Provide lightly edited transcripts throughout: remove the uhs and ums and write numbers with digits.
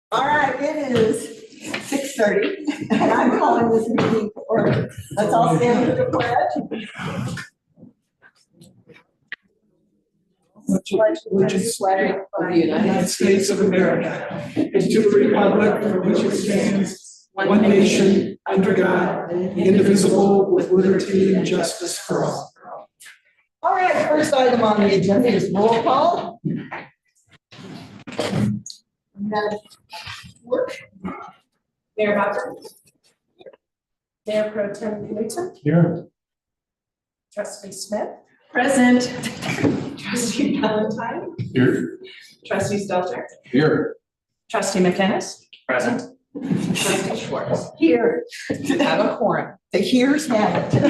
All right, it is 6:30, and I'm calling this meeting to order. Let's all stand for the pledge. Allegiance to the United States of America and to the republic for which it stands, one nation, under God, indivisible, with liberty and justice for all. All right, first item on the agenda is roll call. Mayor Bowser. Mayor Pro Tem Newton. Here. Trustee Smith. Present. Trustee Valentine. Here. Trustee Stelter. Here. Trustee McKennis. Present. Trustee Schwartz. Here. Have a quorum. The here's have it.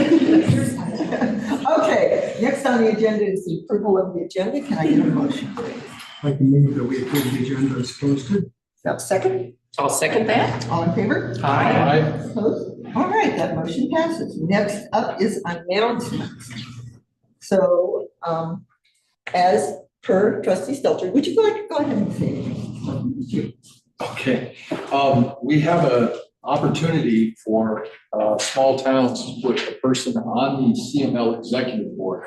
Okay, next on the agenda is the approval of the agenda. Can I get a motion, please? I can move that we approve the agenda as posted. Second, I'll second that. all in favor? Aye. Opposed? All right, that motion passes. Next up is announcements. So, as per trustee Stelter, would you go ahead and say? Okay, we have an opportunity for small towns to put a person on the CML executive board.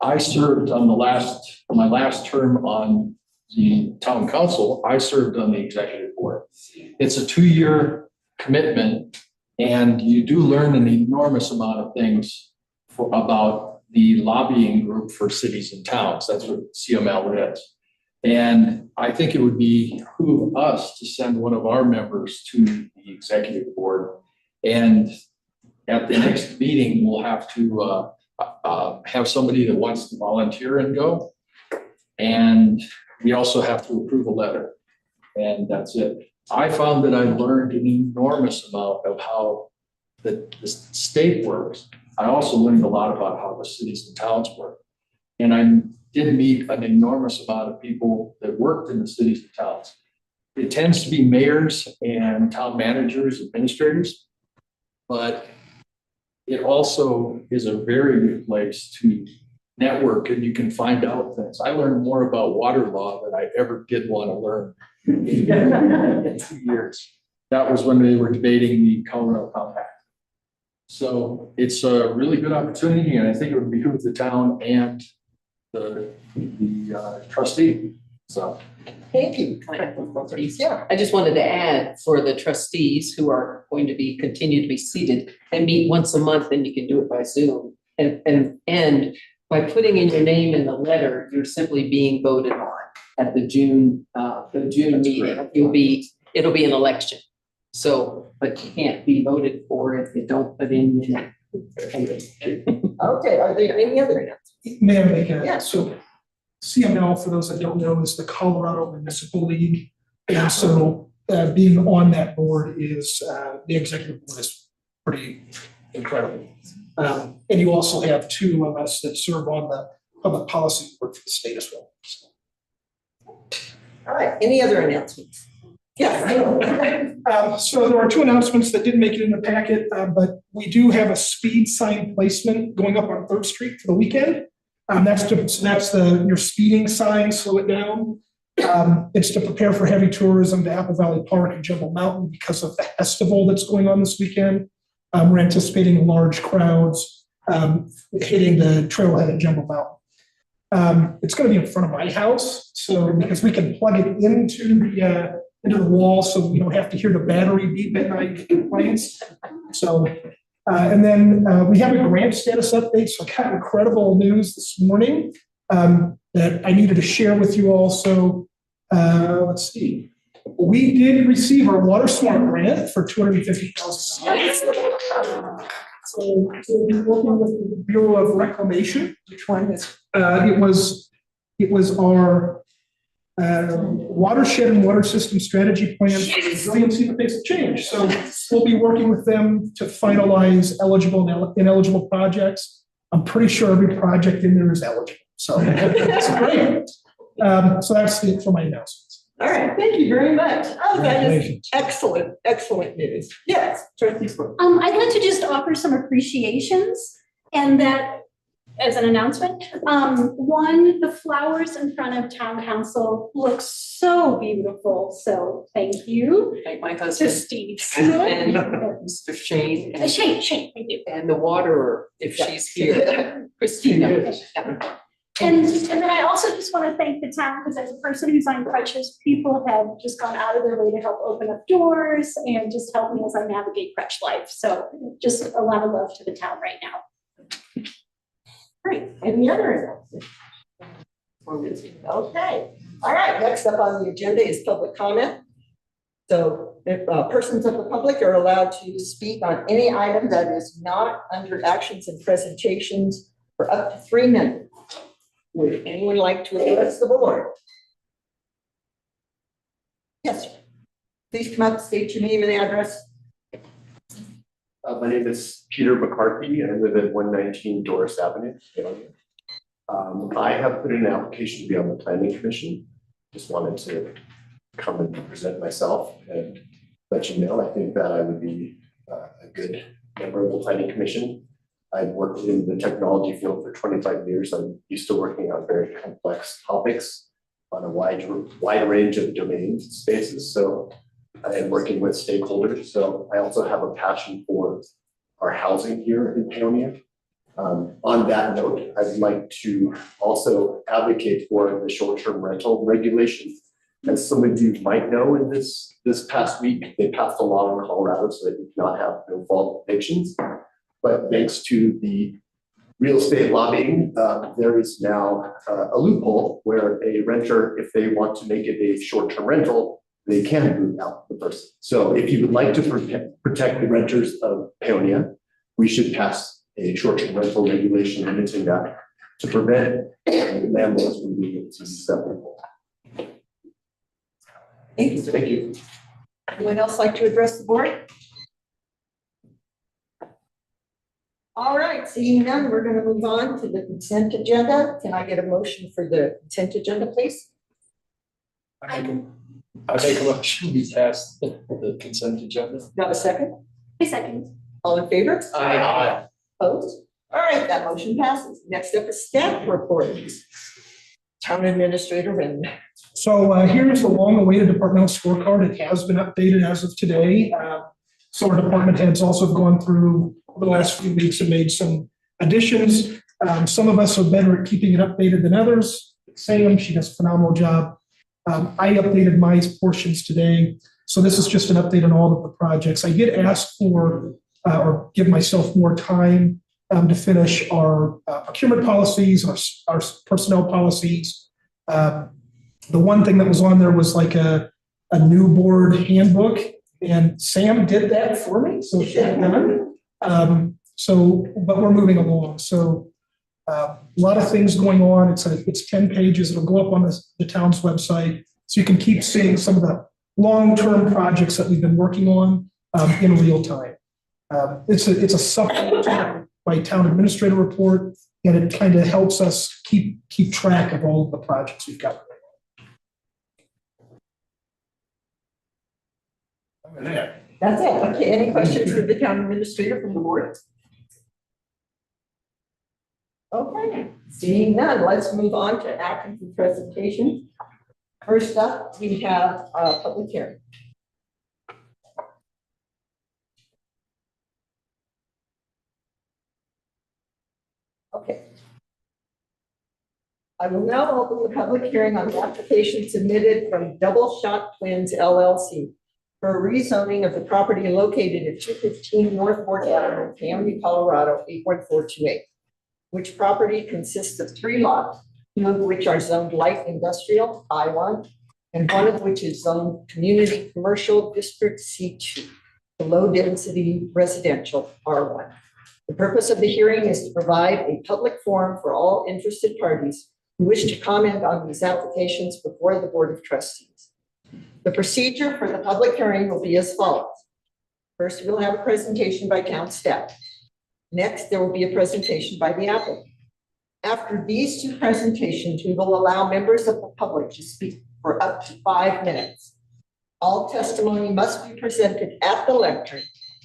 I served on my last term on the town council, I served on the executive board. It's a 2-year commitment, and you do learn an enormous amount of things about the lobbying group for cities and towns. That's what CML is. And I think it would behoove us to send one of our members to the executive board. And at the next meeting, we'll have to have somebody that wants to volunteer and go. And we also have to approve a letter. And that's it. I found that I learned an enormous amount of how the state works. I also learned a lot about how the cities and towns work. And I did meet an enormous amount of people that worked in the cities and towns. It tends to be mayors and town managers, administrators, but it also is a very good place to network, and you can find out things. I learned more about water law than I ever did want to learn in 2 years. That was when they were debating the Colorado Compact. So it's a really good opportunity, and I think it would behoove the town and the trustee. So Thank you. Yeah. I just wanted to add for the trustees who are going to continue to be seated and meet once a month, and you can do it by Zoom. And by putting in your name in the letter, you're simply being voted on at the June meeting. It'll be an election. So, but you can't be voted for if you don't put in your name. Okay, are there any other announcements? May I make a, Yeah. so CML, for those that don't know, is the Colorado Municipal League. And so being on that board is, the executive board is pretty incredible. And you also have 2 of us that serve on the public policy board for the state as well. So. All right, any other announcements? Yeah. So there are 2 announcements that didn't make it in the packet, but we do have a speed sign placement going up on 3rd Street for the weekend. That's your speeding sign, slow it down. It's to prepare for heavy tourism to Apple Valley Park and Jumbo Mountain because of the festival that's going on this weekend. We're anticipating large crowds hitting the trailhead at Jumbo Mountain. It's going to be in front of my house, so because we can plug it into the wall, so we don't have to hear the battery beep at night complaints. So, and then we have a grant status update. So I got incredible news this morning that I needed to share with you all. So let's see. We did receive our Water Smart grant for $250,000. So we'll be working with the Bureau of Reclamation. Which one is? It was our watershed and water system strategy plan for resiliency in the face of change. So we'll be working with them to finalize eligible and ineligible projects. I'm pretty sure every project in there is eligible. So that's great. So that's it for my announcements. All right, thank you very much. Oh, that is excellent, excellent news. Yes, trustee Spur. I'd like to just offer some appreciations, and that as an announcement. One, the flowers in front of town council look so beautiful, so thank you Thank my to husband Steve. and Smith. Mr. Shane and, Shane, thank you. and the waterer, if she's here, Christina. And then I also just want to thank the town, because as a person who's on crutches, people have just gone out of their way to help open up doors and just help me as I navigate crutch life. So just a lot of love to the town right now. Great, any other announcements? Okay, all right, next up on the agenda is public comment. So if persons of the public are allowed to speak on any item that is not under actions and presentations for up to 3 minutes. Would anyone like to address the board? Yes, sir. Please come up, state your name and address. My name is Peter McCarthy, and I live at 119 Doris Avenue. I have put in an application to be on the planning commission. Just wanted to come and present myself and let you know, I think that I would be a good member of the planning commission. I've worked in the technology field for 25 years. I'm used to working on very complex topics on a wide range of domains and spaces. So I am working with stakeholders. So I also have a passion for our housing here in Paonia. On that note, I'd like to also advocate for the short-term rental regulation. As some of you might know, in this past week, they passed a law in Colorado so that you cannot have no-fault evictions. But thanks to the real estate lobbying, there is now a loophole where a renter, if they want to make it a short-term rental, they can move out the person. So if you would like to protect the renters of Paonia, we should pass a short-term rental regulation limiting that to prevent landlords from being able to sell people. Thank you. Thank you. Anyone else like to address the board? All right, seeing none, we're going to move on to the consent agenda. Can I get a motion for the consent agenda, please? I make a motion we pass the consent agenda. Do you have a second? A second. All in favor? Aye. Opposed? All right, that motion passes. Next up is staff reports. Town Administrator and So here's the long-awaited departmental scorecard. It has been updated as of today. So our department heads also have gone through over the last few weeks and made some additions. Some of us are better at keeping it updated than others. Sam, she does a phenomenal job. I updated my portions today. So this is just an update on all of the projects. I did ask for or give myself more time to finish our procurement policies, our personnel policies. The one thing that was on there was like a new board handbook, and Sam did that for me, so she had done. But we're moving along. So a lot of things going on. It's 10 pages. It'll go up on the town's website, so you can keep seeing some of the long-term projects that we've been working on in real time. It's a supplement to my town administrator report, and it kind of helps us keep track of all of the projects we've got. that's it. Okay, any questions for the Town Administrator from the board? Okay, seeing none, let's move on to actions and presentations. First up, we have a public hearing. Okay. I will now open the public hearing on the application submitted from Double Shot Twins LLC for a rezoning of the property located at 215 North Fork Avenue, Paonia, Colorado, 81428. Which property consists of 3 lots, 2 of which are zoned light industrial, I1, and 1 of which is zoned community commercial district C2, the low density residential R1. The purpose of the hearing is to provide a public forum for all interested parties who wish to comment on these applications before the Board of Trustees. The procedure for the public hearing will be as follows. First, we'll have a presentation by town staff. Next, there will be a presentation by the applicant. After these 2 presentations, we will allow members of the public to speak for up to 5 minutes. All testimony must be presented at the lectern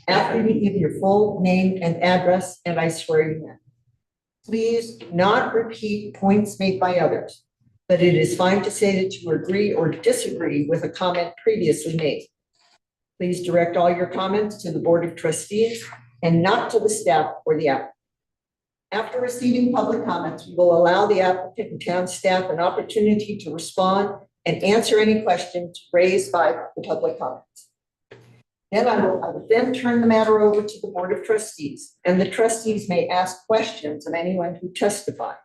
after you give your full name and address, and I swear you in. Please do not repeat points made by others, but it is fine to say that you agree or disagree with a comment previously made. Please direct all your comments to the Board of Trustees and not to the staff or the applicant. After receiving public comments, we will allow the applicant and town staff an opportunity to respond and answer any questions raised by the public comments. Then I will then turn the matter over to the Board of Trustees, and the trustees may ask questions of anyone who testifies.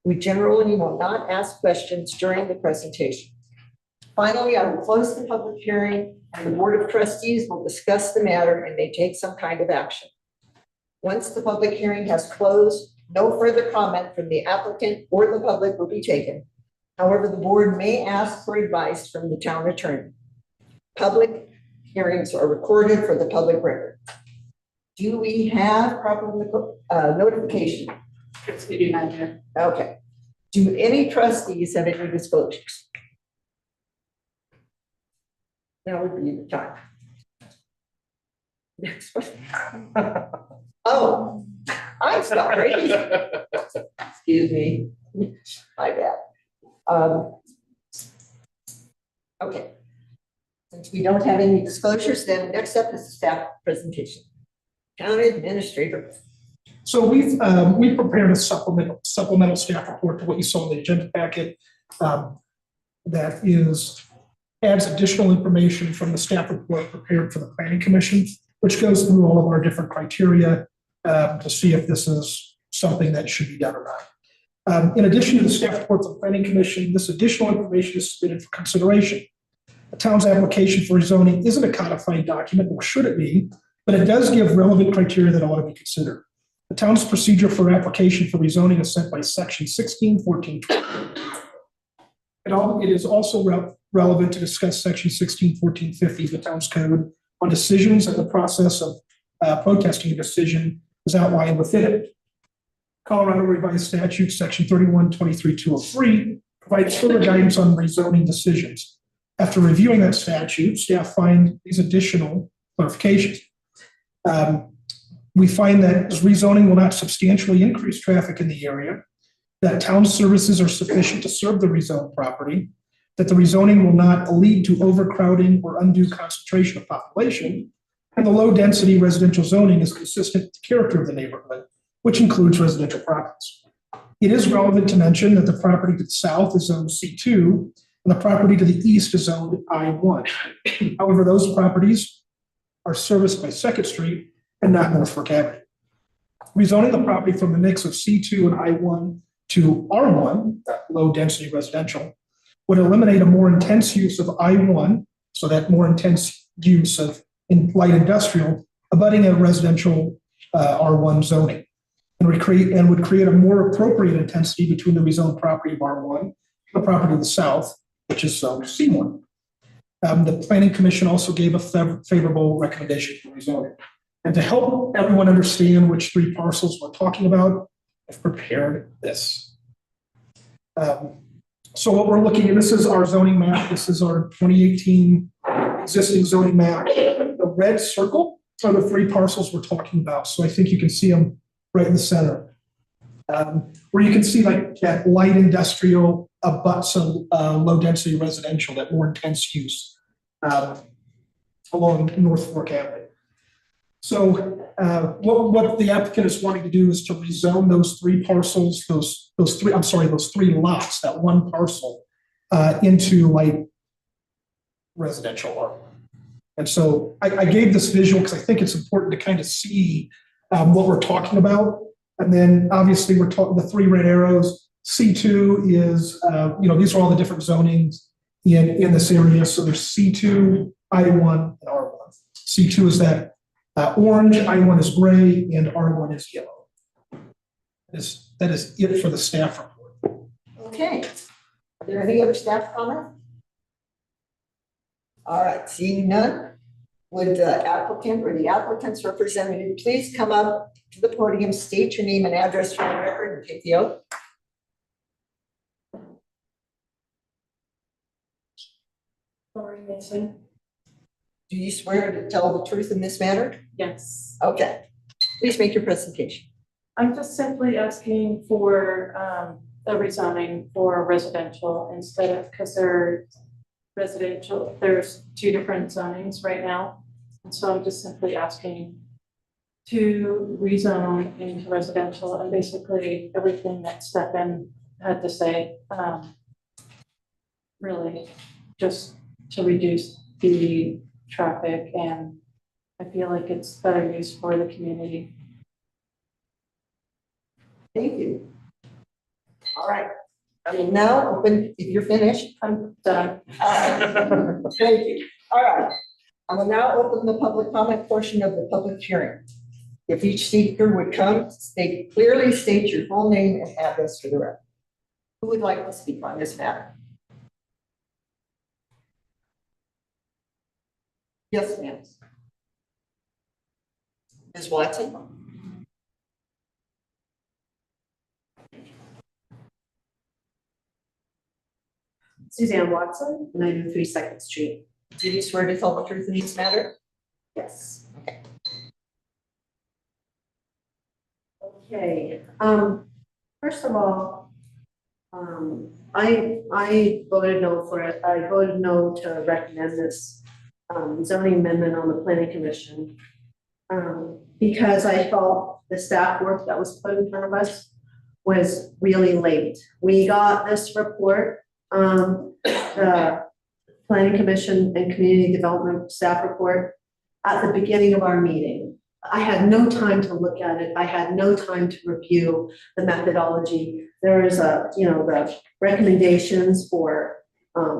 We generally will not ask questions during the presentation. Finally, I will close the public hearing, and the Board of Trustees will discuss the matter and may take some kind of action. Once the public hearing has closed, no further comment from the applicant or the public will be taken. However, the board may ask for advice from the town attorney. Public hearings are recorded for the public record. Do we have proper notification? Yes, we do not hear. Okay. Do any trustees have any disclosures? Now would be the time. Next question. Oh, I'm sorry. Excuse me. My bad. Okay. Since we don't have any disclosures, then next up is the staff presentation. Town administrator. So we prepared a supplemental staff report to what you saw in the agenda packet. That adds additional information from the staff report prepared for the Planning Commission, which goes through all of our different criteria to see if this is something that should be done or not. In addition to the staff report for the Planning Commission, this additional information is submitted for consideration. The town's application for rezoning isn't a codified document, nor should it be, but it does give relevant criteria that ought to be considered. The town's procedure for application for rezoning is set by section 1614. It is also relevant to discuss section 161450 of the town's code on decisions, and the process of protesting a decision is outlined within it. Colorado Revised Statute, section 3123-203, provides further guidance on rezoning decisions. After reviewing that statute, staff find these additional clarifications. We find that rezoning will not substantially increase traffic in the area, that town services are sufficient to serve the rezoned property, that the rezoning will not lead to overcrowding or undue concentration of population, and the low-density residential zoning is consistent with the character of the neighborhood, which includes residential properties. It is relevant to mention that the property to the south is zoned C2, and the property to the east is zoned I1. However, those properties are serviced by Second Street and not Norfolk Avenue. Rezoning the property from the mix of C2 and I1 to R1, that low-density residential, would eliminate a more intense use of I1, so that more intense use of light industrial, abutting a residential R1 zoning, and would create a more appropriate intensity between the rezoned property of R1 and the property to the south, which is zoned C1. The Planning Commission also gave a favorable recommendation for rezoning. And to help everyone understand which three parcels we're talking about, I've prepared this. So what we're looking at, this is our zoning map. This is our 2018 existing zoning map. The red circle are the three parcels we're talking about. So I think you can see them right in the center. Where you can see like that light industrial abuts low density residential, that more intense use along North Fork Avenue. So what the applicant is wanting to do is to rezone those three parcels, those three lots, that one parcel into light residential R1. And so I gave this visual because I think it's important to kind of see what we're talking about. And then obviously we're talking the three red arrows. C2 is, these are all the different zonings in this area. So there's C2, I1, and R1. C2 is that orange, I1 is gray, and R1 is yellow. That is it for the staff report. Okay. Are there any other staff comments? All right, seeing none, would the applicant or the applicant's representative please come up to the podium, state your name and address for the record, and take the oath? Lori Mason. Do you swear to tell the truth in this matter? Yes. Okay. Please make your presentation. I'm just simply asking for a rezoning for residential instead of, because they're residential, there's two different zonings right now. And so I'm just simply asking to rezone into residential and basically everything that Stefan had to say, really just to reduce the traffic, and I feel like it's better use for the community. Thank you. All right, I will now open, if you're finished. I'm done. Thank you. All right, I will now open the public comment portion of the public hearing. If each speaker would come, clearly state your full name and address for the record. Who would like to speak on this matter? Yes, ma'am. Ms. Watson? Suzanne Watson, 903 Second Street. Do you swear to tell the truth in this matter? Yes. Okay. Okay, first of all, I voted no for it. I voted no to recommend this zoning amendment on the planning commission. Because I felt the staff work that was put in front of us was really late. We got this report, the planning commission and community development staff report at the beginning of our meeting. I had no time to look at it. I had no time to review the methodology. There is the recommendations for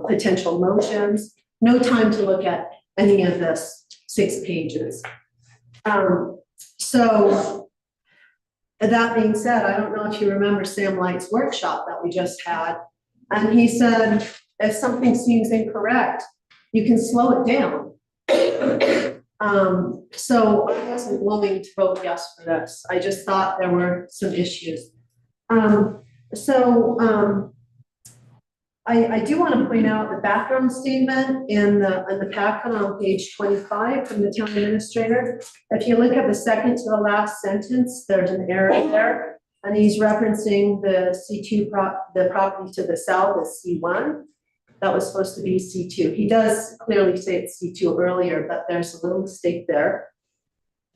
potential motions, no time to look at any of this 6 pages. So that being said, I don't know if you remember Sam Light's workshop that we just had. And he said, if something seems incorrect, you can slow it down. So I wasn't willing to vote yes for this. I just thought there were some issues. I do want to point out the background statement in the packet on page 25 from the town administrator. If you look at the second to the last sentence, there's an error there, and he's referencing the C2 the property to the south is C1. That was supposed to be C2. He does clearly say it's C2 earlier, but there's a little mistake there.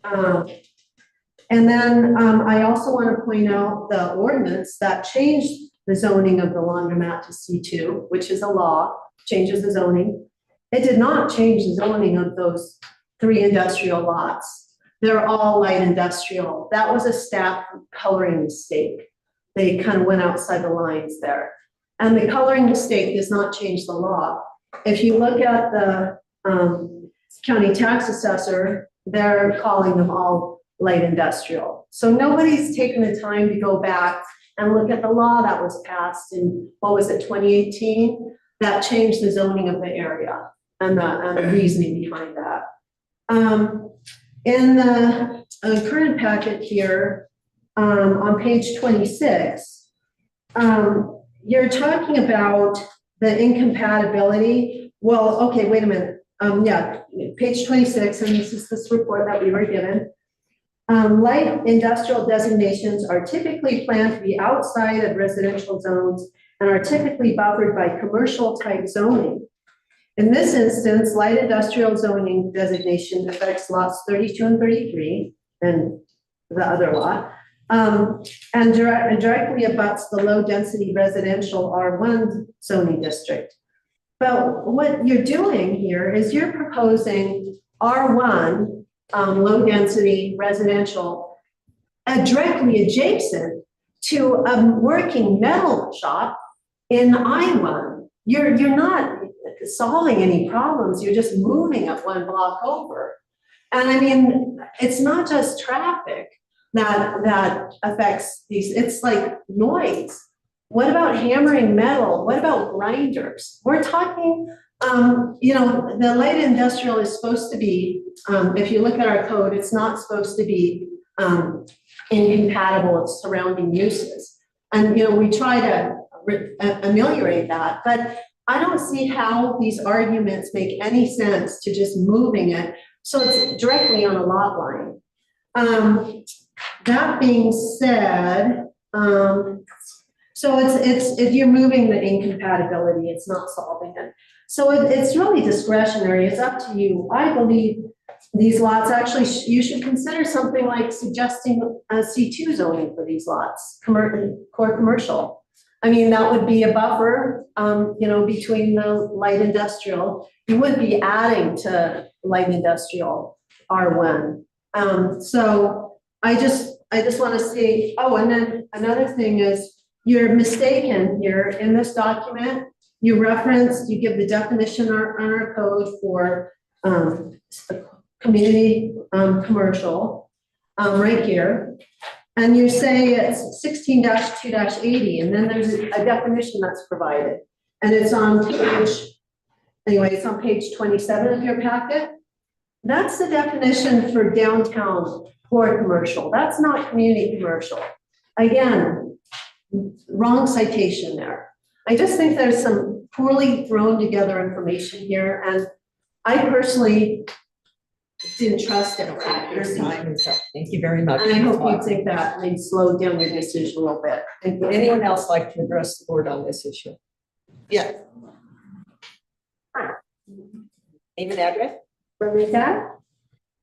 And then I also want to point out the ordinance that changed the zoning of the laundromat to C2, which is a law, changes the zoning. It did not change the zoning of those 3 industrial lots. They're all light industrial. That was a staff coloring mistake. They kind of went outside the lines there. And the coloring mistake does not change the law. If you look at the county tax assessor, they're calling them all light industrial. So nobody's taken the time to go back and look at the law that was passed in, what was it, 2018? That changed the zoning of the area and the reasoning behind that. In the current packet here, on page 26, you're talking about the incompatibility. Well, okay, wait a minute. Yeah, page 26, and this is this report that we were given. Light industrial designations are typically planned to be outside of residential zones and are typically buffered by commercial type zoning. In this instance, light industrial zoning designation affects lots 32 and 33 and the other lot, and directly abuts the low density residential R1 zoning district. But what you're doing here is you're proposing R1 low density residential directly adjacent to a working metal shop in I1. You're not solving any problems, you're just moving it 1 block over. And I mean, it's not just traffic that affects these, it's like noise. What about hammering metal? What about grinders? We're talking, the light industrial is supposed to be, if you look at our code, it's not supposed to be incompatible with surrounding uses. And, we try to ameliorate that, but I don't see how these arguments make any sense to just moving it so it's directly on a lot line. that being said, so if you're moving the incompatibility, it's not solving it. So it's really discretionary, it's up to you. I believe these lots, actually, you should consider something like suggesting a C2 zoning for these lots, core commercial. I mean, that would be a buffer, between the light industrial. You would be adding to light industrial R1. So I just want to see, and then another thing is, you're mistaken here in this document. You give the definition on our code for community commercial right here. And you say it's 16-2-80, and then there's a definition that's provided. And it's on page 27 of your packet. That's the definition for downtown core commercial. That's not community commercial. Again, wrong citation there. I just think there's some poorly thrown together information here, and I personally didn't trust it. Your time is up. Thank you very much. And I hope you think that may slow down your decision a little bit. And would anyone else like to address the board on this issue? Yes. Name and address? Rosita,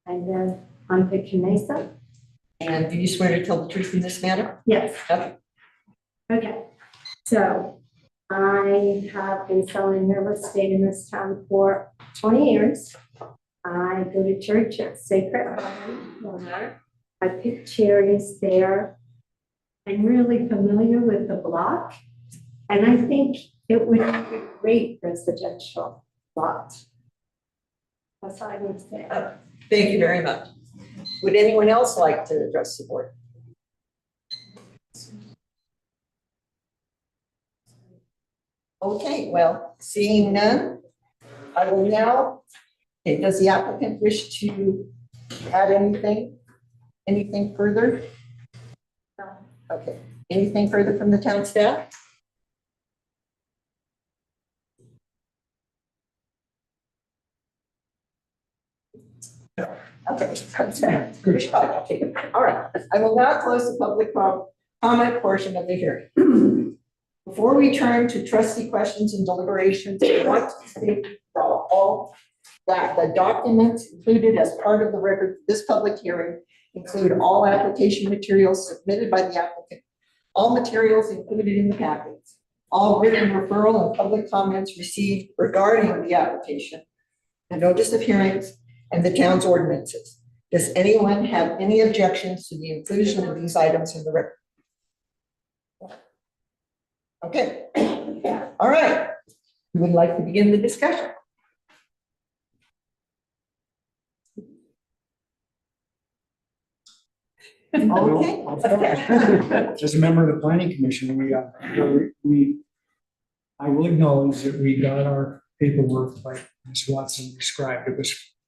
and I'm Vicky Mesa. And do you swear to tell the truth in this matter? Yes. Okay. Okay, so I have been selling real estate in this town for 20 years. I go to church at Sacred Heart. I pick cherries there. I'm really familiar with the block, and I think it would be a great residential lot. That's all I would say. Thank you very much. Would anyone else like to address the board? Okay, well, seeing none, I will now, does the applicant wish to add anything? Anything further? No. Okay, anything further from the town staff? Okay. Good. All right, I will now close the public comment portion of the hearing. Before we turn to trustee questions and deliberations, I want to state that the documents included as part of the record for this public hearing include all application materials submitted by the applicant, all materials included in the packets, all written referral and public comments received regarding the application, the notice of hearings, and the town's ordinances. Does anyone have any objections to the inclusion of these items in the record? Okay. All right. We would like to begin the discussion. Okay. As a member of the planning commission, I will acknowledge that we got our paperwork like Ms. Watson described.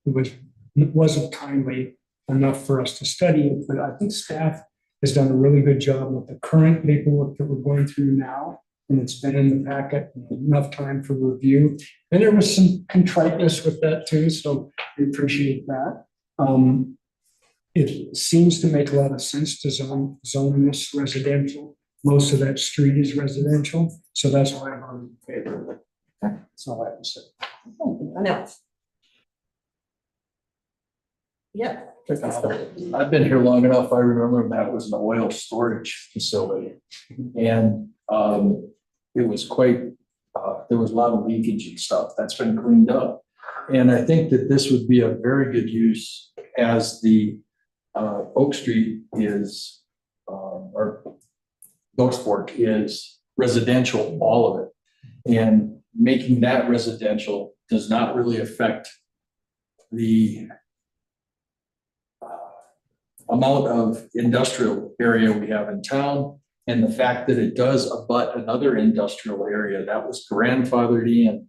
It wasn't timely enough for us to study it, but I think staff has done a really good job with the current paperwork that we're going through now. And it's been in the packet, enough time for review. And there was some contriteness with that too, so we appreciate that. It seems to make a lot of sense to zone this residential. Most of that street is residential, so that's why I'm in favor of it. That's all I have to say. Anyone else? Yeah. I've been here long enough. I remember that was an oil storage facility. And it was quite, there was a lot of leakage and stuff that's been cleaned up. And I think that this would be a very good use as the Oak Street is, or Oaks Fork is residential, all of it. And making that residential does not really affect the amount of industrial area we have in town, and the fact that it does abut another industrial area that was grandfathered in.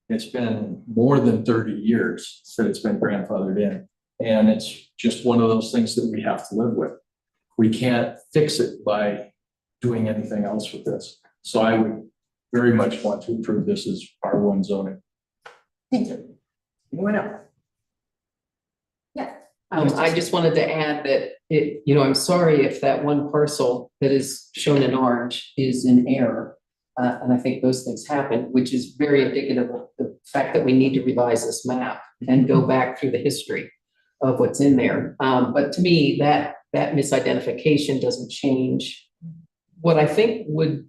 It's been more than 30 years that it's been grandfathered in. And it's just one of those things that we have to live with. We can't fix it by doing anything else with this. So I would very much want to approve this as R1 zoning. Thank you. Anyone else? Yeah. I just wanted to add that I'm sorry if that one parcel that is shown in orange is in error. And I think those things happen, which is very indicative of the fact that we need to revise this map and go back through the history of what's in there. But to me, that misidentification doesn't change what I think would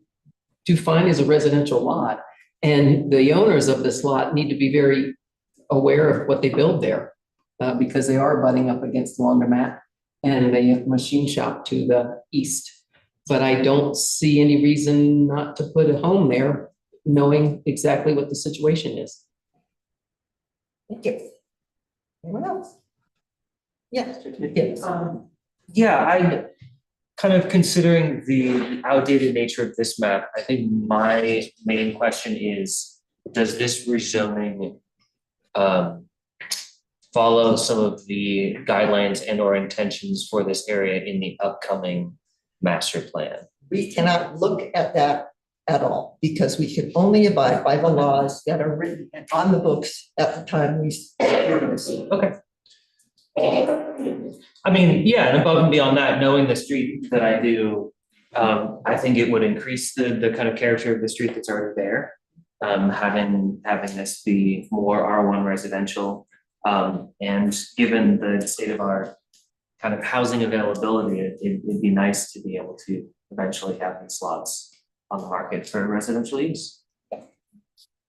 do fine as a residential lot. And the owners of this lot need to be very aware of what they build there, because they are butting up against the laundromat and a machine shop to the east. But I don't see any reason not to put a home there, knowing exactly what the situation is. Thank you. Anyone else? Yes. Yes. Yeah, I kind of considering the outdated nature of this map, I think my main question is, does this rezoning follow some of the guidelines and or intentions for this area in the upcoming master plan? We cannot look at that at all because we can only abide by the laws that are written on the books at the time we. Okay. I mean, yeah, and above and beyond that, knowing the street that I do, I think it would increase the kind of character of the street that's already there. Having this be more R1 residential, and given the state of our kind of housing availability, it'd be nice to be able to eventually have these slots on the market for residential use.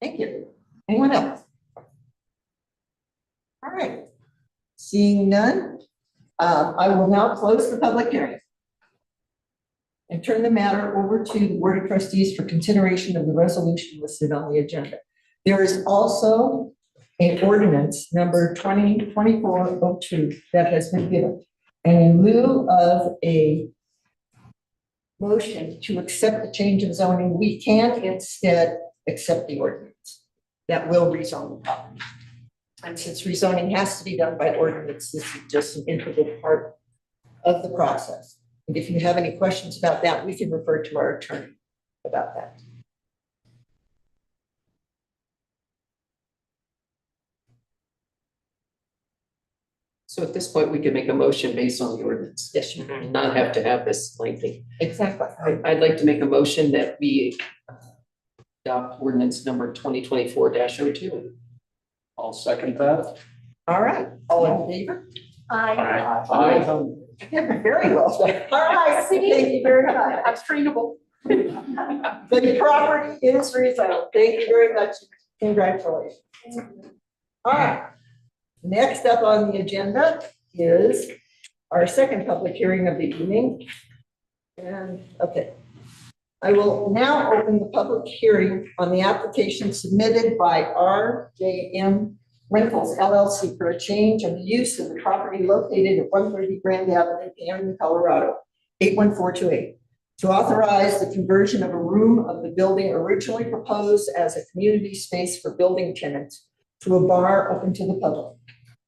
Thank you. Anyone else? All right. Seeing none, I will now close the public hearing and turn the matter over to the Board of Trustees for consideration of the resolution listed on the agenda. There is also an ordinance number 2024-02 that has been given. And in lieu of a motion to accept the change of zoning, we can instead accept the ordinance that will rezone the property. And since rezoning has to be done by ordinance, this is just an integral part of the process. And if you have any questions about that, we can refer to our attorney about that. So at this point, we can make a motion based on the ordinance. Yes, you can. Not have to have this lengthy. Exactly. I'd like to make a motion that we adopt ordinance number 2024-02. I'll second that. All right, all in favor? Aye. Very well done. All right, thank you very much. I'm trainable. The property is rezoned. Thank you very much. Congratulations. All right. Next up on the agenda is our second public hearing of the evening. And okay, I will now open the public hearing on the application submitted by RJM Rentals LLC for a change of the use of the property located at 130 Grand Avenue, Camden, Colorado, 81428, to authorize the conversion of a room of the building originally proposed as a community space for building tenants to a bar open to the public.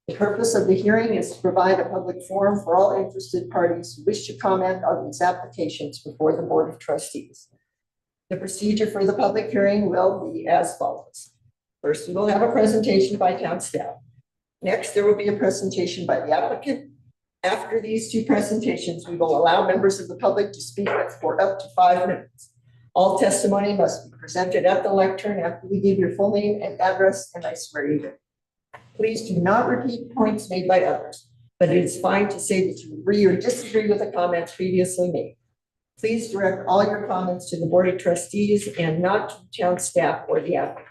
The purpose of the hearing is to provide a public forum for all interested parties who wish to comment on these applications before the Board of Trustees. The procedure for the public hearing will be as follows. First, we will have a presentation by town staff. Next, there will be a presentation by the applicant. After these two presentations, we will allow members of the public to speak for up to 5 minutes. All testimony must be presented at the lectern after we give your full name and address, and I swear you do. Please do not repeat points made by others, but it is fine to say that you agree or disagree with the comments previously made. Please direct all your comments to the Board of Trustees and not to town staff or the applicant.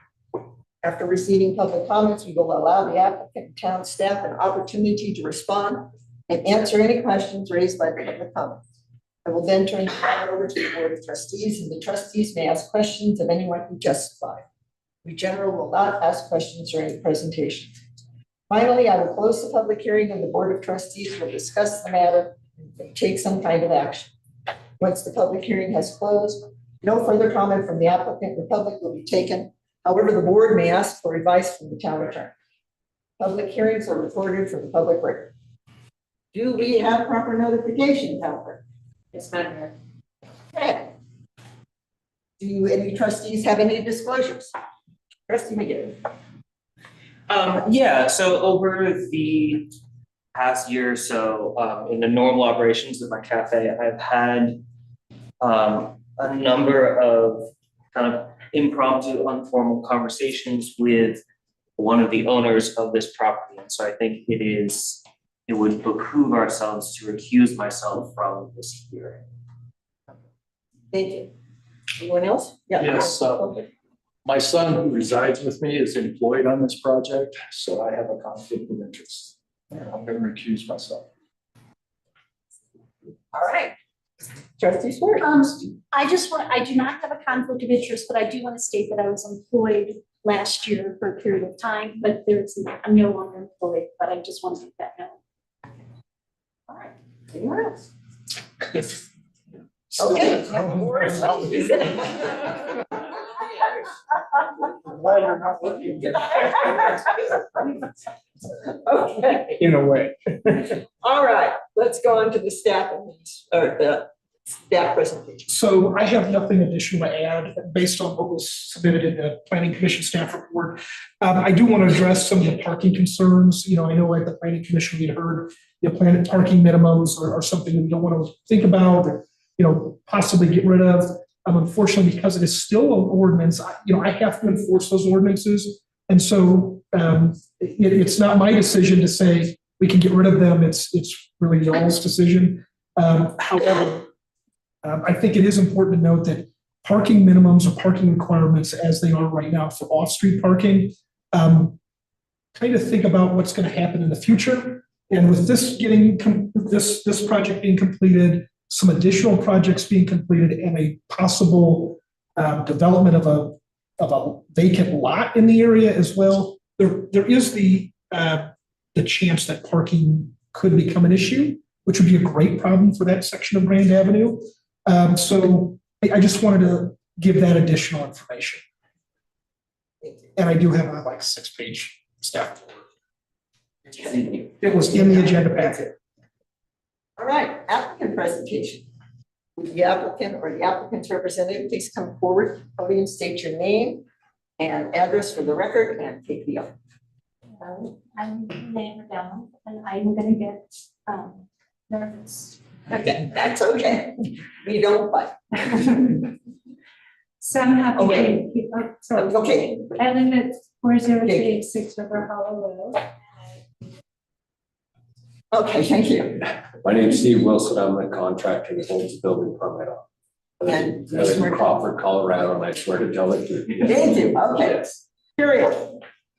After receiving public comments, we will allow the applicant and town staff an opportunity to respond and answer any questions raised by the public comments. I will then turn the matter over to the Board of Trustees, and the trustees may ask questions of anyone who testified. We generally will not ask questions during the presentation. Finally, I will close the public hearing, and the Board of Trustees will discuss the matter and take some kind of action. Once the public hearing has closed, no further comment from the applicant or public will be taken. However, the board may ask for advice from the town attorney. Public hearings are recorded for the public record. Do we have proper notification, town clerk? Yes, Madam Mayor. Okay. Do any trustees have any disclosures? Trustee McGinn. Yeah, so over the past year or so, in the normal operations of my cafe, I've had a number of kind of impromptu, informal conversations with one of the owners of this property. And so I think it would behoove ourselves to recuse myself from this hearing. Thank you. Anyone else? Yeah. Yes, my son who resides with me is employed on this project, so I have a conflict of interest. And I'm gonna recuse myself. All right. Trustee Swear. I do not have a conflict of interest, but I do want to state that I was employed last year for a period of time, but I'm no longer employed, but I just want to make that known. All right. Anyone else? Okay. Why you're not looking? Okay. In a way. All right, let's go on to the staff or the staff presentation. So I have nothing additional to add based on what was submitted in the planning commission staff report. I do want to address some of the parking concerns. You know, I know at the planning commission, we had heard the planned parking minimums are something we don't want to think about or, you know, possibly get rid of. Unfortunately, because it is still an ordinance, I have to enforce those ordinances. And so it's not my decision to say we can get rid of them. It's really y'all's decision. However, I think it is important to note that parking minimums or parking requirements as they are right now for off-street parking, kind of think about what's going to happen in the future. And with this this project being completed, some additional projects being completed, and a possible development of a vacant lot in the area as well, there is the chance that parking could become an issue, which would be a great problem for that section of Grand Avenue. So I just wanted to give that additional information. And I do have a 6-page staff report. It was in the agenda packet. All right, applicant presentation. Would the applicant or the applicant's representative please come forward, podium, state your name and address for the record, and take the oath. I'm Leah McDonald, and I'm gonna get nervous. Okay, that's okay. We don't fight. So I'm happy Oh, to wait. keep up, so Okay, I live at 4036 River Hollow Road. okay, thank you. My name's Steve Wilson. I'm a contractor that holds a building permit on. And I live in Crawford, Colorado, and I swear to tell the truth. Thank you, okay. Yes. Curious.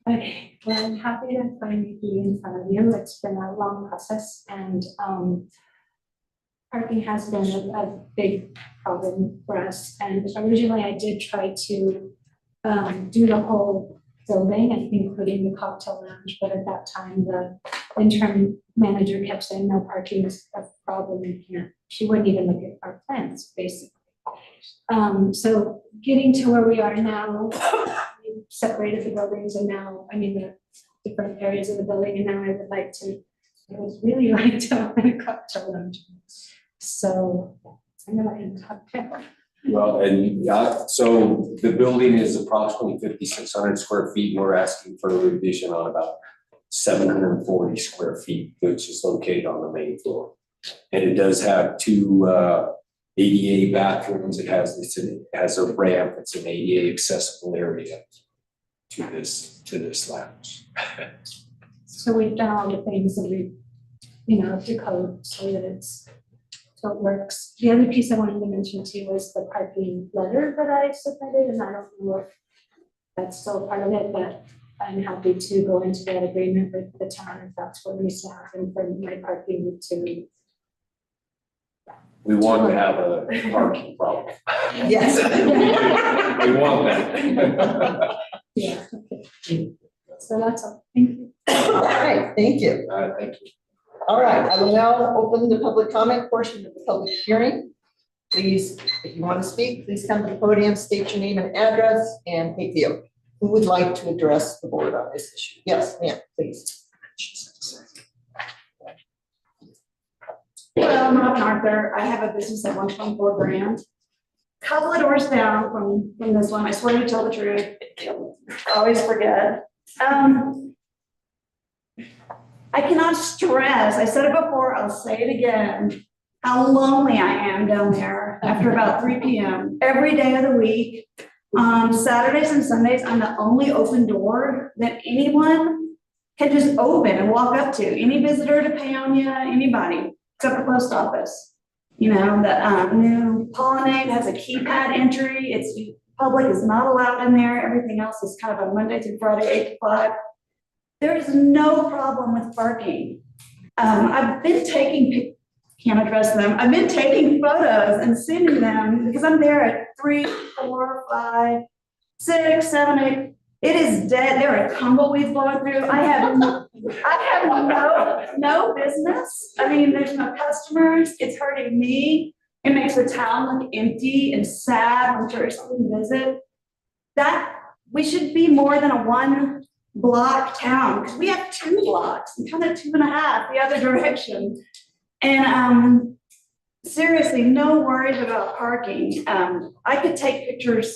Okay, well, I'm happy to finally be in front of you. It's been a long process, and parking has been a big problem for us. And originally I did try to do the whole building, including the cocktail lounge, but at that time, the interim manager kept saying, no, parking is a problem in here. She wouldn't even look at our plans, basically. So getting to where we are now, we separated the buildings, and now, the different areas of the building, and now I would really like to open a cocktail lounge. So I'm gonna end cocktail. Well, and so the building is approximately 5,600 square feet. We're asking for a revision on about 740 square feet, which is located on the main floor. And it does have two ADA bathrooms. It has a ramp. It's an ADA accessible area to this lounge. So we've done all the things that we, to code so that so it works. The other piece I wanted to mention too was the parking letter that I submitted, and I don't know if that's still part of it, but I'm happy to go into that agreement with the town if that's what needs to happen for my parking to. We want to have a parking problem. Yes. We want that. Yeah, okay. So that's all. Thank you. All right, thank you. Thank you. All right, I will now open the public comment portion of the public hearing. Please, if you want to speak, please come to the podium, state your name and address, and take the oath. Who would like to address the board on this issue? Yes, ma'am, please. Hello, I'm Robin Arthur. I have a business at 124 Grand. Couple of doors down from this one. I swear to tell the truth. Always forget. I cannot stress, I said it before, I'll say it again, how lonely I am down there after about 3 p.m. every day of the week. Saturdays and Sundays, I'm the only open door that anyone can just open and walk up to. Any visitor to Paonia, anybody, except the post office. You know, the new Pollinate has a keypad entry. It's public is not allowed in there. Everything else is kind of a Monday through Friday, 8 to 5. There is no problem with parking. I've been taking, can't address them. I've been taking photos and sending them because I'm there at 3, 4, 5, 6, 7, 8. It is dead. There are tumbleweeds blowing through. I have no business. I mean, there's no customers. It's hurting me. It makes the town look empty and sad when tourists visit. That we should be more than a 1 block town because we have 2 blocks and kind of 2.5 the other direction. And seriously, no worries about parking. I could take pictures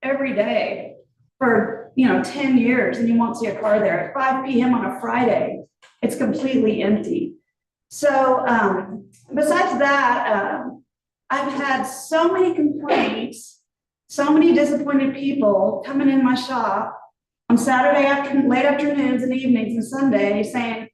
every day for 10 years and you won't see a car there. At 5 p.m. on a Friday, it's completely empty. So besides that, I've had so many complaints, so many disappointed people coming in my shop on Saturday afternoon, late afternoons and evenings and Sunday saying,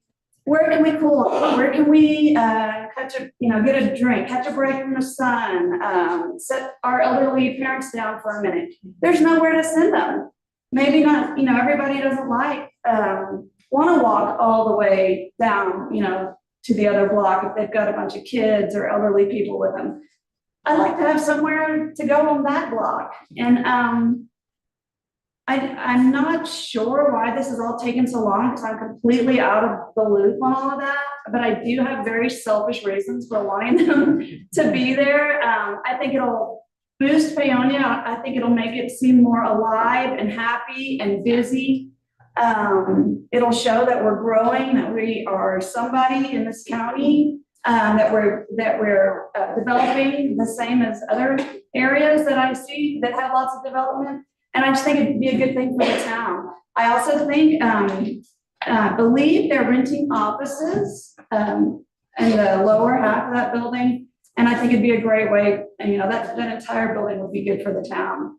where can we cool off? Where can we get a drink, catch a break from the sun, set our elderly parents down for a minute? There's nowhere to send them. Maybe not, everybody doesn't want to walk all the way down, to the other block if they've got a bunch of kids or elderly people with them. I like to have somewhere to go on that block. And I'm not sure why this has all taken so long because I'm completely out of the loop on all of that, but I do have very selfish reasons for wanting them to be there. I think it'll boost Paonia. I think it'll make it seem more alive and happy and busy. It'll show that we're growing, that we are somebody in this county, that we're developing the same as other areas that I see that have lots of development. And I just think it'd be a good thing for the town. I also think, believe they're renting offices in the lower half of that building. And I think it'd be a great way, and that entire building would be good for the town.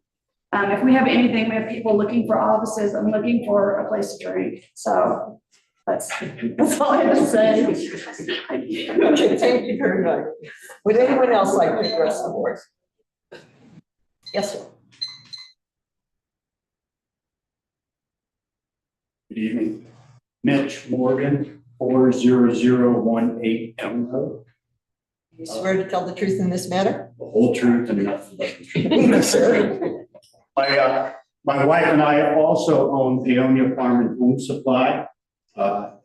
If we have anything, we have people looking for offices and looking for a place to drink. So that's all I have to say. Okay, thank you very much. Would anyone else like to address the board? Yes, sir. Good evening. Mitch Morgan, 40018 Elmwood. You swear to tell the truth in this matter? The whole truth and nothing but the truth. Yes, sir. My wife and I also own Paonia Farm and Home Supply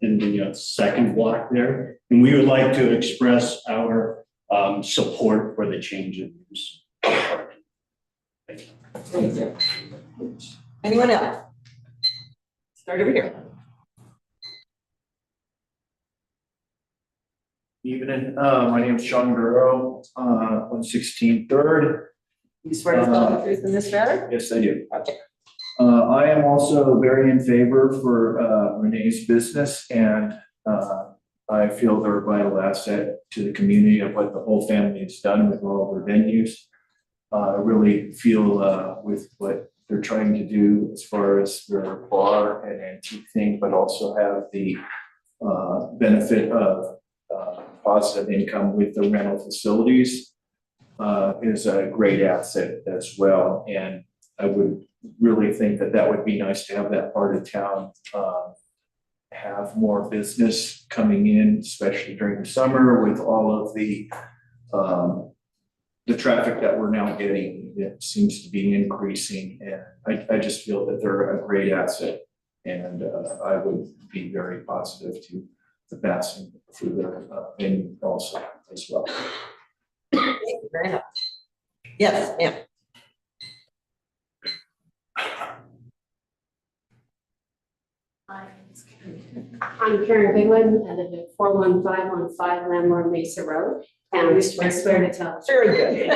in the second block there. And we would like to express our support for the change in use. Thank you. Anyone else? Start over here. Evening, my name is Sean Burrow, 116 3rd. You swear to tell the truth in this matter? Yes, I do. Okay. I am also very in favor for Renee's business, and I feel they're a vital asset to the community of what the whole family has done with all their venues. I really feel with what they're trying to do as far as their bar and antique thing, but also have the benefit of positive income with the rental facilities is a great asset as well. And I would really think that that would be nice to have that part of town have more business coming in, especially during the summer with all of the traffic that we're now getting. It seems to be increasing, and I just feel that they're a great asset, and I would be very positive to the passing through their venue also as well. Thank you very much. Yes, ma'am. I'm Karen Bigwood, I live at 41515 Landmore Mesa Road, and I swear to tell. Very good.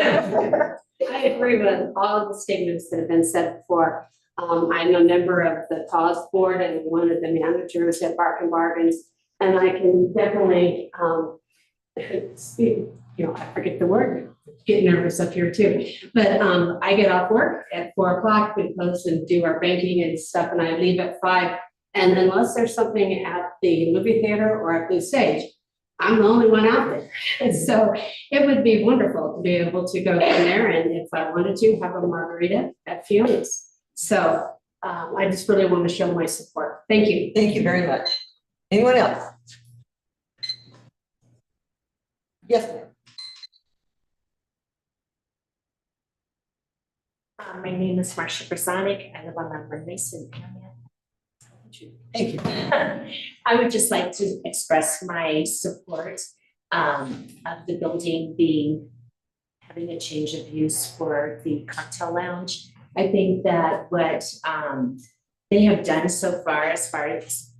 I agree with all of the statements that have been said before. I'm a member of the Paws Board and one of the managers at Bark and Bargains. And I can definitely, I forget the word, get nervous up here too. But I get off work at 4 o'clock, we close and do our banking and stuff, and I leave at 5. And unless there's something at the movie theater or at Blue Stage, I'm the only one out there. And so it would be wonderful to be able to go in there and if I wanted to have a margarita at Fiona's. So I just really want to show my support. Thank you. Thank you very much. Anyone else? Yes, ma'am. My name is Marsha Bersonic. I live on the Mason area. Thank you. I would just like to express my support of the building having a change of use for the cocktail lounge. I think that what they have done so far as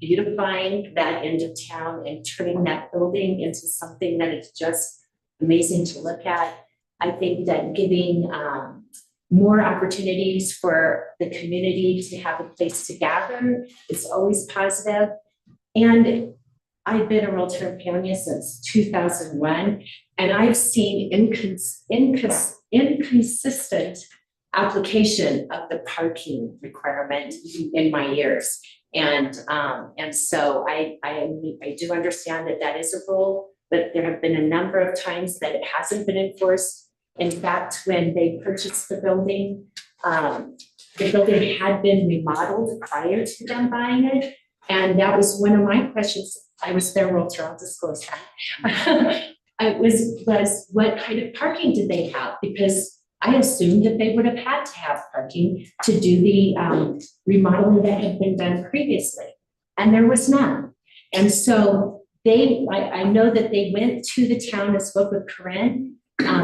beautifying that end of town and turning that building into something that is just amazing to look at. I think that giving more opportunities for the community to have a place to gather is always positive. And I've been a Realtor in Peonia since 2001, and I've seen inconsistent application of the parking requirement in my years. And so I do understand that is a rule, but there have been a number of times that it hasn't been enforced. In fact, when they purchased the building had been remodeled prior to them buying it. And that was one of my questions. I was their realtor, I'll disclose that. It was what kind of parking did they have? Because I assumed that they would have had to have parking to do the remodeling that had been done previously. And there was none. And so I know that they went to the town and spoke with Corinne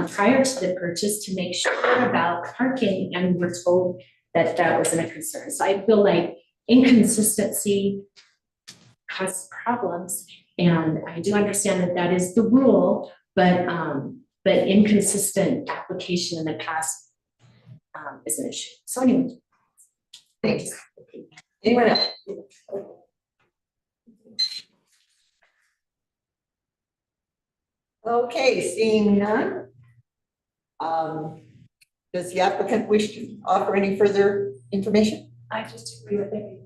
prior to the purchase to make sure about parking, and were told that that wasn't a concern. So I feel like inconsistency causes problems, and I do understand that that is the rule, but inconsistent application in the past is an issue. So anyway. Thanks. Anyone else? Okay, seeing none. Does the applicant wish to offer any further information? I just agree with everybody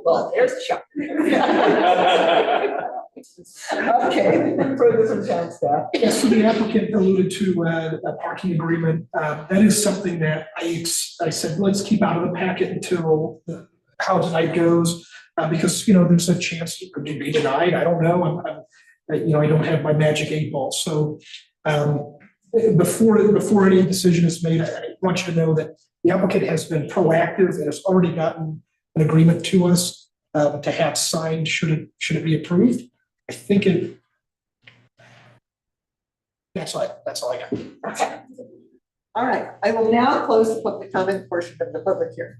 Well, there's a shock. Okay, further from town staff. Yes, so the applicant alluded to a parking agreement. That is something that I said, let's keep out of the packet until how tonight goes, because, there's a chance it could be denied. I don't know. I don't have my magic 8 ball. So before any decision is made, I want you to know that the applicant has been proactive and has already gotten an agreement to us to have signed should it be approved. I think that's all I got. Okay. All right, I will now close the public comment portion of the public hearing.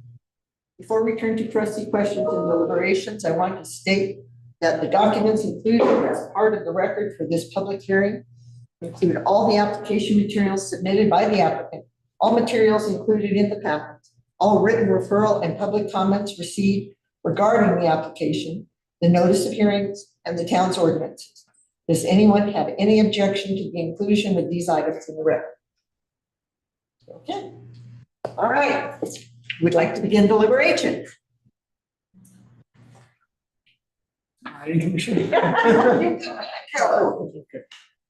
Before we turn to trustee questions and deliberations, I want to state that the documents included as part of the record for this public hearing include all the application materials submitted by the applicant, all materials included in the packet, all written referral and public comments received regarding the application, the notice of hearings, and the town's ordinances. Does anyone have any objection to the inclusion of these items in the record? Okay. All right. We'd like to begin deliberation.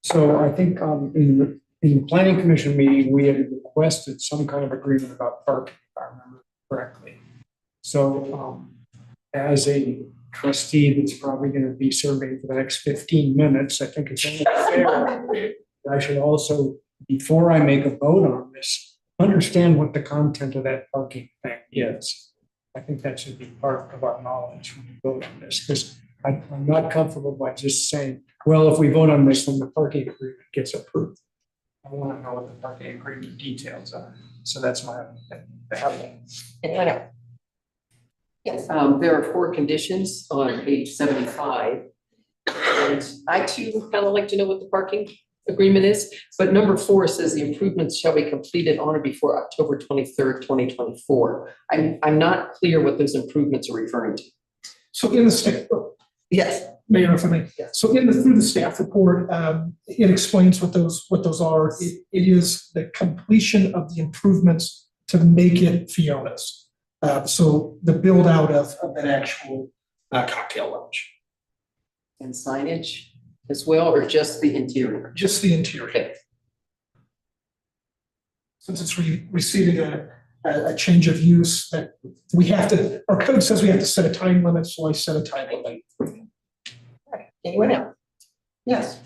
So I think in the planning commission meeting, we had requested some kind of agreement about parking, if I remember correctly. So as a trustee that's probably going to be serving for the next 15 minutes, I think it's only fair. I should also, before I make a vote on this, understand what the content of that parking thing is. I think that should be part of our knowledge when we vote on this, because I'm not comfortable by just saying, well, if we vote on this, then the parking agreement gets approved. I want to know what the parking agreement details are. So that's my opinion. Anyone else? Yes. There are 4 conditions on page 75. And I too kind of like to know what the parking agreement is, but number 4 says the improvements shall be completed on or before October 23rd, 2024. I'm not clear what those improvements are referring to. So in the staff, Yes, Mayor, if I may, so through the staff report, it explains what those are. It is the completion of the improvements to make it Fiona's. So the build out of that actual cocktail lounge, And signage as well, or just the interior? just the interior. Okay. Since it's receiving a change of use, that we have to, our code says we have to set a time limit, so I set a time limit. anyone else? Yes.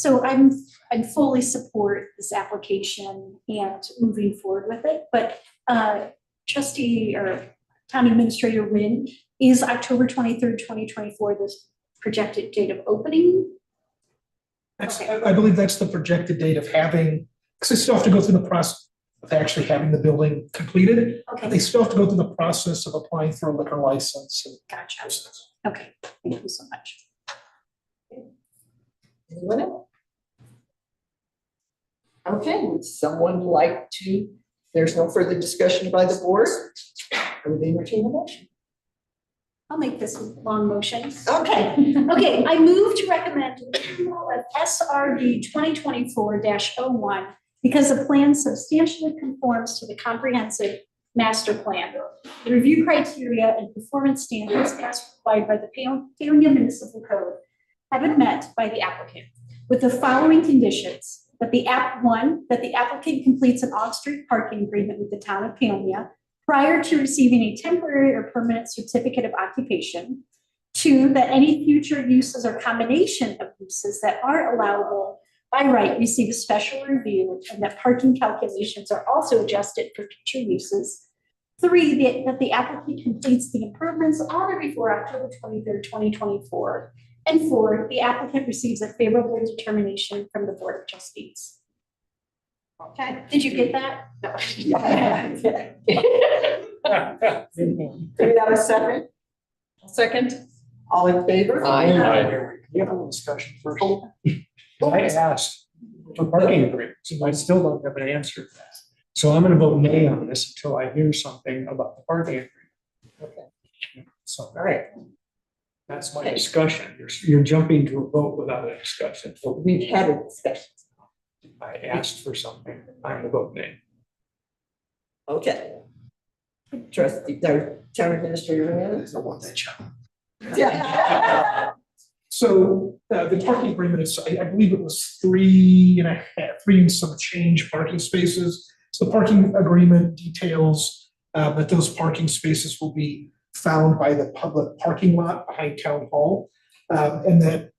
So I'm fully support this application and moving forward with it, but trustee or town administrator Wynn, is October 23rd, 2024, this projected date of opening? I believe that's the projected date of having, because they still have to go through the process of actually having the building completed. Okay. They still have to go through the process of applying for a liquor license. And Gotcha. Okay, thank you so much. Anyone else? Okay, would someone like to, there's no further discussion by the board? I would entertain a motion. I'll make this a long motion. Okay. Okay, I move to recommend approval of SRD 2024-01 because the plan substantially conforms to the comprehensive master plan. The review criteria and performance standards as required by the Paonia Municipal Code have been met by the applicant with the following conditions: that the applicant completes an off-street parking agreement with the town of Paonia prior to receiving a temporary or permanent certificate of occupation. 2, that any future uses or combination of uses that are allowable by right receive a special review, and that parking calculations are also adjusted for future uses. 3, that the applicant completes the improvements on or before October 23rd, 2024. And 4, the applicant receives a favorable determination from the Board of Trustees. Okay. Did you get that? No. Do we have a second? Second? All in favor? Aye. We have a discussion first. I asked for parking agreements, and I still don't have an answer to that. So I'm gonna vote nay on this until I hear something about the parking agreement. Okay. So All right. that's my discussion. You're jumping to a vote without a discussion. We've had a discussion. I asked for something. I'm gonna vote nay. Okay. Trustee, no, town administrator. Ramirez? I want that job. Yeah. So the parking agreement is, I believe it was 3 and some change parking spaces. So the parking agreement details that those parking spaces will be found by the public parking lot behind town hall. And that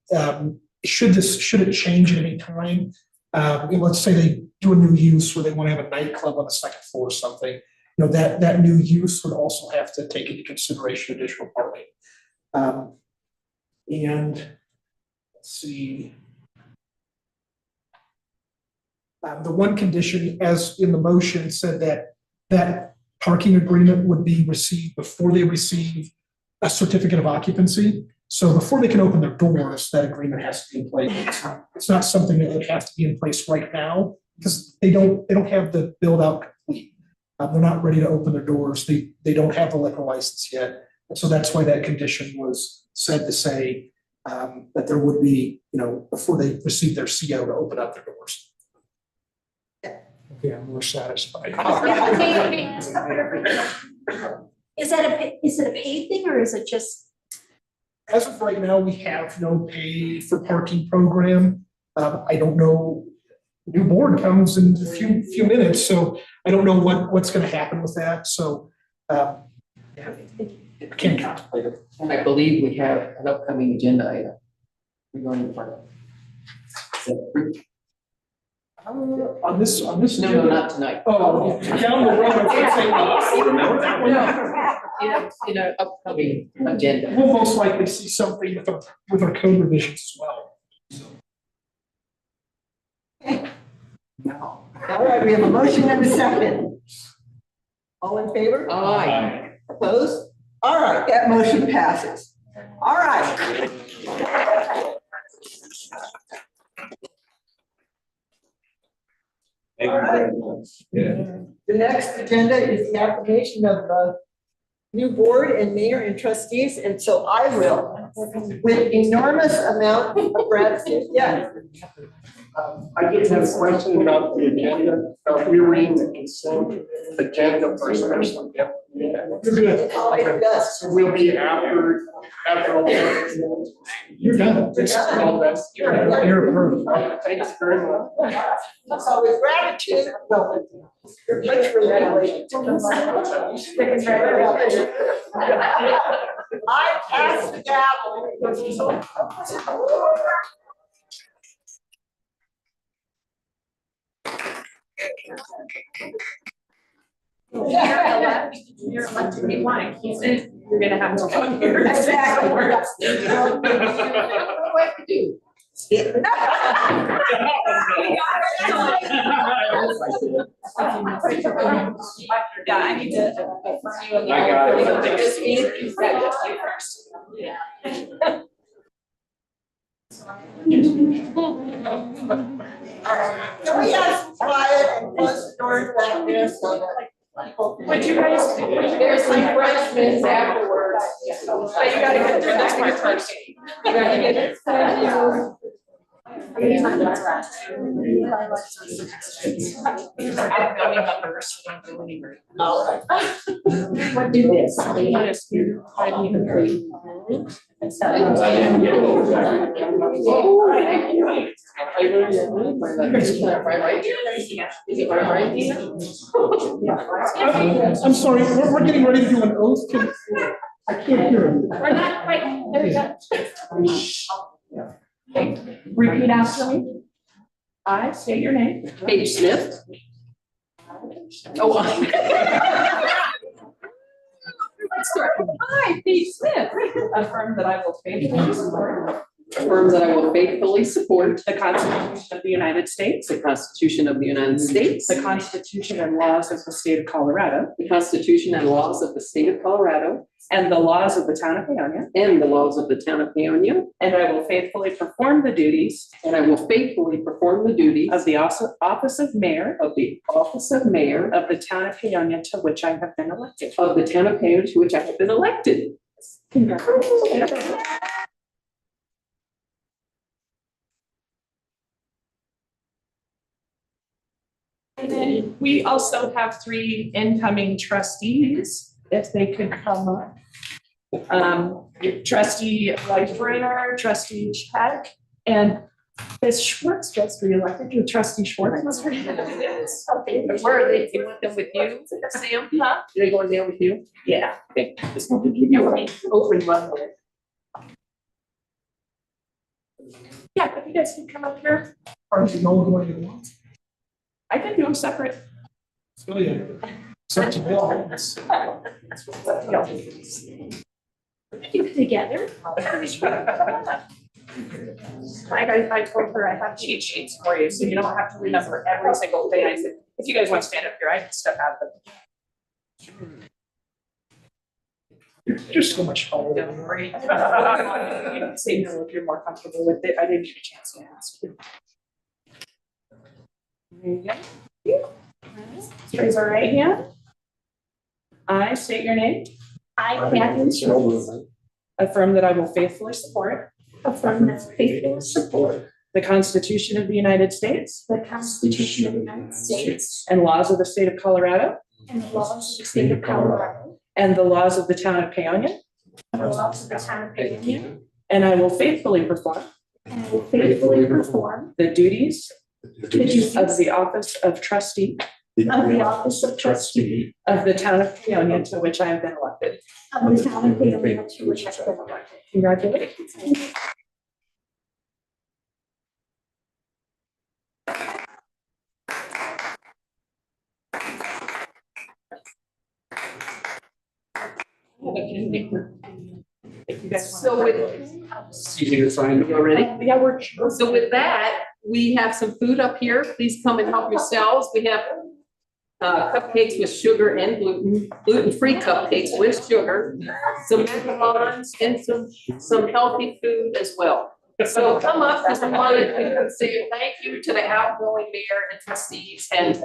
should it change at any time, let's say they do a new use where they want to have a nightclub on the second floor or something, that new use would also have to take into consideration additional parking. And let's see. The one condition, as in the motion, said that parking agreement would be received before they receive a certificate of occupancy. So before they can open their doors, that agreement has to be in place. It's not something that would have to be in place right now because they don't have the build out complete. They're not ready to open their doors. They don't have the liquor license yet. And so that's why that condition was said to say that there would be, before they receive their CO to open up their doors. Okay, I'm more satisfied. Is it a paid thing or is it just? As of right now, we have no pay for parking program. I don't know, new board comes in a few minutes, so I don't know what's gonna happen with that, so I can't contemplate it. And I believe we have an upcoming agenda item regarding the parking. Is that true? On this. No, not tonight. Oh, down the road. I was gonna say, oh, remember that one? In an upcoming agenda. We'll most likely see something with our code revisions as well. All right, we have a motion and a second. All in favor? Aye. Opposed? All right, that motion passes. All right. The next agenda is the affirmation of the new board and mayor and trustees, and so I will, with enormous amount of gratitude, yes. I just have a question about the agenda. We were reading the consent agenda for special. You're good. Yes. So we'll be after all. You're done. All this. You're approved. Thanks very much. So with gratitude, well, you're much related. I pass the gavel. You're elected, be blind, he said, you're gonna have to come here. Exactly. What to do? Yeah, I need to. I got it. Can we ask quiet and close the doors back there so that. Would you guys, There's some freshmen afterwards. but you gotta get through this part first. You gotta get it. Outgoing numbers. What do this? I'm sorry, we're getting ready to do an oath. I can't hear him. We're not quite, there you go. Okay, repeat after me. I state your name. Paige Smith. Oh. Hi, Paige Smith. Affirm that I will faithfully support Affirm that I will faithfully support the Constitution of the United States, the Constitution of the United States, the Constitution and laws of the state of Colorado, the Constitution and laws of the state of Colorado, and the laws of the town of Paonia, and the laws of the town of Paonia, and I will faithfully perform the duties and I will faithfully perform the duties of the office of mayor of the office of mayor of the town of Paonia to which I have been elected. of the town of Paonia to which I have been elected. Congratulations. And then we also have 3 incoming trustees, if they could come up. Trustee Lightbrenner, trustee Check, and Ms. Schwartz just reelected. Your trustee Schwartz was reelected. Where are they? You want them with you, Sam? Huh? Are they going down with you? Yeah. Okay, just want to give you an open run. Yeah, if you guys can come up here, Are you all going to want? I can do them separate. Oh, yeah. Such a bill. Keep together. I told her I have cheat sheets for you, so you don't have to remember every single thing I said. If you guys want to stand up here, I can step out of them. You're so much taller. Don't worry. You can say no if you're more comfortable with it. I didn't get a chance to ask you. There you go. Raise our right hand. I state your name. I, Catherine Schwartz, Affirm that I will faithfully support affirm that I faithfully support the Constitution of the United States the Constitution of the United States and laws of the state of Colorado and the laws of the state of Colorado and the laws of the town of Paonia, and the laws of the town of Paonia, and I will faithfully perform and I will faithfully perform the duties the duties of the office of trustee of the office of trustee of the town of Paonia to which I have been elected. of the town of Paonia to which I have been elected. Congratulations. If you guys want. So with, Easy to find. you ready? Yeah, we're. So with that, we have some food up here. Please come and help yourselves. We have cupcakes with sugar and gluten-free cupcakes with sugar, some macarons and some healthy food as well. So come up, because I wanted to say thank you to the outgoing mayor and trustees, and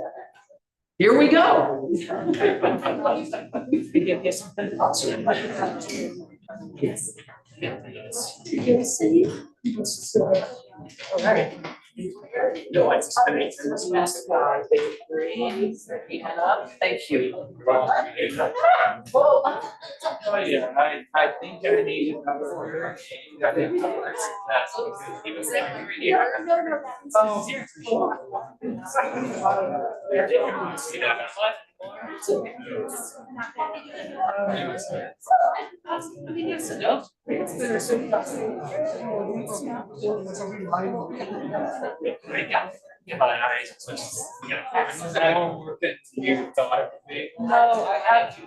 here we go. Yes. All right. No, I just finished this last one. Hand up, thank you. Oh, yeah, I think I need another word. My eyes. I won't work it. You thought of me. No, I have to.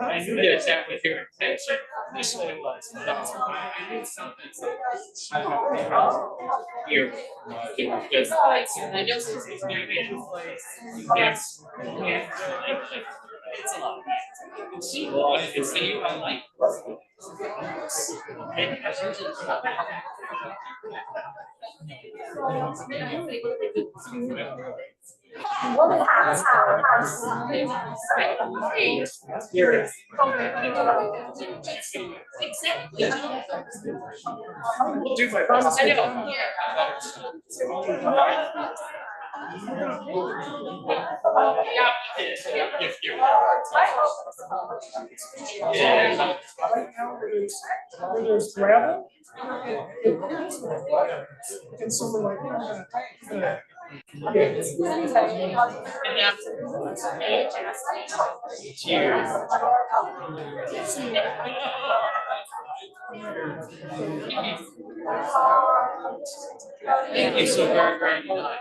I knew that that was your intention. This one was. I knew something. Here. Because I know this is gonna be in place. Yes. It's a lot. See, well, it's the you I like. We'll do my best. I know. If you Yeah. Right now, where there's gravel. And so we're like, Thank you so very, very much.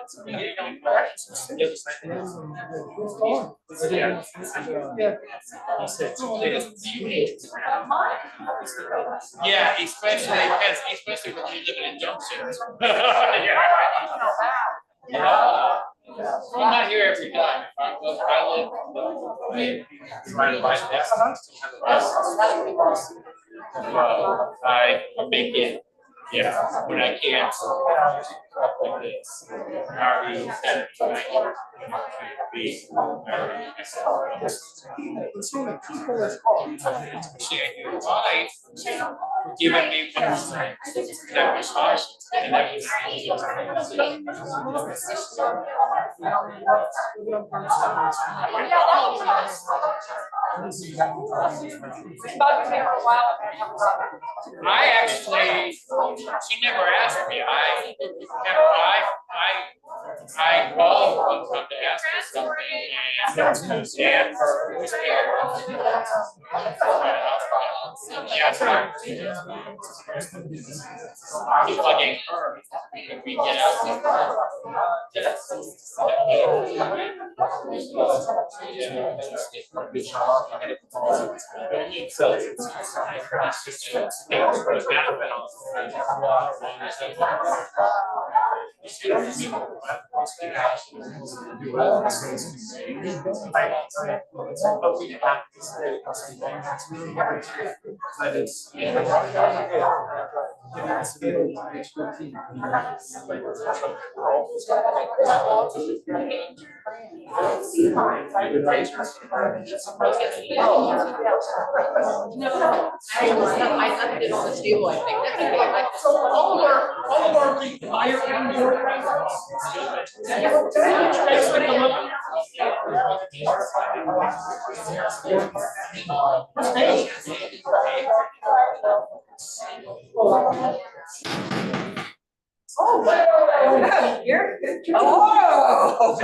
Yeah, especially when you live in jumpsuits. Yeah. I'm not here every time. I make it, yeah, when I can't, stuff like this. I already said it tonight. Your wife giving me one that was awesome. And that was. I actually, she never asked me. I called one time to ask her something and her was there. Yeah, I'm plugging her when we get out. I left it on the table, I think. all of our retired board members. Oh, you're good. Oh.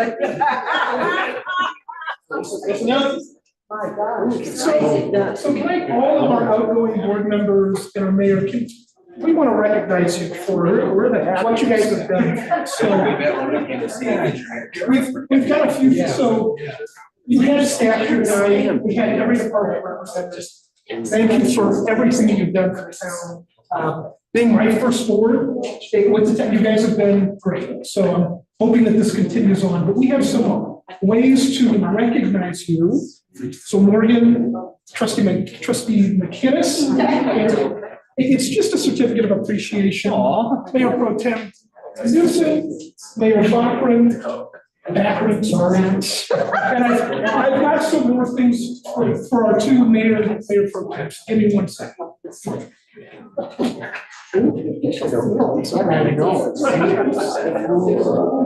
My God. So can I, all of our outgoing board members and our mayor, we want to recognize you for what you guys have done. So we've got a few, so we had a staff here tonight, we had every department represented. Thank you for everything you've done for the town. being my first board, you guys have been great. So I'm hoping that this continues on, but we have some ways to recognize you. So Morgan, trustee McKinnis, it's just a certificate of appreciation. Mayor Pro Tem Newsom, Mayor Bachman, sorry. And I've got some more things for our two mayor pro tems. Give me 1 second.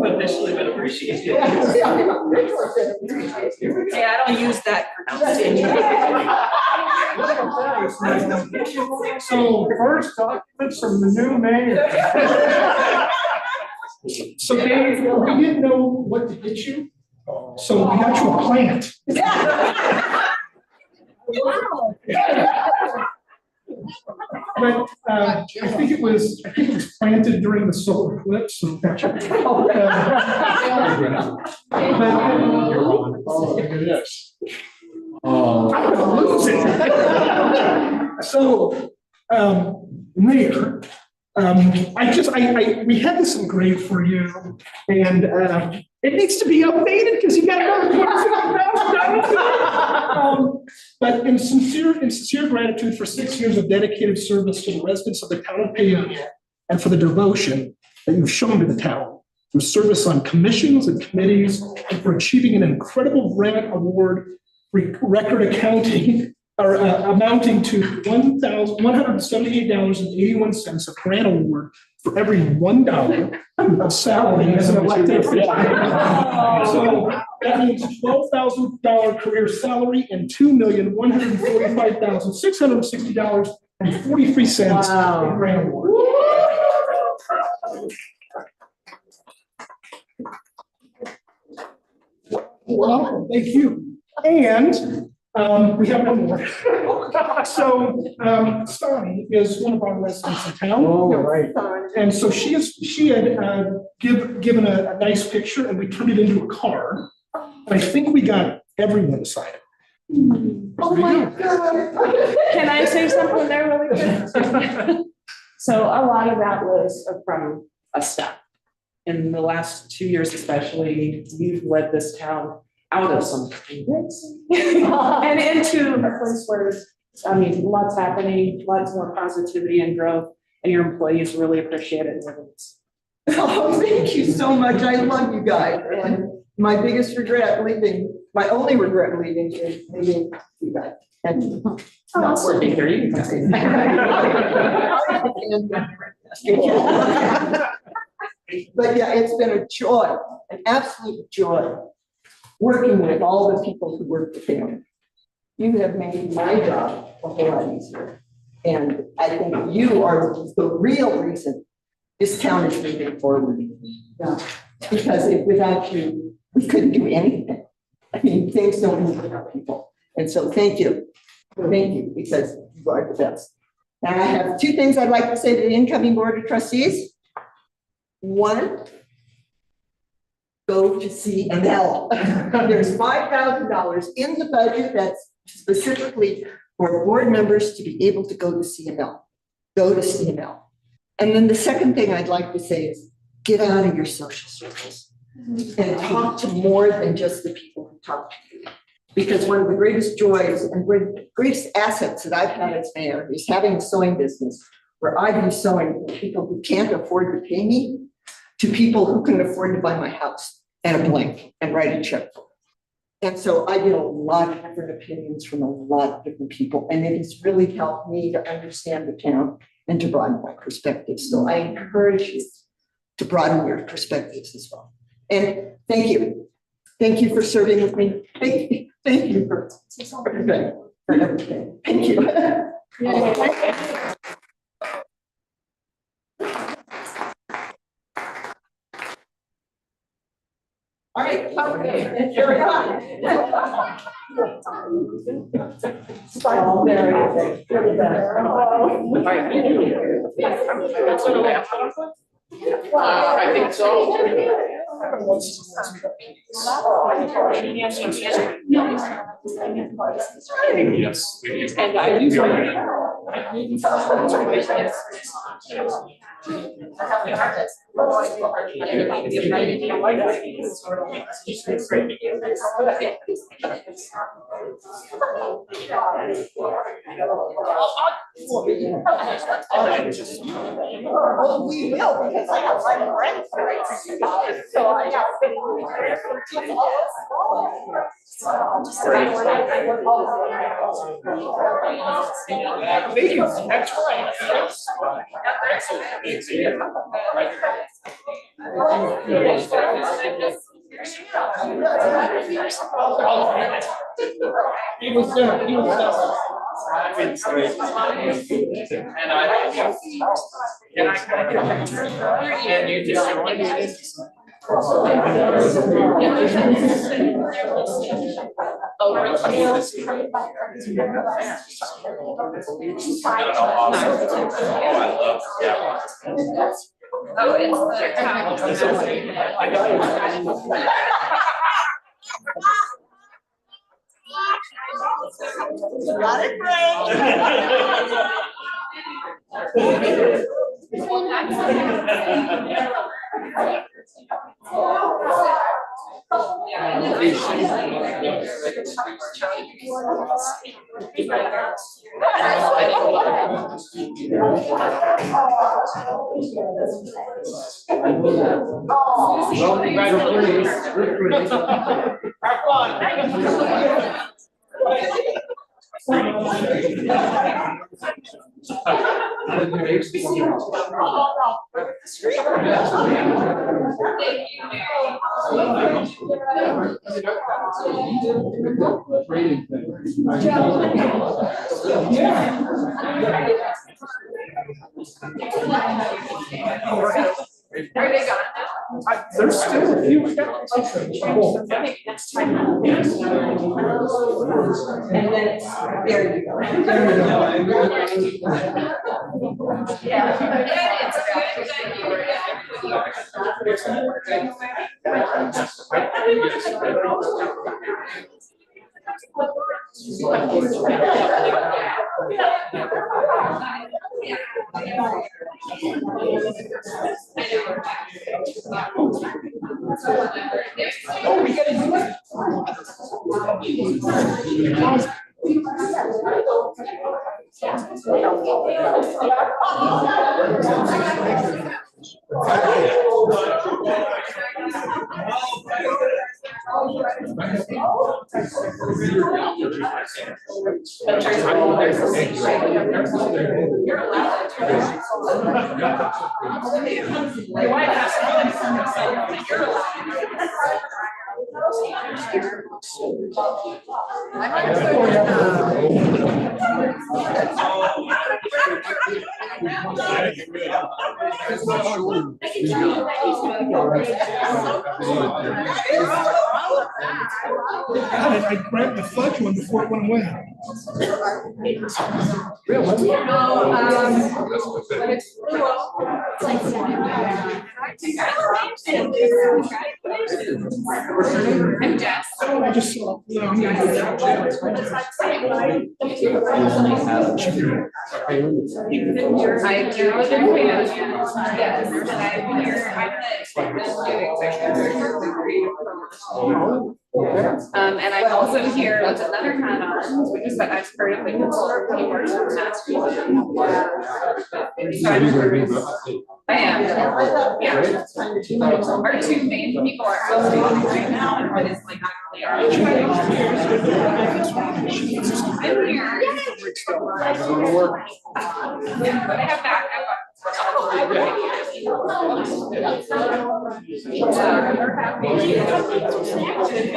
Officially been appreciated. Hey, I don't use that for So first documents from the new mayor. So Dave, we didn't know what to get you, so we got you a plant. But I think it was planted during the solar eclipse. So look at this. I'm gonna lose it. So, Mayor, we had this engraved for you, and it needs to be updated because you got another $26,000. But in sincere gratitude for 6 years of dedicated service to the residents of the town of Paonia and for the devotion that you've shown to the town through service on commissions and committees and for achieving an incredible grant award for record accounting or amounting to $1,178.81 of grant award for every $1 of salary as an elected official. So that means $12,000 career salary and $2,145,660.43 in grant award. Well, thank you. And we have one more. So Stani is one of our residents in town. Oh, right. And so she had given a nice picture and we turned it into a card. And I think we got everyone to sign it. Oh my God. Can I say something there really quick? So a lot of that was from us staff. In the last 2 years especially, we've led this town out of some and into a place where, I mean, lots happening, lots more positivity and growth, and your employees really appreciate it. Oh, thank you so much. I love you guys. And my biggest regret leaving, my only regret leaving is leaving you guys. And not working here. You can say. But yeah, it's been a joy, an absolute joy, working with all the people who work with him. You have made my job a whole lot easier. And I think you are the real reason this town is moving forward. Yeah. Because without you, we couldn't do anything. I mean, things don't move without people. And so thank you. Thank you, because you are the best. And I have 2 things I'd like to say to the incoming board of trustees. 1, go to CML. There's $5,000 in the budget that's specifically for board members to be able to go to CML. Go to CML. And then the second thing I'd like to say is get out of your social circles and talk to more than just the people who talk to you. Because one of the greatest joys and greatest assets that I've had as mayor is having a sewing business where I do sewing for people who can't afford to pay me to people who can afford to buy my house and a blank and write a check for. And so I get a lot of different opinions from a lot of different people, and it has really helped me to understand the town and to broaden my perspectives. So I encourage you to broaden your perspectives as well. And thank you. Thank you for serving with me. Thank you for everything. Thank you. All right, okay, here we go. I think so. Yes. And I Oh, we will, because I have my friends. So I have. Thank you. That's right. He was there, he was there. And and you just joined it. Got it There's still a few. And then, there you go. Oh, we gotta do it. I grabbed the fudge one before it went away. Really? I'm Jess. I just saw. No, I'm gonna do that. I do with their plans. Yes, and I'm here, I'm the executive director of the Creative Commons. And I'm also here with another hat on, which is that as part of the historical works of Mass Museum. I am, yeah. Our two main people are out right now, and one is like actually our. I'm here. But I have backup.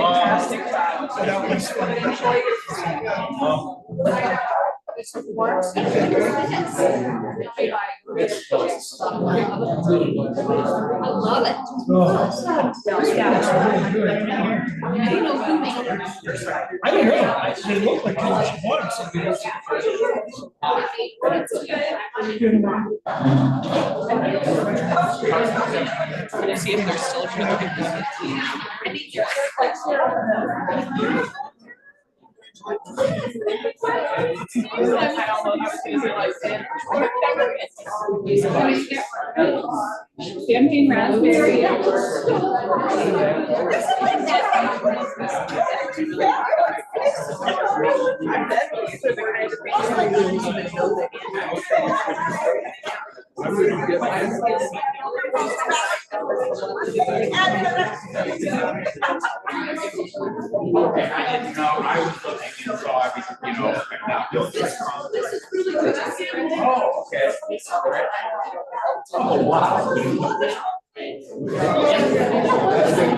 Fantastic I love it. I don't know. They look like how much water something else. I'm gonna see if they're still trying to. Champagne raspberry. Oh, okay. Oh, wow.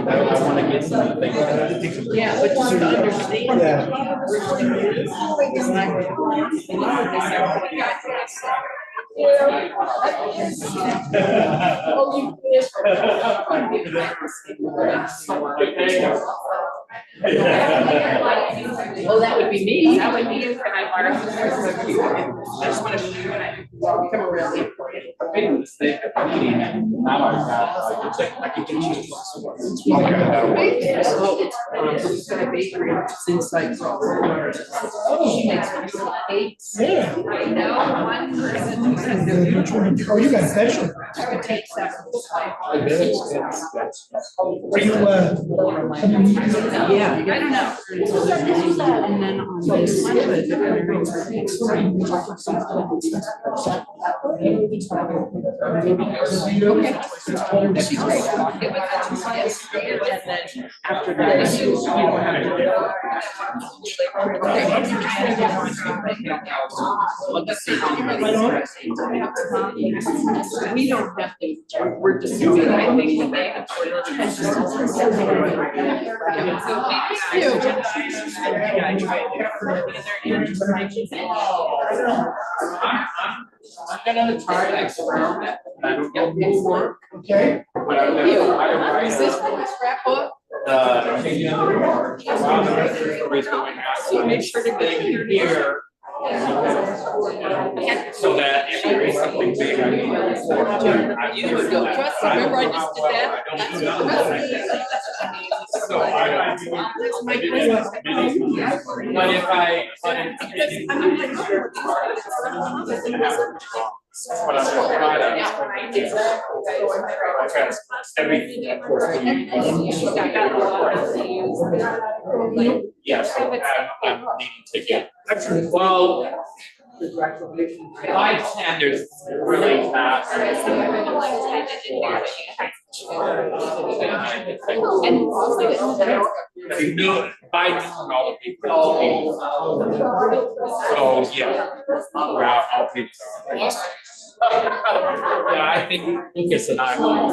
I want to get some things. Yeah, but just to understand. Oh, that would be me. That would be you, can I borrow? I just want to come around. I made a mistake at the meeting, and now I've got, I can get you. Okay, that'll work. This guy bakery, it's inside. She makes beautiful cakes. Yeah. I know one person. Oh, you got vegetable. I would take several. Are you, Yeah. I don't know. And then on this one, That'd be great. Yes. And then after that, you don't have to. We don't have to, we're just doing, I think, the day I'm gonna try to experiment. I don't know if it will work. okay. But I'm gonna. Is this from the scrapbook? Everybody's going out. So make sure to get Here. So that if there is something big, I can. You would go, trust, remember I just did that? So I. But if I. But I'm gonna try to. Everything, of course. Yes, I'm needing to get. Well. My standards really fast. And also, You know, by knowing all the people. So, yeah. Well, I'll pick. Yeah, I think Lucas and I will.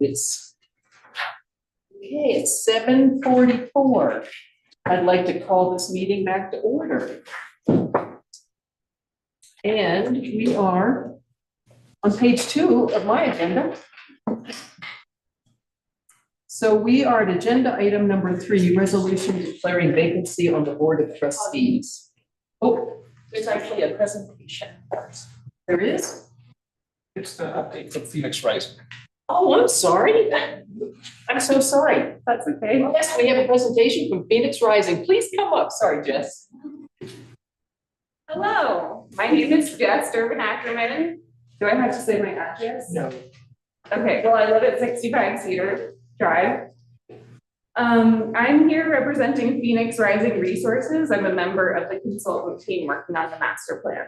It's 7:44. I'd like to call this meeting back to order. And we are on page 2 of my agenda. So we are at agenda item number 3, resolution declaring vacancy on the Board of Trustees. Oh, there's actually a presentation first. There is? It's the update from Phoenix Rising. Oh, I'm sorry. I'm so sorry. That's okay. Yes, we have a presentation from Phoenix Rising. Please come up. Sorry, Jess. Hello, my name is Jess Durbin Ackerman. Do I have to say my address? No. Okay, well, I live at 65 Cedar Drive. I'm here representing Phoenix Rising Resources. I'm a member of the consultant team working on the master plan.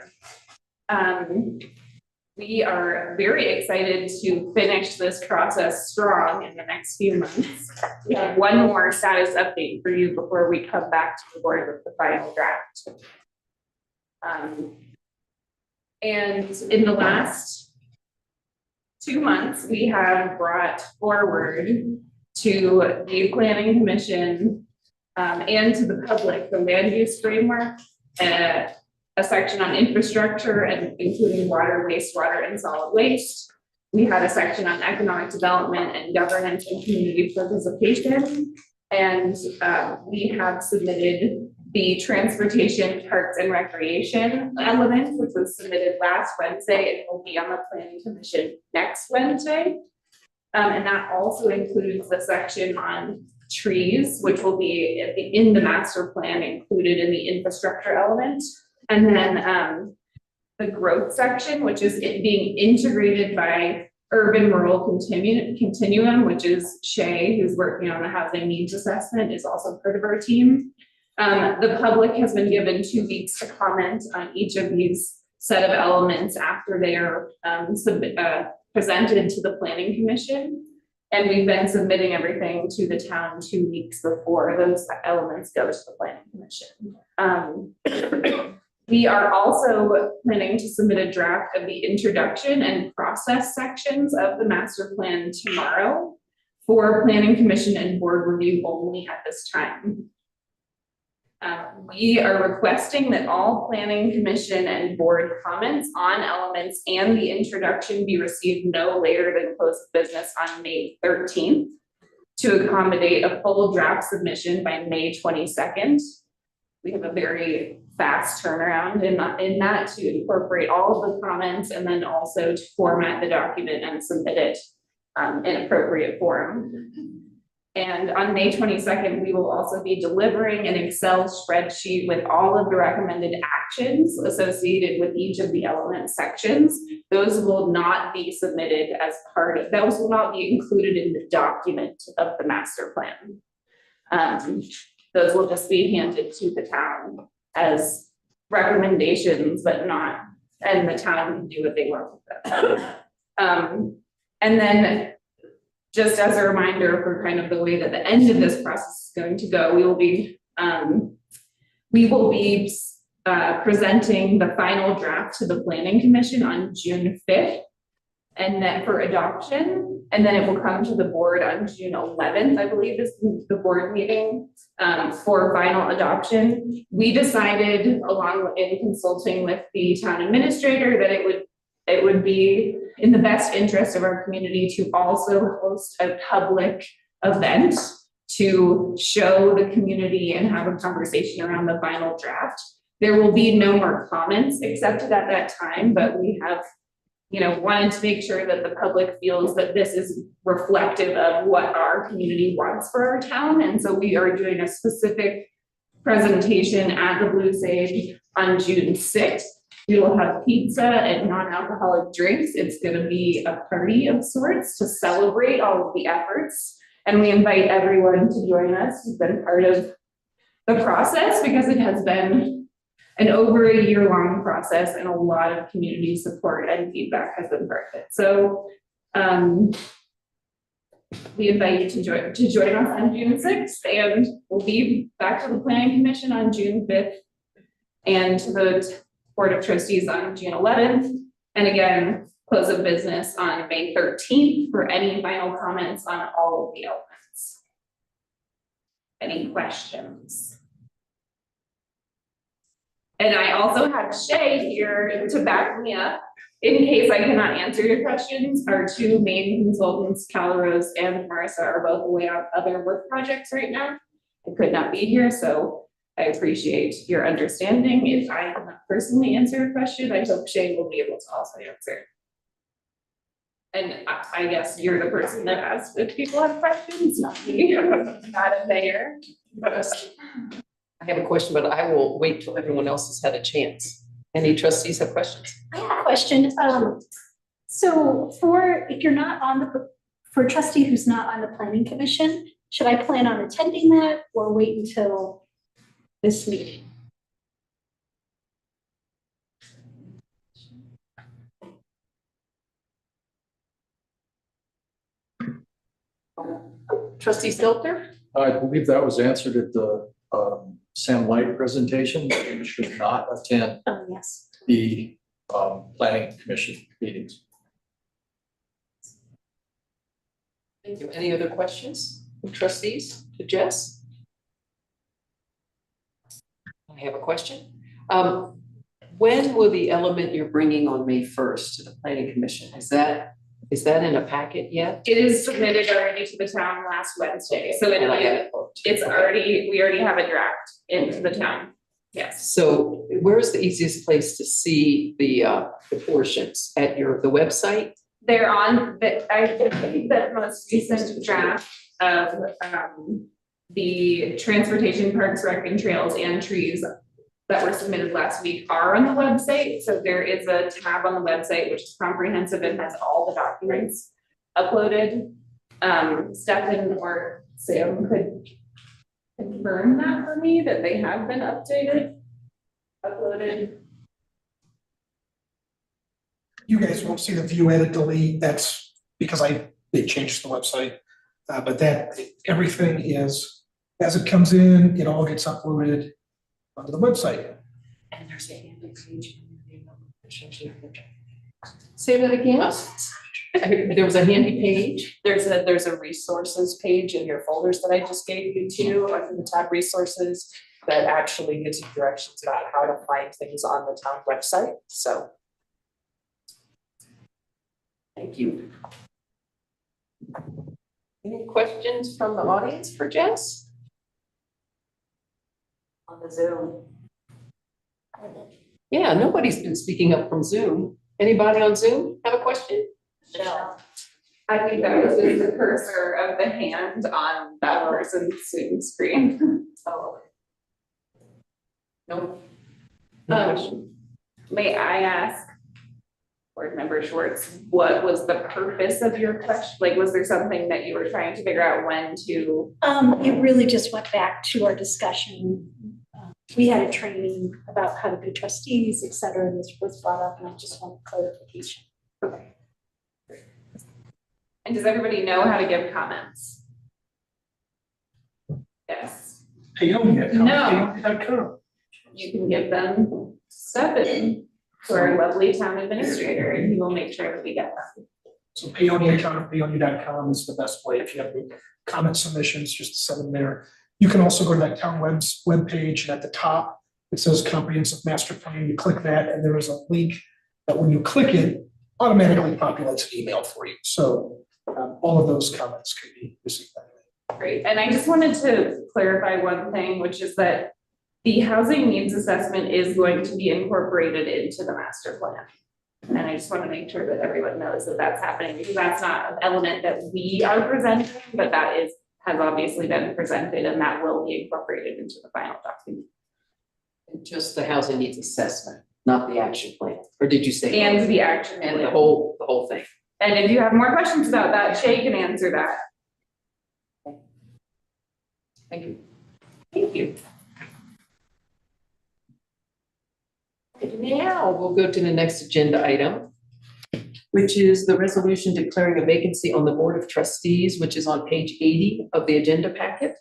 We are very excited to finish this process strong in the next few months. We have one more status update for you before we come back to the board with the final draft. And in the last 2 months, we have brought forward to the Planning Commission and to the public the land use framework, a section on infrastructure and including water, wastewater, and solid waste. We had a section on economic development and governance and community participation. And we have submitted the transportation, parks, and recreation element, which was submitted last Wednesday and will be on the Planning Commission next Wednesday. And that also includes the section on trees, which will be in the master plan included in the infrastructure element. And then the growth section, which is it being integrated by urban rural continuum, which is Shay, who's working on the housing needs assessment, is also part of our team. The public has been given 2 weeks to comment on each of these set of elements after they are presented to the Planning Commission. And we've been submitting everything to the town 2 weeks before those elements go to the Planning Commission. We are also planning to submit a draft of the introduction and process sections of the master plan tomorrow for Planning Commission and board review only at this time. We are requesting that all Planning Commission and board comments on elements and the introduction be received no later than close of business on May 13th to accommodate a full draft submission by May 22nd. We have a very fast turnaround in that to incorporate all of the comments and then also to format the document and submit it in appropriate form. And on May 22nd, we will also be delivering an Excel spreadsheet with all of the recommended actions associated with each of the element sections. Those will not be submitted as part of, those will not be included in the document of the master plan. Those will just be handed to the town as recommendations, but not, and the town can do what they want with them. And then just as a reminder for kind of the way that the end of this process is going to go, we will be presenting the final draft to the Planning Commission on June 5th, and then for adoption, and then it will come to the board on June 11th, I believe is the board meeting for final adoption. We decided, along in consulting with the town administrator, that it would be in the best interest of our community to also host a public event to show the community and have a conversation around the final draft. There will be no more comments accepted at that time, but we have, wanted to make sure that the public feels that this is reflective of what our community wants for our town. And so we are doing a specific presentation at the Blue Sage on June 6th. We will have pizza and non-alcoholic drinks. It's going to be a party of sorts to celebrate all of the efforts. And we invite everyone to join us who's been part of the process, because it has been an over a year-long process and a lot of community support and feedback has been part of it. So we invite you to join us on June 6th, and we'll be back to the Planning Commission on June 5th and to the Board of Trustees on June 11th. And again, close of business on May 13th for any final comments on all of the elements. Any questions? And I also have Shay here to back me up in case I cannot answer your questions. Our two main consultants, Calrose and Marissa, are both away on other work projects right now. I could not be here, so I appreciate your understanding. If I cannot personally answer a question, I hope Shay will be able to also answer. And I guess you're the person that asks if people have questions, not me, not a mayor. I have a question, but I will wait till everyone else has had a chance. Any trustees have questions? I have a question. So if you're not on for a trustee who's not on the planning commission, should I plan on attending that or wait until this meeting? Trustee Stelter? I believe that was answered at the Sam Light presentation. You should not attend Oh, yes. the planning commission meetings. Thank you. Any other questions from trustees to Jess? I have a question. When will the element you're bringing on May 1st to the planning commission, is that in a packet yet? It is submitted already to the town last Wednesday, so And I haven't looked. we already have a draft into the town, yes. So where's the easiest place to see the portions? At the website? They're on, I think the most recent draft of the transportation, parks, rec and trails and trees that were submitted last week are on the website. So there is a tab on the website which is comprehensive and has all the documents uploaded. Stefan or Sam could confirm that for me, that they have been uploaded. You guys won't see the view, edit, delete. That's because they changed the website. But that everything is, as it comes in, it all gets uploaded onto the website. And there's a handy page. Say that again? There was a handy page. There's a resources page in your folders that I just gave you too, under the tab resources, that actually gives you directions about how to find things on the town website, so. Thank you. Any questions from the audience for Jess? On the Zoom. Yeah, nobody's been speaking up from Zoom. Anybody on Zoom have a question? Michelle. I think that was just the cursor of the hand on that person's Zoom screen. Oh. No. May I ask, Board Member Schwartz, what was the purpose of your question? Like, was there something that you were trying to figure out when to? It really just went back to our discussion. We had a training about how to be trustees, et cetera, and this was brought up, and I just wanted clarification. Okay. And does everybody know how to give comments? Yes. Payonia.com. You can give them Stefan, to our lovely town administrator, and he will make sure that we get them. So payonia.com is the best way. If you have any comment submissions, just send them there. You can also go to that town webpage, and at the top, it says comprehensive master plan. You click that, and there is a link that when you click it, automatically populates an email for you. So all of those comments can be received that way. Great, and I just wanted to clarify one thing, which is that the housing needs assessment is going to be incorporated into the master plan. And I just want to make sure that everyone knows that that's happening, because that's not an element that we are presenting, but that has obviously been presented, and that will be incorporated into the final document. Just the housing needs assessment, not the action plan, or did you say? And the action And plan. the whole thing. And if you have more questions about that, Shay can answer that. Thank you. Thank you. Now we'll go to the next agenda item, which is the resolution declaring a vacancy on the Board of Trustees, which is on page 80 of the agenda packet.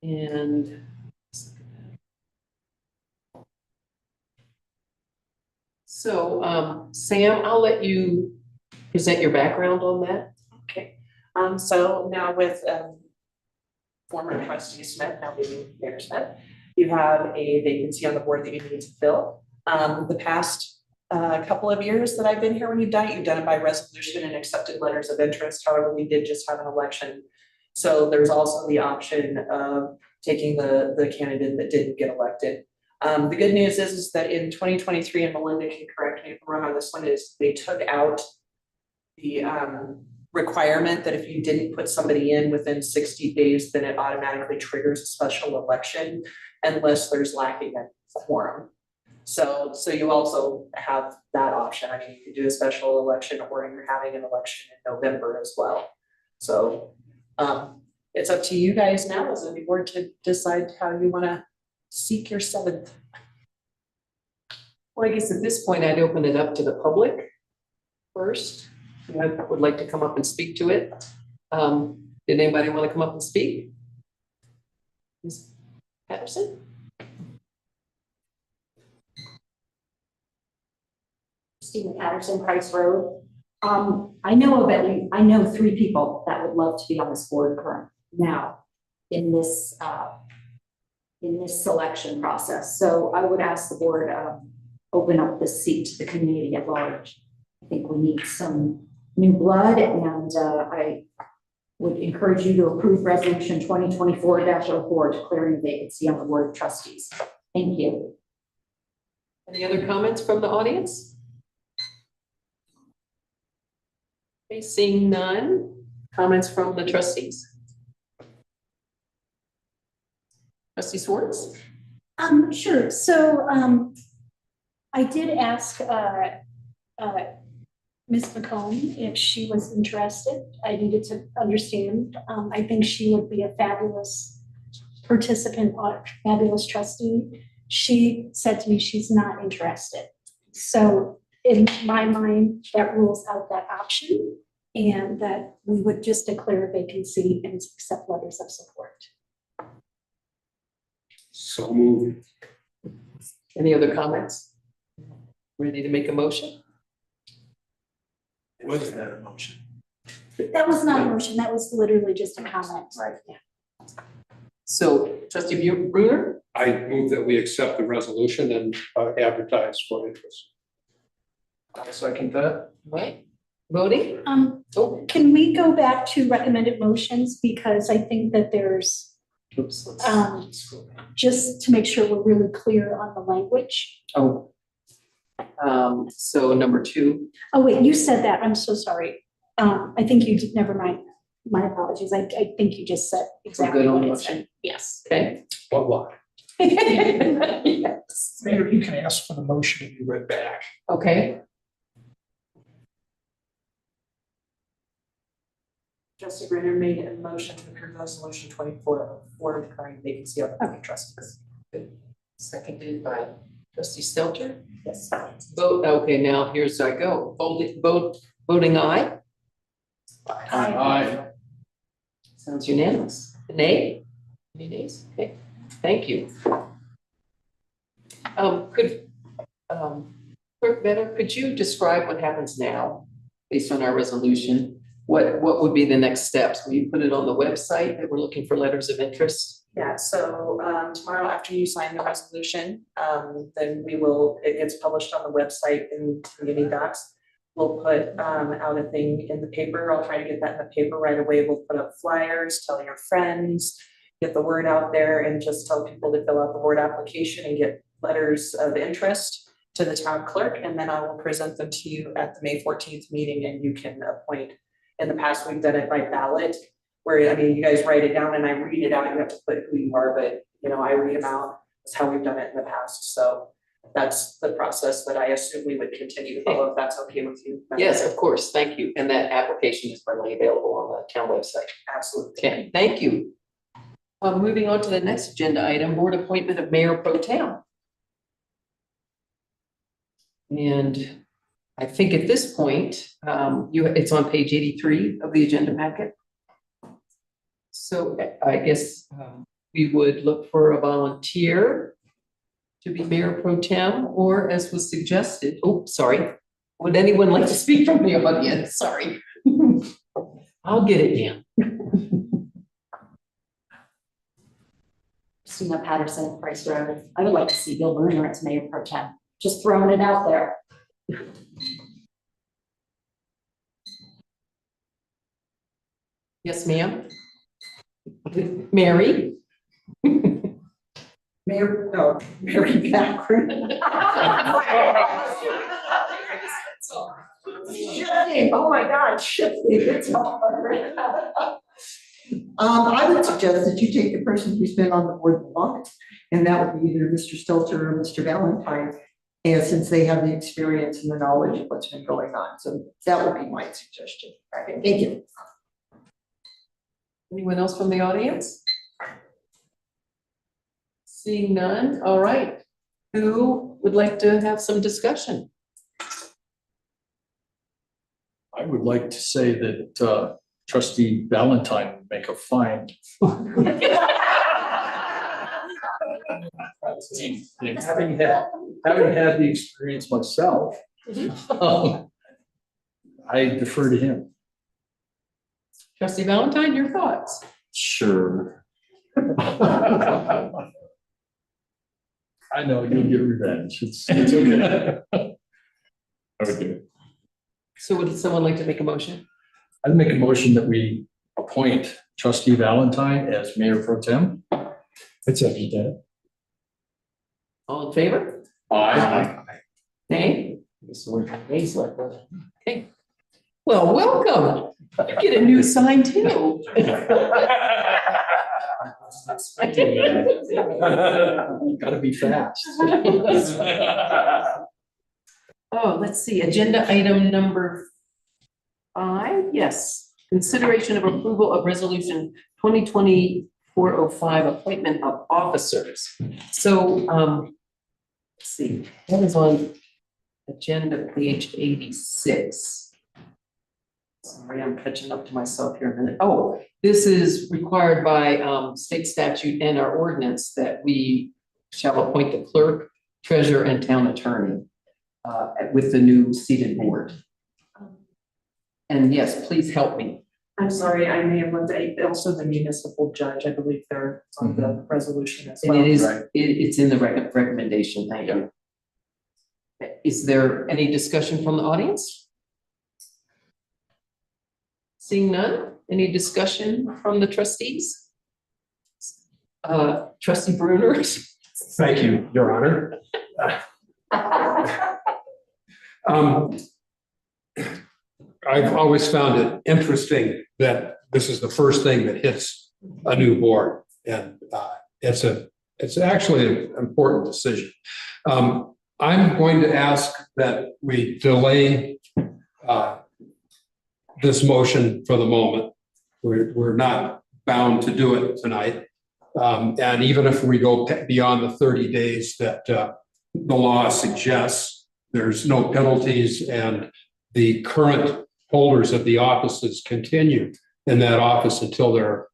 And So, Sam, I'll let you present your background on that. Okay, so now with, former trustee Smith, now being Mayor Smith, you have a vacancy on the board that you need to fill. The past, couple of years that I've been here, when you've done it by resolution and accepted letters of interest. However, we did just have an election. So there's also the option of taking the candidate that didn't get elected. The good news is that in 2023, and Melinda can correct me if I'm wrong on this one, is they took out the requirement that if you didn't put somebody in within 60 days, then it automatically triggers a special election unless there's lacking a quorum. So you also have that option. I mean, you could do a special election or you're having an election in November as well. So it's up to you guys now as a board to decide how you want to seek your seventh. Well, I guess at this point, I'd open it up to the public first. Who would like to come up and speak to it? Did anybody want to come up and speak? Ms. Patterson? Stephen Patterson, Price Road. I know 3 people that would love to be on this board now in this selection process. So I would ask the board open up the seat to the community at large. I think we need some new blood, and I would encourage you to approve resolution 2024-04 declaring a vacancy on the board of trustees. Thank you. Any other comments from the audience? Okay, seeing none. Comments from the trustees? Trustee Swartz? Sure. So I did ask Ms. McComb if she was interested. I needed to understand. I think she would be a fabulous participant, or fabulous trustee. She said to me she's not interested. So in my mind, that rules out that option, and that we would just declare a vacancy and accept letters of support. So moved. Any other comments? Ready to make a motion? Was that a motion? That was not a motion. That was literally just a comment. Right. Yeah. So trustee Bruner? I move that we accept the resolution and advertise for interest. I second that. Right. Voting? Can we go back to recommended motions? Because I think that there's, just to make sure we're really clear on the language. So number 2. Oh, wait, you said that. I'm so sorry. I think you did, never mind. My apologies. I think you just said exactly what it said. Yes. Okay. What line? Yes. Mayor, you can ask for the motion to be read back. Okay. Trustee Brenner made a motion to approve resolution 24 declaring vacancy of the trustees. Seconded by trustee Stelter. Yes. Vote. Okay, now here's I go. Voting aye. Aye. Sounds unanimous. Nay? Any nays? Okay, thank you. Clerk Vetter, could you describe what happens now based on our resolution? What would be the next steps? Will you put it on the website that we're looking for letters of interest? Yeah, so tomorrow after you sign the resolution, then it gets published on the website in community docs. We'll put out a thing in the paper. I'll try to get that in the paper right away. We'll put up flyers, tell your friends, get the word out there, and just tell people to fill out the board application and get letters of interest to the town clerk. And then I will present them to you at the May 14th meeting, and you can appoint. In the past, we've done it by ballot, where, I mean, you guys write it down and I read it out. You have to put who you are, but, you know, I read them out. That's how we've done it in the past. So that's the process that I assume we would continue to follow, if that's okay with you. Yes, of course. Thank you. And that application is readily available on the town website. Absolutely. Okay, thank you. Moving on to the next agenda item, board appointment of mayor pro tem. And I think at this point, it's on page 83 of the agenda packet. So I guess we would look for a volunteer to be mayor pro tem, or as was suggested, oh, sorry. Would anyone like to speak from the audience? Sorry. I'll get it, Dan. Christina Patterson, Price Road. I would like to see Bill Bruner as mayor pro tem, just throwing it out there. Yes, ma'am. Mary? Mary Packard. Shifting, oh my God, shifting, it's hard. I would suggest that you take the person who's been on the board the longest, and that would be either Mr. Stelter or Mr. Valentine, and since they have the experience and the knowledge of what's been going on. So that would be my suggestion. Thank you. Anyone else from the audience? Seeing none, all right. Who would like to have some discussion? I would like to say that trustee Valentine would make a fine. Having had the experience myself, I defer to him. Trustee Valentine, your thoughts? Sure. I know you'll get revenge. It's okay. Okay. So would someone like to make a motion? I'd make a motion that we appoint trustee Valentine as mayor pro tem. I'd second that. All in favor? Aye. Nay? Okay. Well, welcome. You get a new sign too. Gotta be fast. Oh, let's see, agenda item number 5, yes. Consideration of approval of resolution 2020-405, appointment of officers. So, let's see, that is on agenda page 86. Sorry, I'm catching up to myself here a minute. Oh, this is required by state statute and our ordinance that we shall appoint the clerk, treasurer, and town attorney with the new seated board. And yes, please help me. I'm sorry, I may have looked at also the municipal judge, I believe they're on the resolution as And well. it is, it's in the recommendation, thank you. Is there any discussion from the audience? Seeing none, any discussion from the trustees? Trustee Bruner? Thank you, Your Honor. I've always found it interesting that this is the first thing that hits a new board, and it's actually an important decision. I'm going to ask that we delay this motion for the moment. We're not bound to do it tonight. And even if we go beyond the 30 days that the law suggests, there's no penalties, and the current holders of the offices continue in that office until their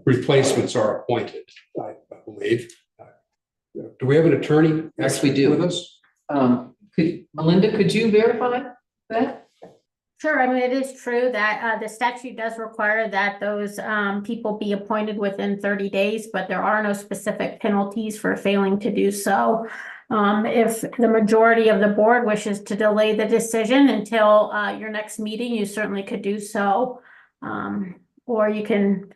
replacements are appointed, I believe. Do we have an attorney? Yes, we do. With us? Melinda, could you verify that? Sure, I mean, it is true that the statute does require that those people be appointed within 30 days, but there are no specific penalties for failing to do so. If the majority of the board wishes to delay the decision until your next meeting, you certainly could do so. Or you can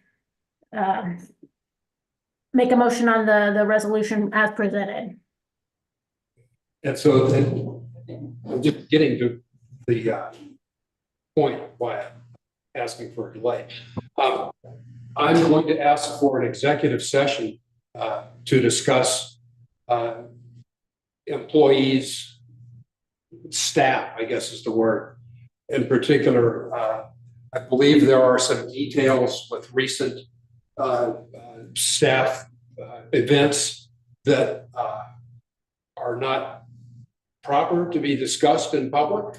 make a motion on the resolution as presented. And so then, I'm just getting to the point why I'm asking for a delay. I'm going to ask for an executive session to discuss employees, staff, I guess is the word. In particular, I believe there are some details with recent staff events that are not proper to be discussed in public.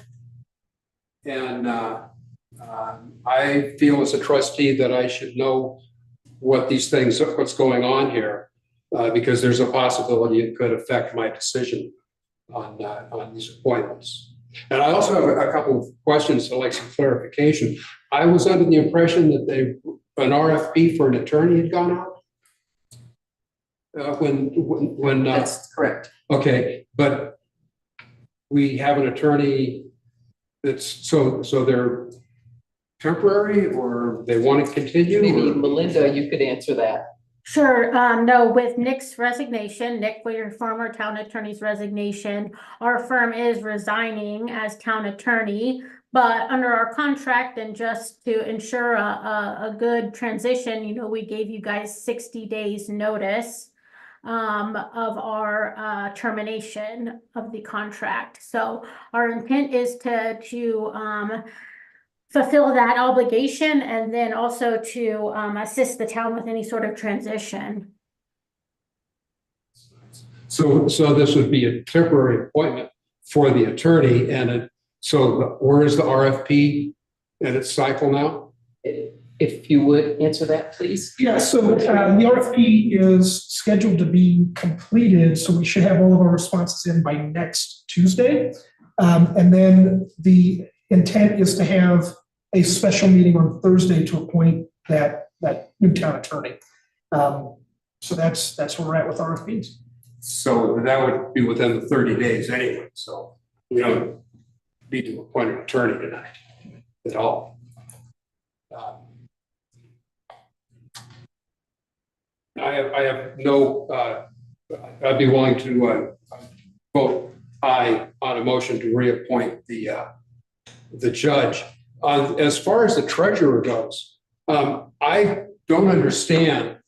And I feel as a trustee that I should know what these things, what's going on here. because there's a possibility it could affect my decision on these appointments. And I also have a couple of questions, I'd like some clarification. I was under the impression that an RFP for an attorney had gone out? When That's correct. okay, but we have an attorney that's, so they're temporary or they want to continue? Maybe or- Melinda, you could answer that. Sure, no, with Nick's resignation, Nick, your former town attorney's resignation, our firm is resigning as town attorney. But under our contract and just to ensure a good transition, you know, we gave you guys 60 days notice of our termination of the contract. So our intent is to fulfill that obligation and then also to assist the town with any sort of transition. So this would be a temporary appointment for the attorney so where is the RFP in its cycle now? If you would answer that, please. Yeah, so the RFP is scheduled to be completed, so we should have all of our responses in by next Tuesday. And then the intent is to have a special meeting on Thursday to appoint that new town attorney. So that's where we're at with RFPs. So that would be within the 30 days anyway, so we don't need to appoint an attorney tonight at all. I have no, I'd be willing to vote aye on a motion to reappoint the judge. As far as the treasurer goes, I don't understand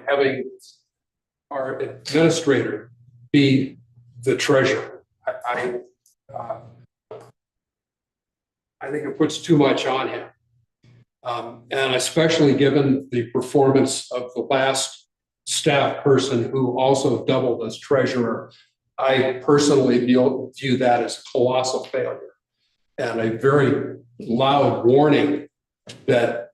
having our administrator be the treasurer. I think it puts too much on him. And especially given the performance of the last staff person who also doubled as treasurer, I personally view that as a colossal failure and a very loud warning that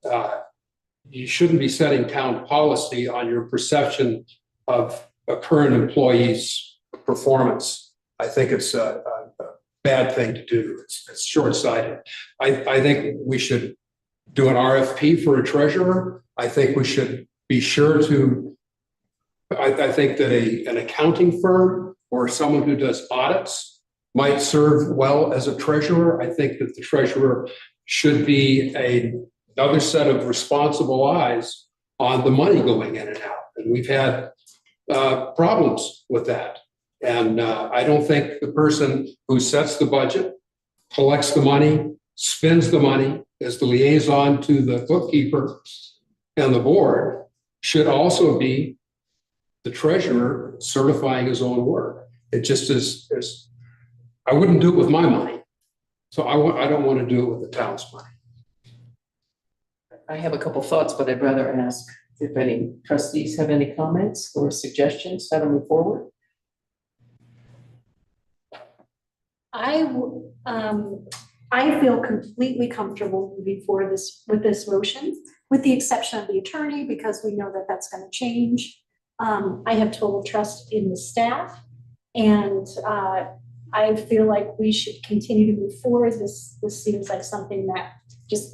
you shouldn't be setting town policy on your perception of a current employee's performance. I think it's a bad thing to do. It's short-sighted. I think we should do an RFP for a treasurer. I think we should be sure to, I think that an accounting firm or someone who does audits might serve well as a treasurer. I think that the treasurer should be another set of responsible eyes on the money going in and out. And we've had problems with that. And I don't think the person who sets the budget, collects the money, spends the money as the liaison to the bookkeeper and the board should also be the treasurer certifying his own work. It just is I wouldn't do it with my money. So I don't want to do it with the town's money. I have a couple thoughts, but I'd rather ask if any trustees have any comments or suggestions how to move forward. I feel completely comfortable moving forward with this motion, with the exception of the attorney, because we know that that's going to change. I have total trust in the staff, and I feel like we should continue to move forward. This seems like something that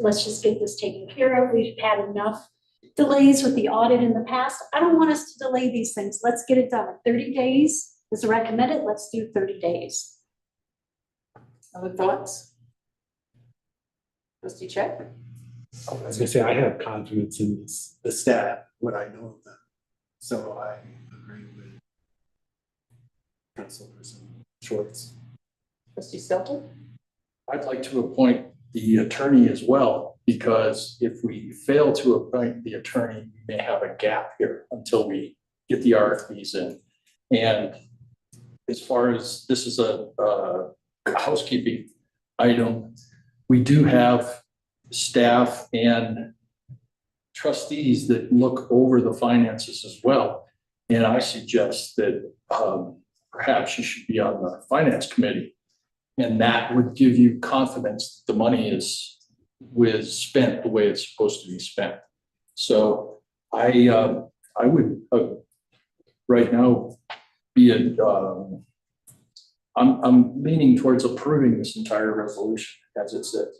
let's just get this taken care of. We've had enough delays with the audit in the past. I don't want us to delay these things. Let's get it done. 30 days is recommended. Let's do 30 days. Other thoughts? Trustee Check? I was gonna say, I have confidence in the staff, what I know of them. So I agree with Councilperson Schwartz. Trustee Stelter? I'd like to appoint the attorney as well, because if we fail to appoint the attorney, we may have a gap here until we get the RFPs in. And as far as this is a housekeeping item, we do have staff and trustees that look over the finances as well. And I suggest that perhaps you should be on the finance committee. And that would give you confidence that the money was spent the way it's supposed to be spent. So I would right now, be it, I'm leaning towards approving this entire resolution as it sits.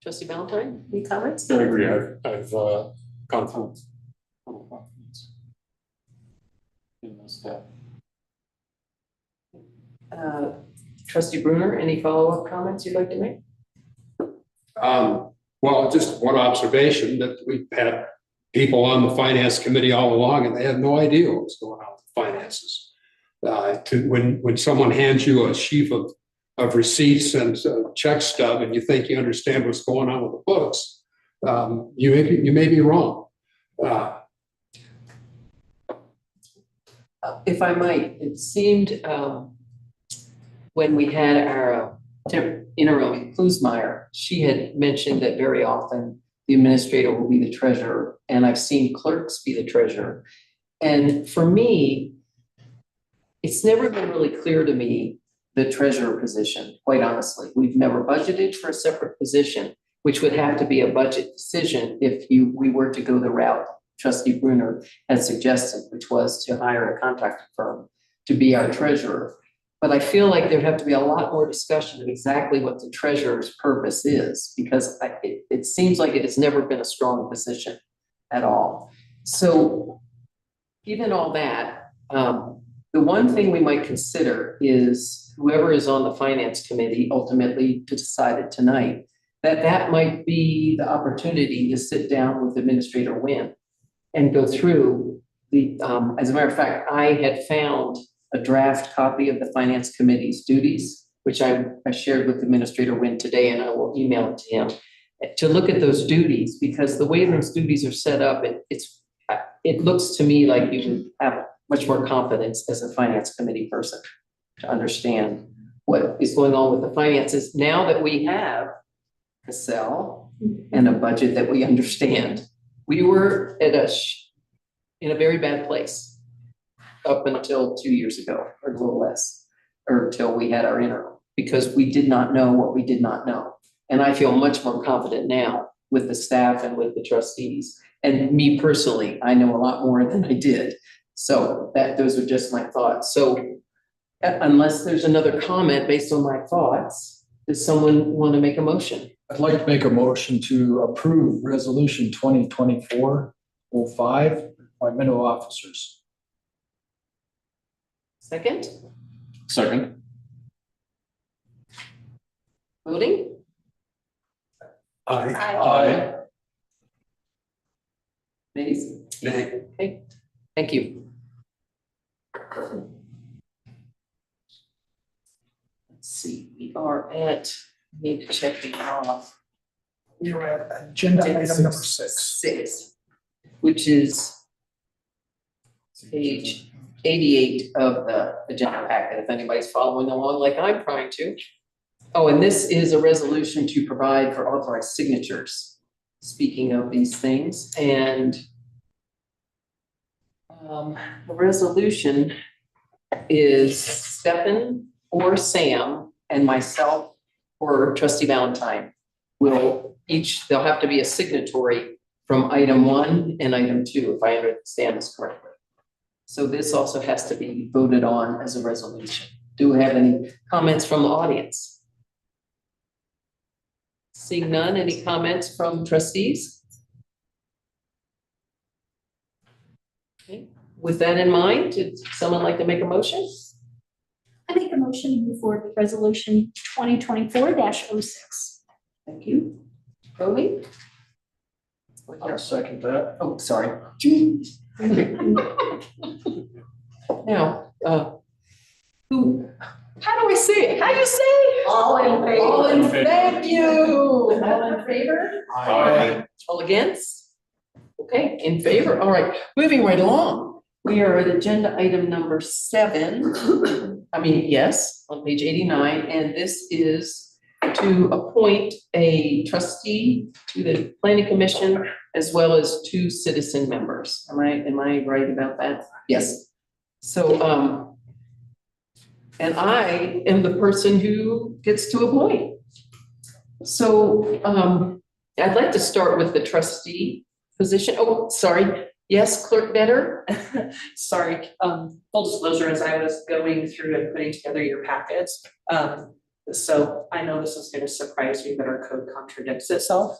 Trustee Valentine, any comments? I agree. I've confidence. In the staff. Trustee Brunner, any follow-up comments you'd like to make? Well, just one observation that we've had people on the finance committee all along and they had no idea what was going on with finances. When someone hands you a sheaf of receipts and a check stub and you think you understand what's going on with the books, you may be wrong. If I might, it seemed when we had our interim Klusmeyer, she had mentioned that very often the administrator will be the treasurer, and I've seen clerks be the treasurer. And for me, it's never been really clear to me, the treasurer position, quite honestly. We've never budgeted for a separate position, which would have to be a budget decision if we were to go the route Trustee Brunner had suggested, which was to hire a contracting firm to be our treasurer. But I feel like there'd have to be a lot more discussion of exactly what the treasurer's purpose is, because it seems like it has never been a strong position at all. So given all that, the one thing we might consider is whoever is on the finance committee ultimately to decide it tonight, that might be the opportunity to sit down with Administrator Wynn and go through the, as a matter of fact, I had found a draft copy of the finance committee's duties, which I shared with Administrator Wynn today, and I will email it to him, to look at those duties, because the way those duties are set up, it looks to me like you would have much more confidence as a finance committee person to understand what is going on with the finances now that we have a cell and a budget that we understand. We were in a very bad place up until 2 years ago, or a little less, or until we had our interim, because we did not know what we did not know. And I feel much more confident now with the staff and with the trustees. And me personally, I know a lot more than I did. So those are just my thoughts. So unless there's another comment based on my thoughts, does someone want to make a motion? I'd like to make a motion to approve resolution 2024-05, appointment of officers. Second? Second. Voting? Aye. Nays? Nay. Okay, thank you. Let's see, we are at, need to check the off. We're at agenda item number 6. 6, which is page 88 of the agenda packet, if anybody's following along like I'm trying to. Oh, and this is a resolution to provide for authorized signatures. Speaking of these things, and the resolution is Stefan or Sam and myself or Trustee Valentine will each, they'll have to be a signatory from item 1 and item 2, if I understand this correctly. So this also has to be voted on as a resolution. Do we have any comments from the audience? Seeing none, any comments from trustees? Okay. With that in mind, would someone like to make a motion? I make a motion to move forward with resolution 2024-06. Thank you. Cody? I'll second that. Oh, sorry. Now, who, how do I say it? How do you say it? All in favor. All in, thank you. All in favor? Aye. All against? Okay, in favor. All right, moving right along. We are at agenda item number 7. I mean, yes, on page 89, and this is to appoint a trustee to the planning commission as well as 2 citizen members. Am I right about that? Yes. So, and I am the person who gets to appoint. So, I'd like to start with the trustee position. Oh, sorry. Yes, Clerk Better? Sorry, full disclosure, as I was going through and putting together your packets, so I know this is gonna surprise you that our code contradicts itself.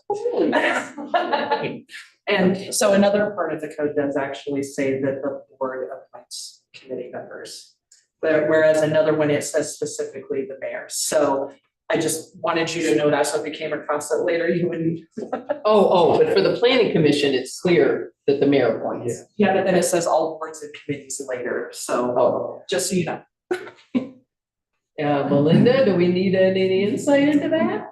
And so another part of the code does actually say that the board appoints committee members. But whereas another one, it says specifically the mayor, so I just wanted you to know that, so if you came across it later, you wouldn't. But for the planning commission, it's clear that the mayor appoints. Yeah, but then it says all boards and committees later, so just so you know. Melinda, do we need any insight into that?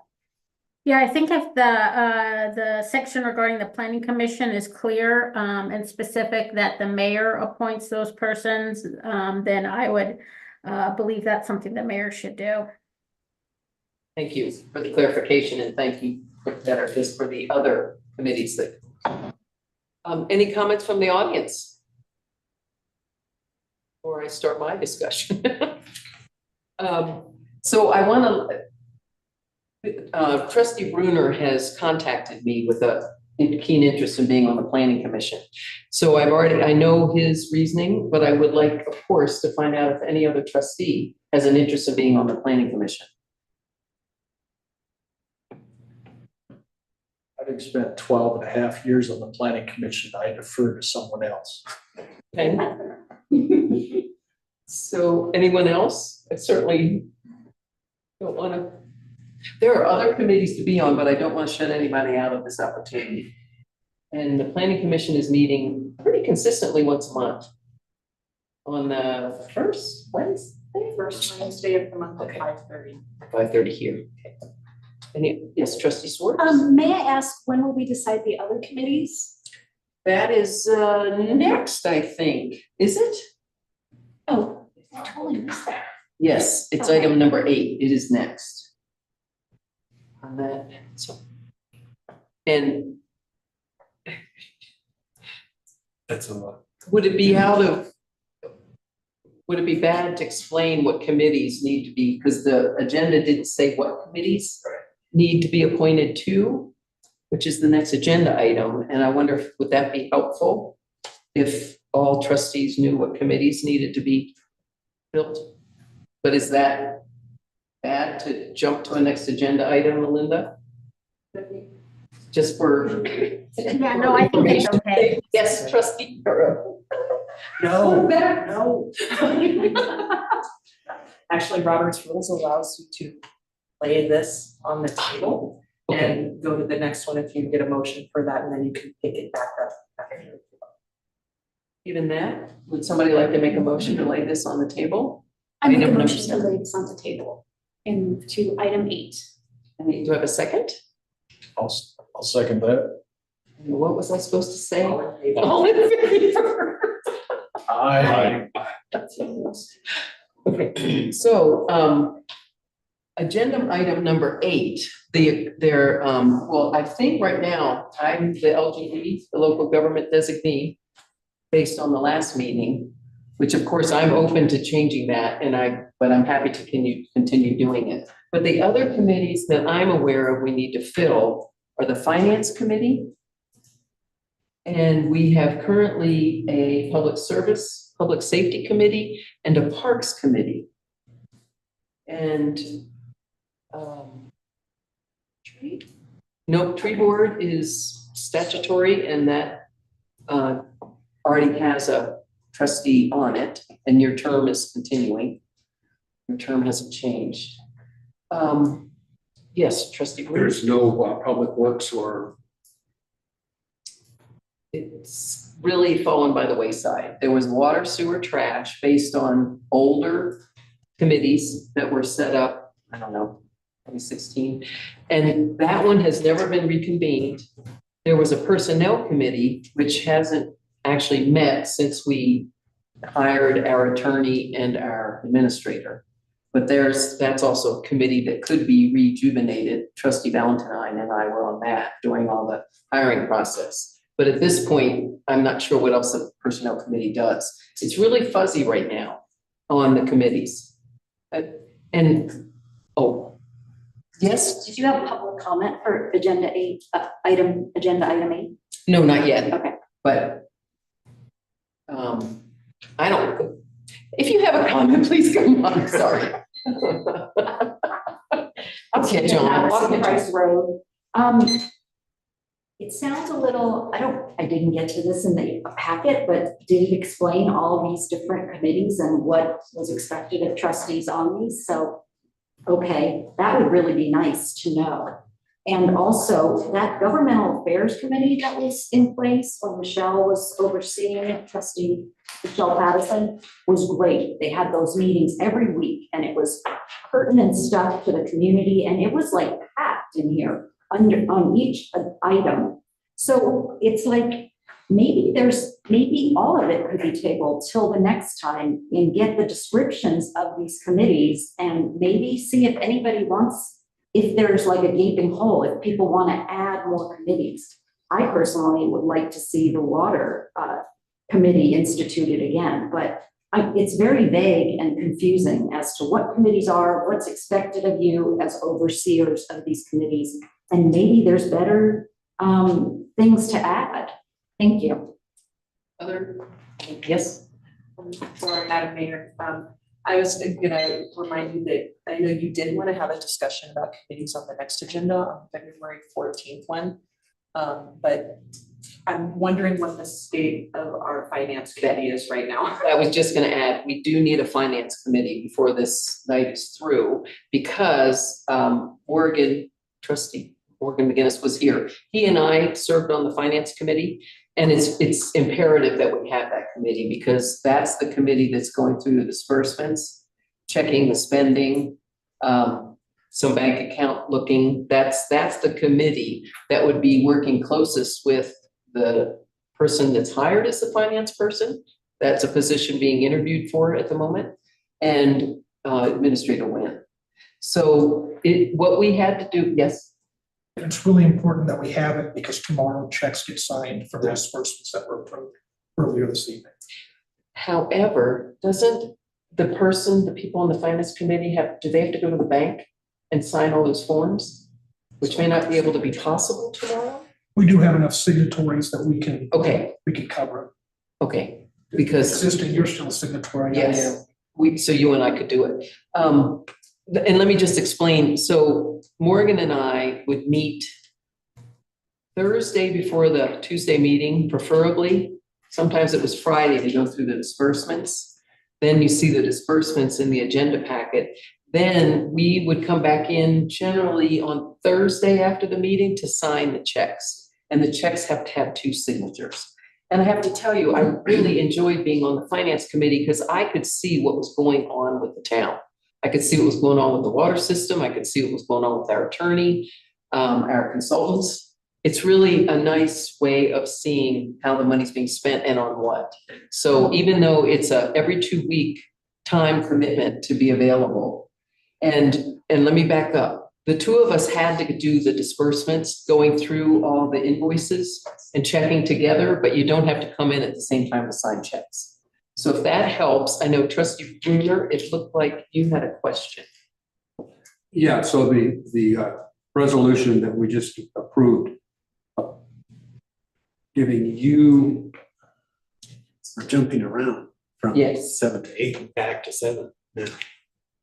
Yeah, I think if the section regarding the planning commission is clear, and specific that the mayor appoints those persons, then I would, believe that's something the mayor should do. Thank you for the clarification, and thank you better just for the other committees that. Any comments from the audience? Before I start my discussion. So I want to, Trustee Bruner has contacted me with a keen interest in being on the planning commission. So I know his reasoning, but I would like, of course, to find out if any other trustee has an interest in being on the planning commission. Having spent 12 and a half years on the planning commission, I defer to someone else. Okay. So anyone else? I certainly don't want to. There are other committees to be on, but I don't want to shut anybody out of this opportunity. And the planning commission is meeting pretty consistently once a month. On the first Wednesday? First Wednesday of the month at 5:30. 5:30 here. Yes, Trustee Swartz? May I ask, when will we decide the other committees? That is next, I think. Is it? Oh, I totally missed that. Yes, it's Okay. item number 8. It is next. On that, so. And That's a lot. would it be bad to explain what committees need to be, because the agenda didn't say what committees need to be appointed to, which is the next agenda item, and I wonder if, would that be helpful? If all trustees knew what committees needed to be built? But is that bad to jump to a next agenda item, Melinda? Just for. Yeah, no, I think it's okay. Yes, trustee Burrow. No, no. Actually, Robert's rules allows you to lay this on the table and go to the next one if you get a motion for that, and then you can pick it back up. Even that, would somebody like to make a motion to lay this on the table? I make a Item number motion to 7. lay this on the table to item 8. And do I have a second? I'll second that. What was I supposed to say? All in favor? Aye. Okay, so, agenda item number 8, well, I think right now, I'm the LGD, the local government designee, based on the last meeting, which of course I'm open to changing that, but I'm happy to continue doing it. But the other committees that I'm aware of we need to fill are the Finance Committee. And we have currently a Public Safety Committee, and a Parks Committee. And Tree Board is statutory, and that already has a trustee on it, and your term is continuing. Your term hasn't changed. Yes, trustee. Brewer. There's no public works or. It's really fallen by the wayside. There was water, sewer, trash based on older committees that were set up, I don't know, 2016. And that one has never been reconvened. There was a personnel committee, which hasn't actually met since we hired our attorney and our administrator. But that's also a committee that could be rejuvenated. Trustee Valentine and I were on that during all the hiring process. But at this point, I'm not sure what else the personnel committee does. It's really fuzzy right now on the committees. Yes? Did you have public comment for agenda item 8? No, not yet. Okay. But I don't, if you have a comment, please come on, sorry. Okay, John. Walking Price Road. It sounds a little, I didn't get to this in the packet, but did it explain all these different committees and what was expected of trustees on these? So, okay, that would really be nice to know. And also that governmental affairs committee that was in place when Michelle was overseeing it, trustee Michelle Patterson, was great. They had those meetings every week and it was pertinent stuff to the community and it was like packed in here on each item. So it's like, maybe all of it could be tabled till the next time and get the descriptions of these committees and maybe see if anybody wants, if there's like a gaping hole, if people want to add more committees. I personally would like to see the water committee instituted again, but it's very vague and confusing as to what committees are, what's expected of you as overseers of these committees, and maybe there's better things to add. Thank you. Yes. Sorry, Madam Mayor. I was gonna remind you that I know you did want to have a discussion about committees on the next agenda on February 14th one. But I'm wondering what the state of our finance committee is right now. I was just gonna add, we do need a finance committee before this night is through because trustee Morgan McGinnis was here. He and I served on the finance committee. And it's imperative that we have that committee because that's the committee that's going through the disbursements, checking the spending, some bank account looking. That's the committee that would be working closest with the person that's hired as the finance person. That's a position being interviewed for at the moment, and Administrator Nguyen. So what we had to do, yes. It's really important that we have it because tomorrow checks get signed for the disbursements that were approved earlier this evening. However, doesn't the people on the finance committee do they have to go to the bank and sign all those forms? Which may not be able to be possible tomorrow? We do have enough signatories that we can cover it. Okay, because. Assistant, you're still a signatory. Yes, so you and I could do it. And let me just explain. So Morgan and I would meet Thursday before the Tuesday meeting, preferably. Sometimes it was Friday to go through the disbursements. Then you see the disbursements in the agenda packet. Then we would come back in generally on Thursday after the meeting to sign the checks. And the checks have to have 2 signatures. And I have to tell you, I really enjoyed being on the finance committee because I could see what was going on with the town. I could see what was going on with the water system. I could see what was going on with our attorney, our consultants. It's really a nice way of seeing how the money's being spent and on what. So even though it's a every 2-week time commitment to be available, and let me back up. The 2 of us had to do the disbursements, going through all the invoices and checking together, but you don't have to come in at the same time to sign checks. So if that helps, I know Trustee Bruner, it looked like you had a question. Yeah, so the resolution that we just approved, giving you, we're jumping around from 7 to 8 and back to 7 now.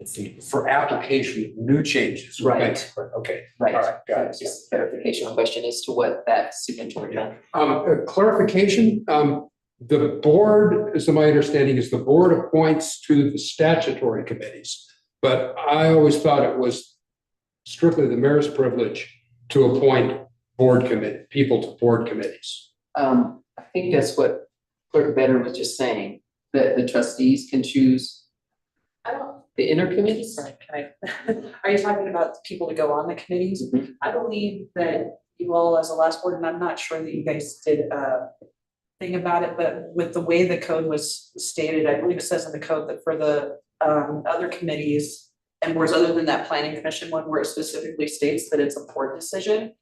Let's see, for application of new changes. Right. Okay. Right. All right, got it. Just a clarification question as to what that signatory meant. Clarification, the board, as to my understanding, is the board appoints to the statutory committees, but I always thought it was strictly the mayor's privilege to appoint people to board committees. I think that's what Clerk Better was just saying, that the trustees can choose the inner committees. Sorry, are you talking about people to go on the committees? Mm-hmm. I believe that you all as a last board, and I'm not sure that you guys did thing about it, but with the way the code was stated, I believe it says in the code that for the other committees and boards other than that planning commission one where it specifically states that it's a board decision.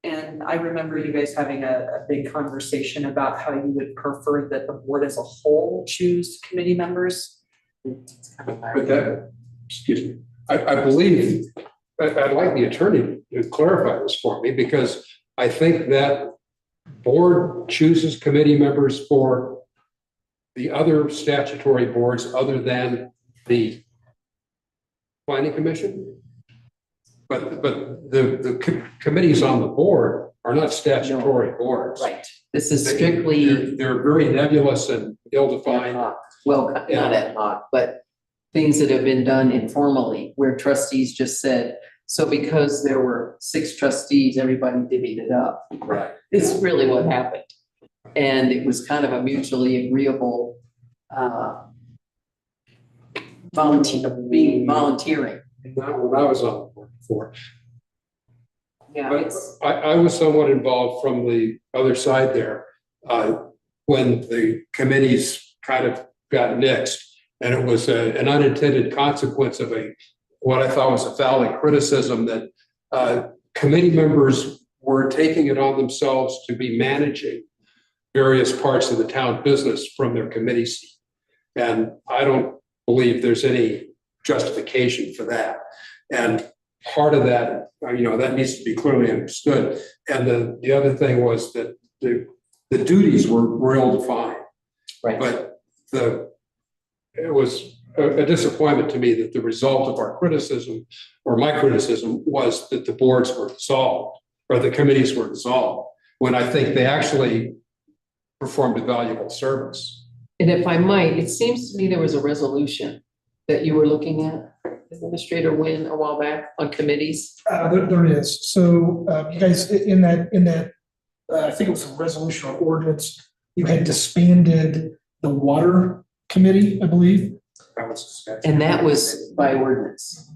And I remember you guys having a big conversation about how you would prefer that the board as a whole choose committee members. But that, excuse me, I believe, I'd like the attorney to clarify this for me because I think that board chooses committee members for the other statutory boards other than the planning commission? But the committees on the board are not statutory boards. Right. This is strictly. They're very nebulous and ill-defined. Well, not ad hoc, but things that have been done informally, where trustees just said, so because there were 6 trustees, everybody divvied it up. Right. It's really what happened. And it was kind of a mutually agreeable volunteering. Not when I was on the board before. Yeah, But I was somewhat involved from the other side there, when the committees kind of got nixed. And it was an unintended consequence of what I thought was a valid criticism that committee members were taking it on themselves to be managing various parts of the town business from their committee seat. And I don't believe there's any justification for that. And part of that, that needs to be clearly understood. And the other thing was that the duties were ill-defined. Right. But it was a disappointment to me that the result of our criticism, or my criticism, was that the boards were dissolved, or the committees were dissolved, when I think they actually performed a valuable service. And if I might, it seems to me there was a resolution that you were looking at, Administrator Wynn, a while back on committees. There is. So you guys, in that, I think it was a resolution or ordinance, you had disbanded the water committee, I believe. And that was by ordinance.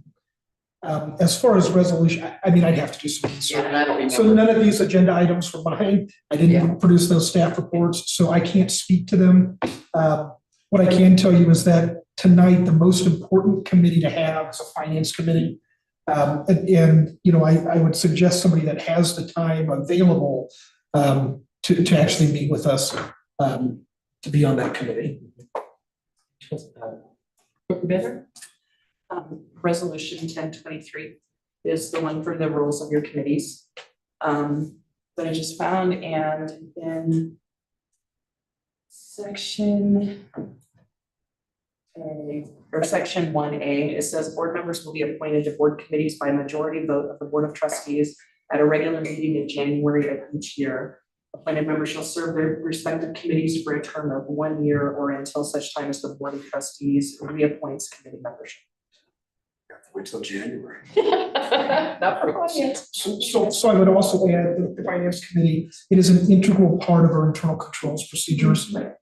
As far as resolution, I mean, I'd have to do some research. Yeah, and I don't remember. So none of these agenda items were mine. I didn't produce those staff reports, so I can't speak to them. What I can tell you is that tonight, the most important committee to have is a finance committee. And I would suggest somebody that has the time available to actually meet with us to be on that committee. Better? Resolution 1023 is the one for the rules of your committees. That I just found, and in section section 1A, it says board members will be appointed to board committees by majority vote of the Board of Trustees at a regular meeting in January of each year. Appointed members shall serve their respective committees for a term of 1 year or until such time as the Board of Trustees reappoints committee membership. Wait till January. Not for So I would also add that the finance committee, it is an integral part of our internal controls procedures. There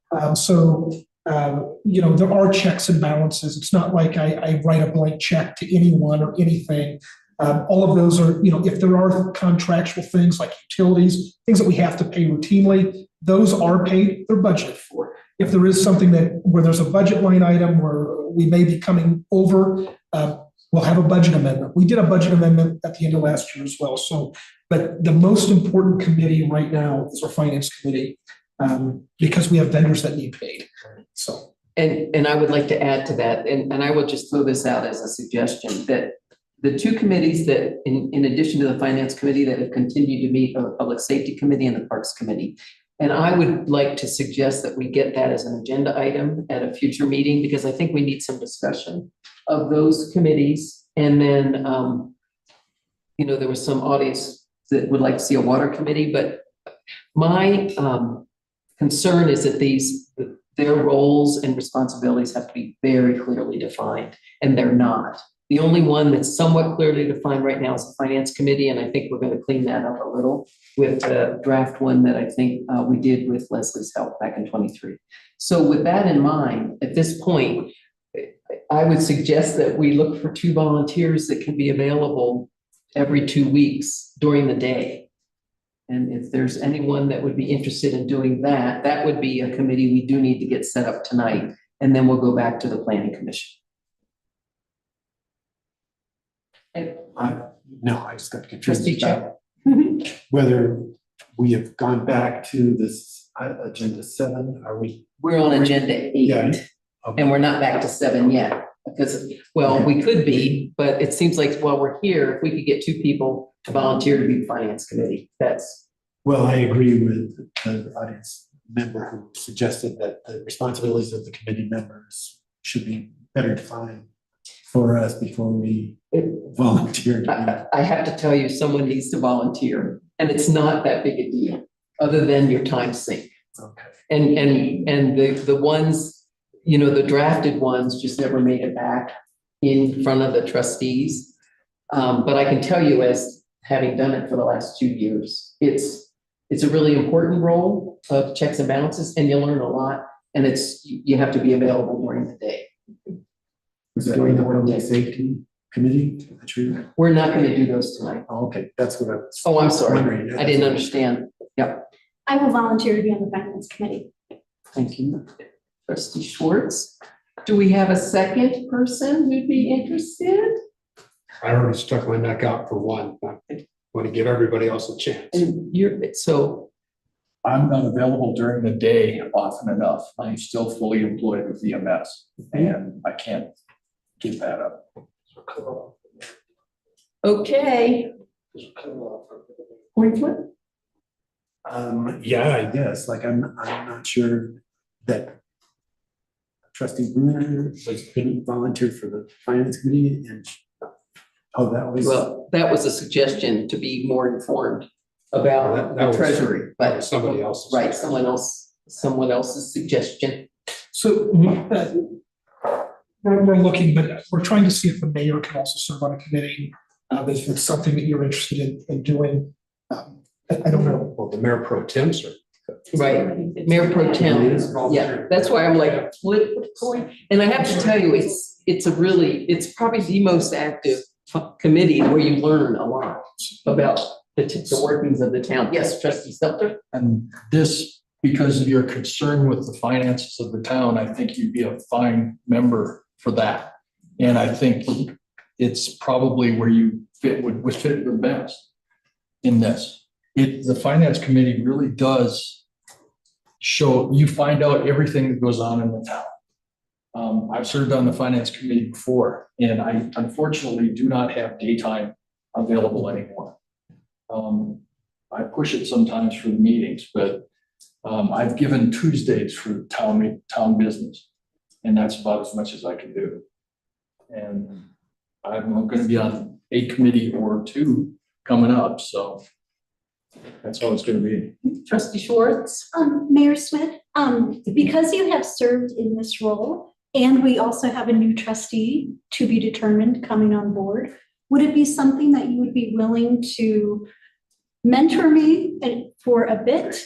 are checks and balances. It's not like I write a blank check to anyone or anything. All of those are, if there are contractual things like utilities, things that we have to pay routinely, those are paid, they're budgeted for. If there is something where there's a budget line item where we may be coming over, we'll have a budget amendment. We did a budget amendment at the end of last year as well. But the most important committee right now is our finance committee, because we have vendors that need paid. So. And I would like to add to that, and I will just throw this out as a suggestion, that the 2 committees that, in addition to the finance committee, that have continued to meet, are the public safety committee and the parks committee. And I would like to suggest that we get that as an agenda item at a future meeting, because I think we need some discussion of those committees. And then, there was some audience that would like to see a water committee, but my concern is that their roles and responsibilities have to be very clearly defined, and they're not. The only one that's somewhat clearly defined right now is the finance committee, and I think we're going to clean that up a little with the draft one that I think we did with Leslie's help back in 23. So with that in mind, at this point, I would suggest that we look for 2 volunteers that can be available every 2 weeks during the day. And if there's anyone that would be interested in doing that, that would be a committee we do need to get set up tonight, and then we'll go back to the planning commission. No, I just got confused Trustee about whether we have gone back to this agenda 7. Are we? We're on agenda 8, Yeah. and we're not back to 7 yet. Because, we could be, but it seems like while we're here, if we could get 2 people to volunteer to be the finance committee, that's. Well, I agree with the audience. member who suggested that the responsibilities of the committee members should be better defined for us before we volunteer. I have to tell you, someone needs to volunteer, and it's not that big a deal, other than your time sink. Okay. And the ones, you know, the drafted ones just never made it back in front of the trustees. But I can tell you, as having done it for the last 2 years, it's a really important role of checks and balances, and you learn a lot, and you have to be available during the day. Was that during the public safety committee? We're not going to do those tonight. Oh, okay, that's what I was. Oh, I'm sorry. wondering. I didn't understand. Yep. I will volunteer to be on the finance committee. Thank you. Trustee Schwartz. Do we have a second person who'd be interested? I already stuck my neck out for one. I want to give everybody else a chance. And I'm not available during the day often enough. I'm still fully employed with EMS and I can't give that up. Okay. Point flip? Yeah, I guess, like, I'm not sure that trustee Bruner couldn't volunteer for the finance committee and, oh, that was. Well, that was a suggestion to be more informed about That the was- treasury, that but. was somebody else's. Right, someone else's suggestion. So we're looking, but we're trying to see if the mayor can also serve on a committee. If it's something that you're interested in doing. I don't know. Well, the mayor pro tem, sir. Right, Mayor Pro Tem, yeah, that's why I'm like, flip the coin. And I have to tell you, it's probably the most active committee where you learn a lot about the workings of the town. Yes, trustee Stelter? And this, because of your concern with the finances of the town, I think you'd be a fine member for that. And I think it's probably where you would fit the best in this. The finance committee really does show, you find out everything that goes on in the town. I've served on the finance committee before, and I unfortunately do not have daytime available anymore. I push it sometimes for the meetings, but I've given Tuesdays for town business, and that's about as much as I can do. And I'm going to be on a committee or two coming up, so that's how it's going to be. Trustee Schwartz? Mayor Smith, because you have served in this role and we also have a new trustee to be determined coming on board, would it be something that you would be willing to mentor me for a bit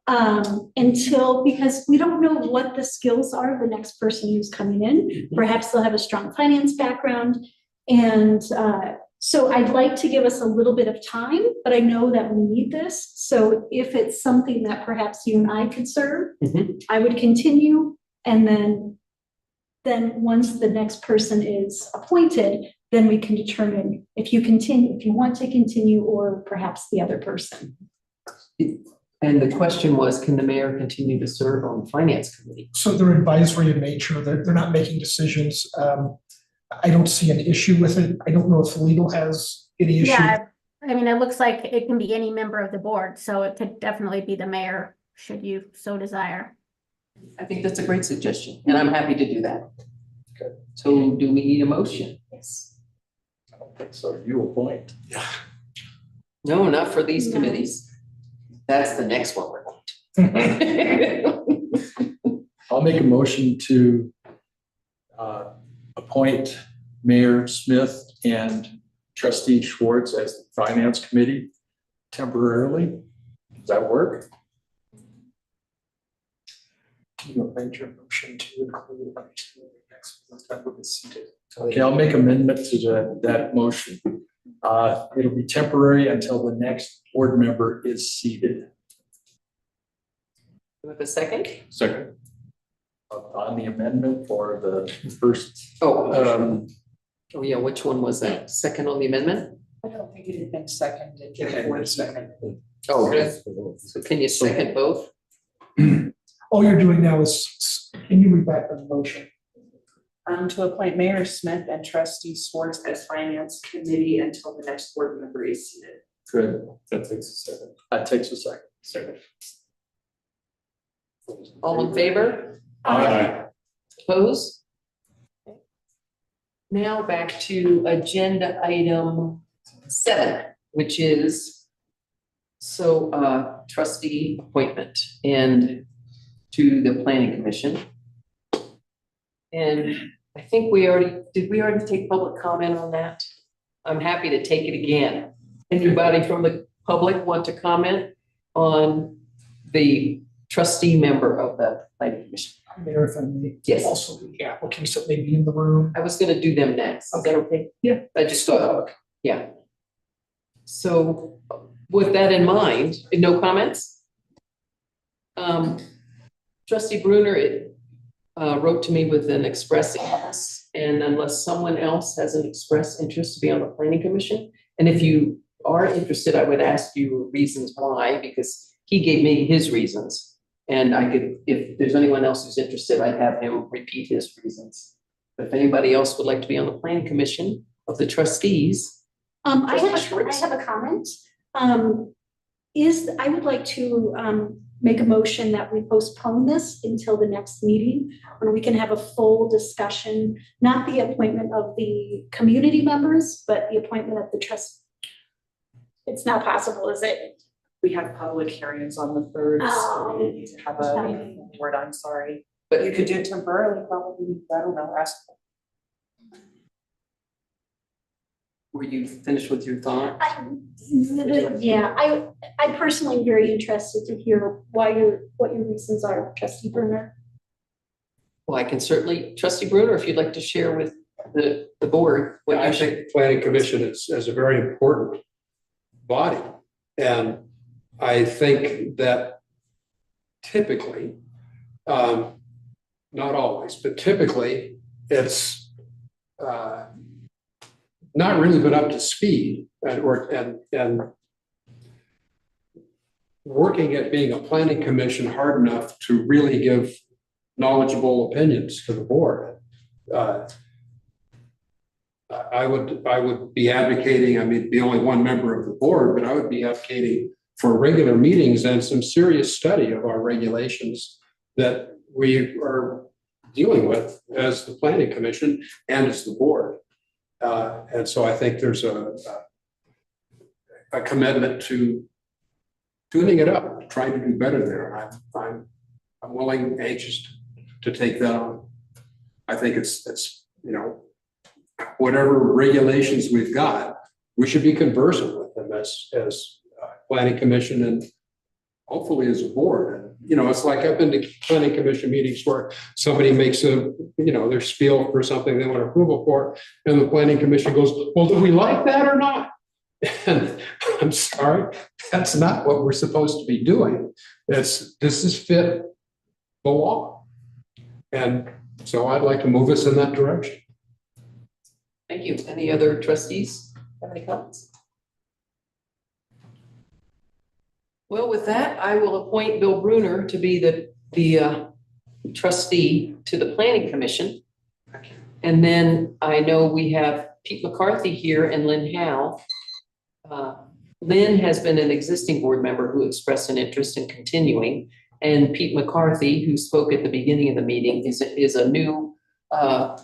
because we don't know what the skills are of the next person who's coming in. Perhaps they'll have a strong finance background. And so I'd like to give us a little bit of time, but I know that we need this. So if it's something that perhaps you and I could serve, I would continue. And then once the next person is appointed, then we can determine if you want to continue, or perhaps the other person. And the question was, can the mayor continue to serve on the finance committee? So they're advisory in nature. They're not making decisions. I don't see an issue with it. I don't know if legal has any issue. Yeah, I mean, it looks like it can be any member of the board, so it could definitely be the mayor, should you so desire. I think that's a great suggestion, and I'm happy to do that. Okay. So do we need a motion? Yes. I don't think so. You appoint. No, not for these committees. That's the next one we're going to. I'll make a motion to appoint Mayor Smith and Trustee Schwartz as the Finance Committee temporarily. Does that work? You amend your motion to include next that will be seated. Okay, I'll make amendment to that motion. It'll be temporary until the next board member is seated. With a second? Second. On the amendment for the first. Oh yeah, which one was that? Second on the amendment? I don't think it had been seconded. Oh, okay. So can you second both? All you're doing now is, can you read back the motion? To appoint Mayor Smith and Trustee Schwartz as Finance Committee until the next board member is seated. Good. That takes a second. That takes a second. Second. All in favor? Aye. Opposed? Now back to agenda item 7, which is trustee appointment and to the planning commission. And I think did we already take public comment on that? I'm happy to take it again. Anybody from the public want to comment on the trustee member of the planning commission? Mayor, if I may. Yes. Also the applicants that may be in the room. I was gonna do them next. Is that okay? Yeah. I just thought, yeah. So with that in mind, no comments? Trustee Bruner wrote to me with an express interest, and unless someone else has an express interest to be on the planning commission, and if you are interested, I would ask you reasons why, because he gave me his reasons. And I could, if there's anyone else who's interested, I'd have him repeat his reasons. But if anybody else would like to be on the planning commission of the trustees. I have a comment. I would like to make a motion that we postpone this until the next meeting when we can have a full discussion, not the appointment of the community members, but the appointment of the trust. It's not possible, is it? We have public hearings on the 3rd, so we need to have a word, I'm sorry. But you could do it temporarily, probably, I don't know, ask. Were you finished with your thought? Yeah, I personally am very interested to hear what your reasons are, Trustee Bruner. Well, I can certainly, Trustee Bruner, if you'd like to share with the board. What I you think planning commission is a very important body. And I think that typically, not always, but typically it's not really been up to speed and working at being a planning commission hard enough to really give knowledgeable opinions to the board. I would be advocating, I mean, be only one member of the board, but I would be advocating for regular meetings and some serious study of our regulations that we are dealing with as the planning commission and as the board. And so I think there's a commitment to tuning it up, trying to do better there. I'm willing, anxious to take that on. I think it's whatever regulations we've got, we should be conversant with them as planning commission and hopefully as a board. And, it's like I've been to planning commission meetings where somebody makes their spiel for something they want approval for, and the planning commission goes, well, do we like that or not? And I'm sorry, that's not what we're supposed to be doing. This is fit the law. And so I'd like to move us in that direction. Thank you. Any other trustees have any comments? Well, with that, I will appoint Bill Bruner to be the trustee to the planning commission. And then I know we have Pete McCarthy here and Lynn Howe. Lynn has been an existing board member who expressed an interest in continuing. And Pete McCarthy, who spoke at the beginning of the meeting, is a new,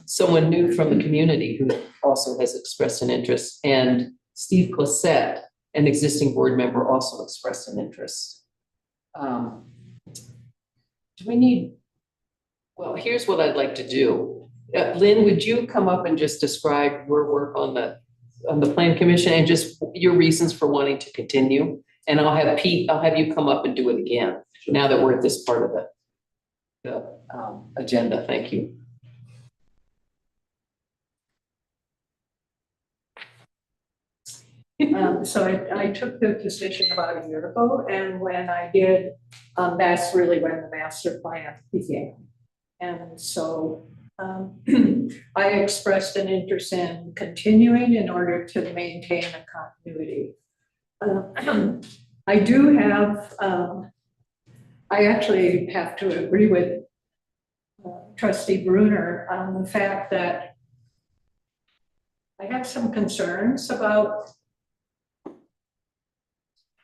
someone new from the community who also has expressed an interest. And Steve Clisette, an existing board member, also expressed an interest. Do we need, well, here's what I'd like to do. Lynn, would you come up and just describe your work on the plan commission and just your reasons for wanting to continue? And I'll have Pete, I'll have you come up and do it again, now that we're at this part of the agenda. Thank you. So I took the position about a year ago, and when I did, that's really when the master plan began. And so I expressed an interest in continuing in order to maintain a continuity. I do have, I actually have to agree with Trustee Bruner on the fact that I have some concerns about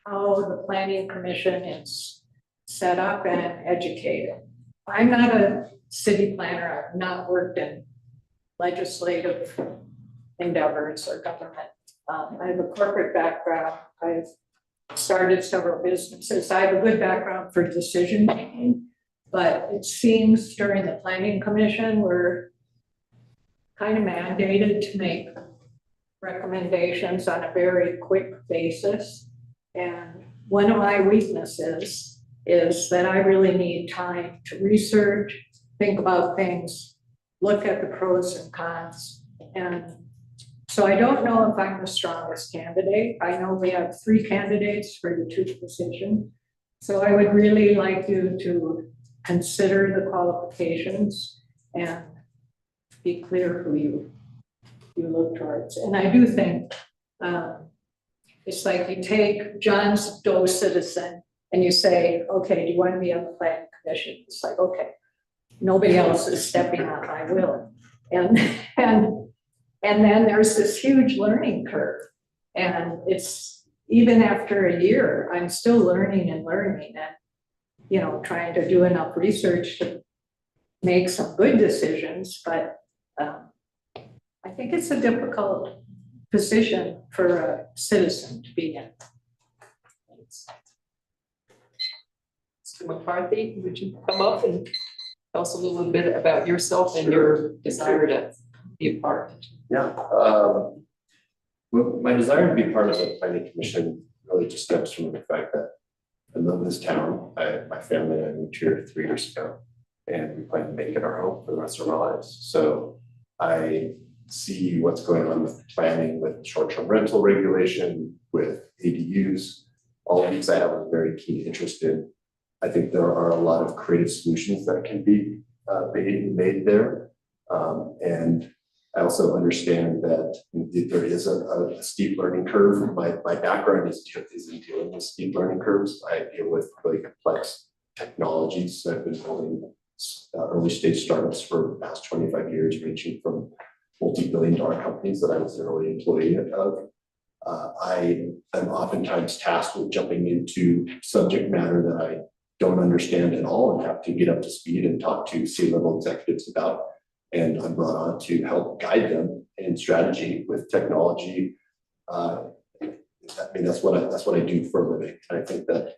how the planning commission is set up and educated. I'm not a city planner, I've not worked in legislative endeavors or government. I have a corporate background, I've started several businesses, I have a good background for decision making. But it seems during the planning commission, we're kind of mandated to make recommendations on a very quick basis. And one of my weaknesses is that I really need time to research, think about things, look at the pros and cons. And so I don't know if I'm the strongest candidate. I know we have 3 candidates for the 2 positions. So I would really like you to consider the qualifications and be clear who you look towards. And I do think it's like you take John Doe citizen and you say, okay, do you want to be on the planning commission? It's like, okay, nobody else is stepping on my will. And then there's this huge learning curve. And it's even after a year, I'm still learning and trying to do enough research to make some good decisions, but I think it's a difficult position for a citizen to be in. Mr. McCarthy, would you come up and tell us a little bit about yourself and your desire to be a part? Yeah, well, my desire to be part of the planning commission really just stems from the fact that I love this town. My family and I moved here 3 years ago, and we plan to make it our home for the rest of our lives. So I see what's going on with planning, with short-term rental regulation, with ADUs. All of these I have a very keen interest in. I think there are a lot of creative solutions that can be made there. And I also understand that there is a steep learning curve. My background is in dealing with steep learning curves. I deal with really complex technologies. So I've been building early stage startups for the past 25 years, ranging from multi-billion-dollar companies that I was an early employee of. I am oftentimes tasked with jumping into subject matter that I don't understand at all and have to get up to speed and talk to C-level executives about. And I'm brought on to help guide them in strategy with technology. I mean, that's what I do for a living. And I think that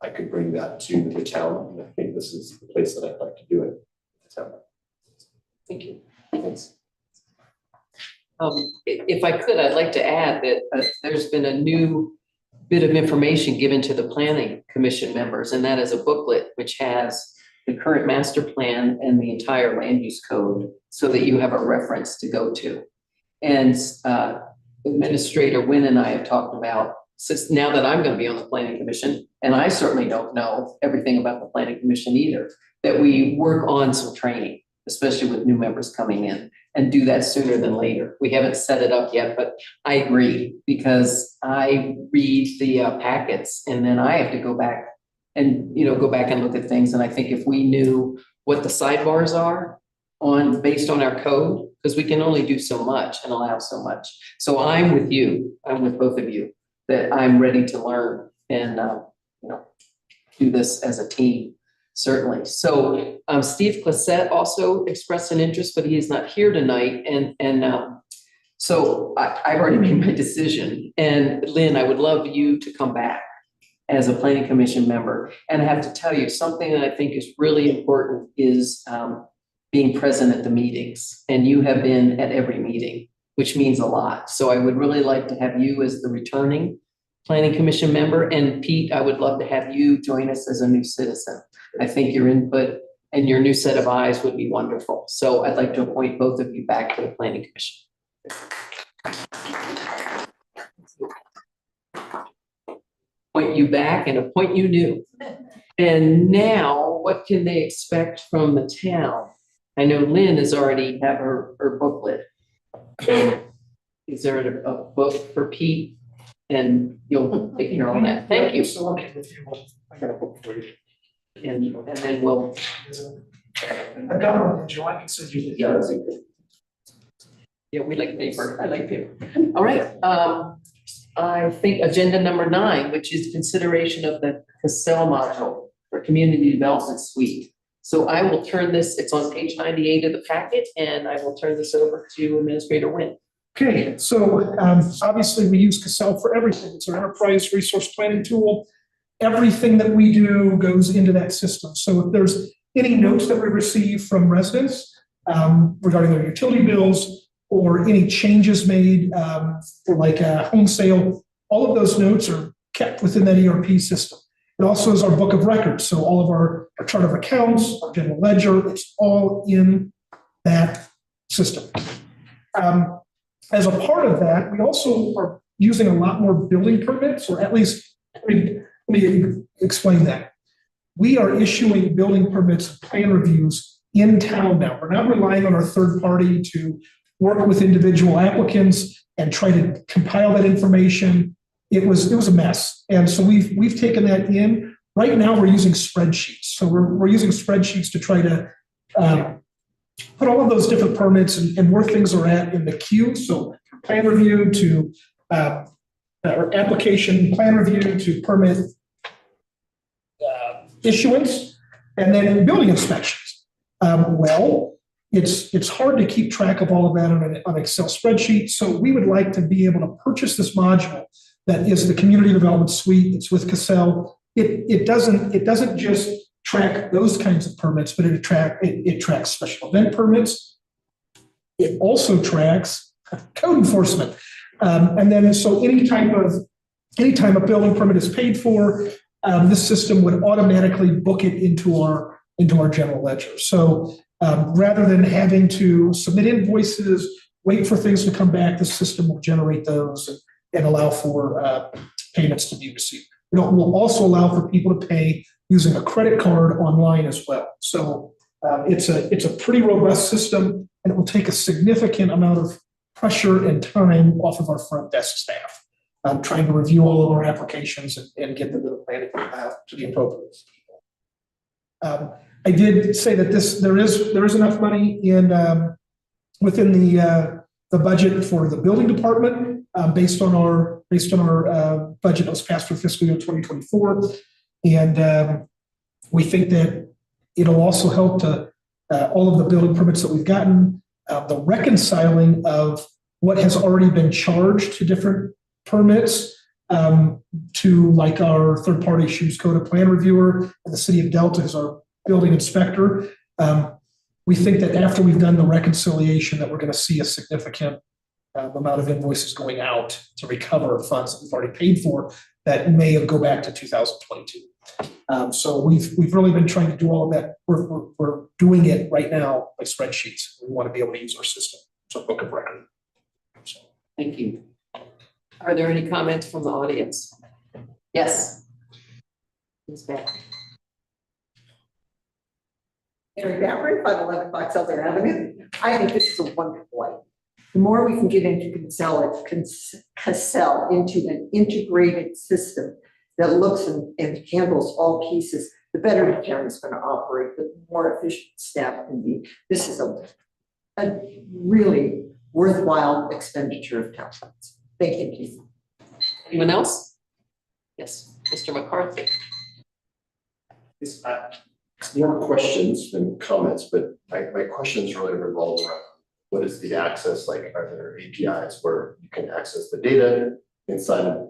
I could bring that to the town. And I think this is the place that I'd like to do it. Thank you. Thanks. If I could, I'd like to add that there's been a new bit of information given to the planning commission members, and that is a booklet which has the current master plan and the entire land use code so that you have a reference to go to. And Administrator Wynn and I have talked about, since now that I'm going to be on the planning commission, and I certainly don't know everything about the planning commission either, that we work on some training, especially with new members coming in, and do that sooner than later. We haven't set it up yet, but I agree, because I read the packets and then I have to go back and look at things. And I think if we knew what the sidebars are based on our code, because we can only do so much and allow so much. So I'm with you, I'm with both of you, that I'm ready to learn and do this as a team, certainly. So Steve Classett also expressed an interest, but he is not here tonight. So I've already made my decision. And Lynn, I would love you to come back as a planning commission member. And I have to tell you, something that I think is really important is being present at the meetings. And you have been at every meeting, which means a lot. So I would really like to have you as the returning planning commission member. And Pete, I would love to have you join us as a new citizen. I think your input and your new set of eyes would be wonderful. So I'd like to appoint both of you back to the planning commission. Appoint you back and appoint you new. And now, what can they expect from the town? I know Lynn has already have her booklet. Is there a book for Pete? And you'll take care of all that. Thank you. I got a book for you. And then we'll. I've got one, Joe. I can send you the. Yeah, that's good. Yeah, we like paper. I like paper. All right. I think agenda number 9, which is consideration of the Cassell module for Community Development Suite. So I will turn this, it's on page 98 of the packet, and I will turn this over to Administrator Nguyen. Okay, so obviously we use Cassell for everything. It's our enterprise resource planning tool. Everything that we do goes into that system. So if there's any notes that we receive from residents regarding their utility bills or any changes made for like a home sale, all of those notes are kept within that ERP system. It also is our book of records. So all of our chart of accounts, our general ledger, it's all in that system. As a part of that, we also are using a lot more building permits, or at least, let me explain that. We are issuing building permits, plan reviews in town now. We're not relying on our third party to work with individual applicants and try to compile that information. It was a mess. And so we've taken that in. Right now we're using spreadsheets. So we're using spreadsheets to try to put all of those different permits and where things are at in the queue. So plan review to or application plan review to permit issuance, and then building inspections. It's hard to keep track of all of that on an Excel spreadsheet. So we would like to be able to purchase this module that is the Community Development Suite. It's with Cassell. It doesn't just track those kinds of permits, but it tracks special event permits. It also tracks code enforcement. And then so anytime a building permit is paid for, this system would automatically book it into our general ledger. So rather than having to submit invoices, wait for things to come back, the system will generate those and allow for payments to be received. It will also allow for people to pay using a credit card online as well. So it's a pretty robust system, and it will take a significant amount of pressure and time off of our front desk staff. Trying to review all of our applications and get them to the planning to the appropriate people. I did say that there is enough money within the budget for the building department based on our budget that was passed for fiscal year 2024, and we think that it'll also help to all of the building permits that we've gotten, the reconciling of what has already been charged to different permits to like our third-party Shoes Code plan reviewer and the city of Delta is our building inspector. We think that after we've done the reconciliation that we're going to see a significant amount of invoices going out to recover funds that we've already paid for that may go back to 2022. So we've really been trying to do all of that. We're doing it right now by spreadsheets. We want to be able to use our system. So book of record. So. Thank you. Are there any comments from the audience? Yes. Ms. Beck. Mary Bamford, 511 Box Elder Avenue. I think this is a wonderful idea. The more we can get into Cassell into an integrated system that looks and handles all pieces, the better the town is going to operate, the more efficient staff can be. This is a really worthwhile expenditure of town funds. Thank you, Keith. Anyone else? Yes, Mr. McCarthy. It's more questions than comments, but my questions really revolve around what is the access like? Are there APIs where you can access the data inside of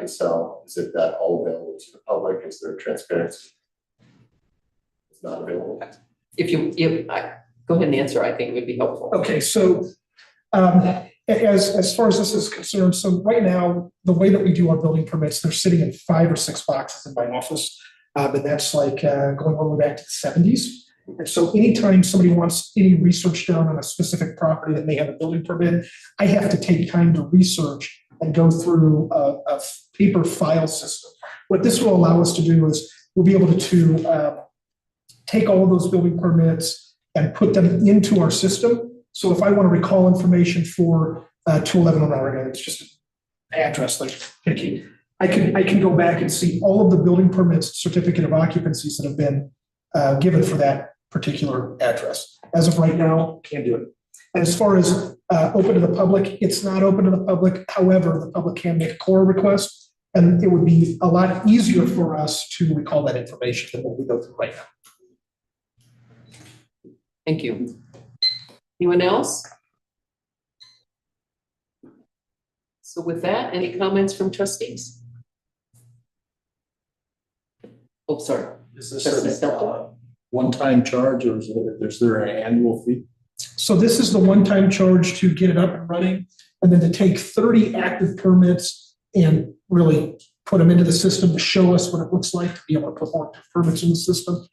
Cassell? Is it that all available to the public? Is there transparency? It's not available. Go ahead and answer. I think it would be helpful. Okay, so as far as this is concerned, so right now, the way that we do our building permits, they're sitting in 5 or 6 boxes in my office. But that's like going all the way back to the 70s. And so anytime somebody wants any research done on a specific property that may have a building permit, I have to take time to research and go through a paper file system. What this will allow us to do is we'll be able to take all of those building permits and put them into our system. So if I want to recall information for 211 on Oregon, it's just an address like picky. I can go back and see all of the building permits, certificate of occupancies that have been given for that particular address. As of right now, can't do it. As far as open to the public, it's not open to the public. However, the public can make a core request, and it would be a lot easier for us to recall that information than what we go through right now. Thank you. Anyone else? So with that, any comments from trustees? Oh, sorry. Is this Trustee a Stelter? one-time charge or is there an annual fee? So this is the one-time charge to get it up and running, and then to take 30 active permits and really put them into the system to show us what it looks like to be able to put more permits in the system.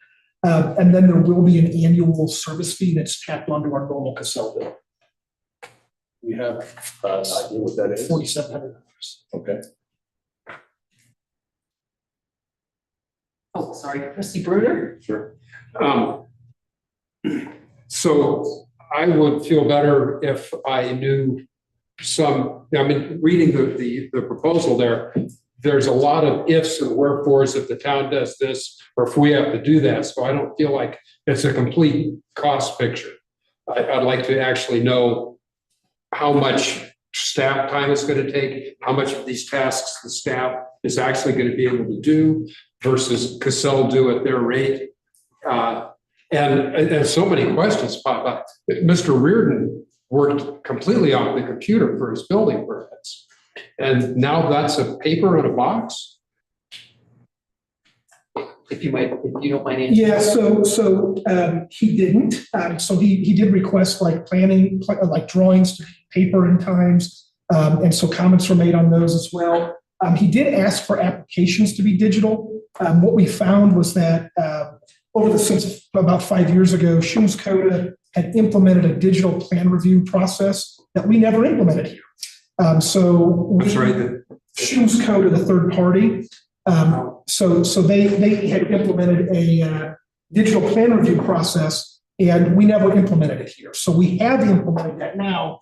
And then there will be an annual service fee that's tacked onto our normal Cassell bill. We have an idea what that is? $4,700. Okay. Oh, sorry, trustee Bruner? Sure. So I would feel better if I knew reading the proposal there, there's a lot of ifs and wherefores if the town does this, or if we have to do that. So I don't feel like it's a complete cost picture. I'd like to actually know how much staff time it's going to take, how much of these tasks the staff is actually going to be able to do versus Cassell do at their rate. And so many questions pop up. Mr. Reardon worked completely off the computer for his building permits. And now that's a paper in a box? If you don't mind answering. Yeah, so he didn't. So he did request like planning, like drawings to paper in times. And so comments were made on those as well. He did ask for applications to be digital. What we found was that since about 5 years ago, Shums Coda had implemented a digital plan review process that we never implemented here. Shums Coda, the third party. So they had implemented a digital plan review process, and we never implemented it here. So we have implemented that now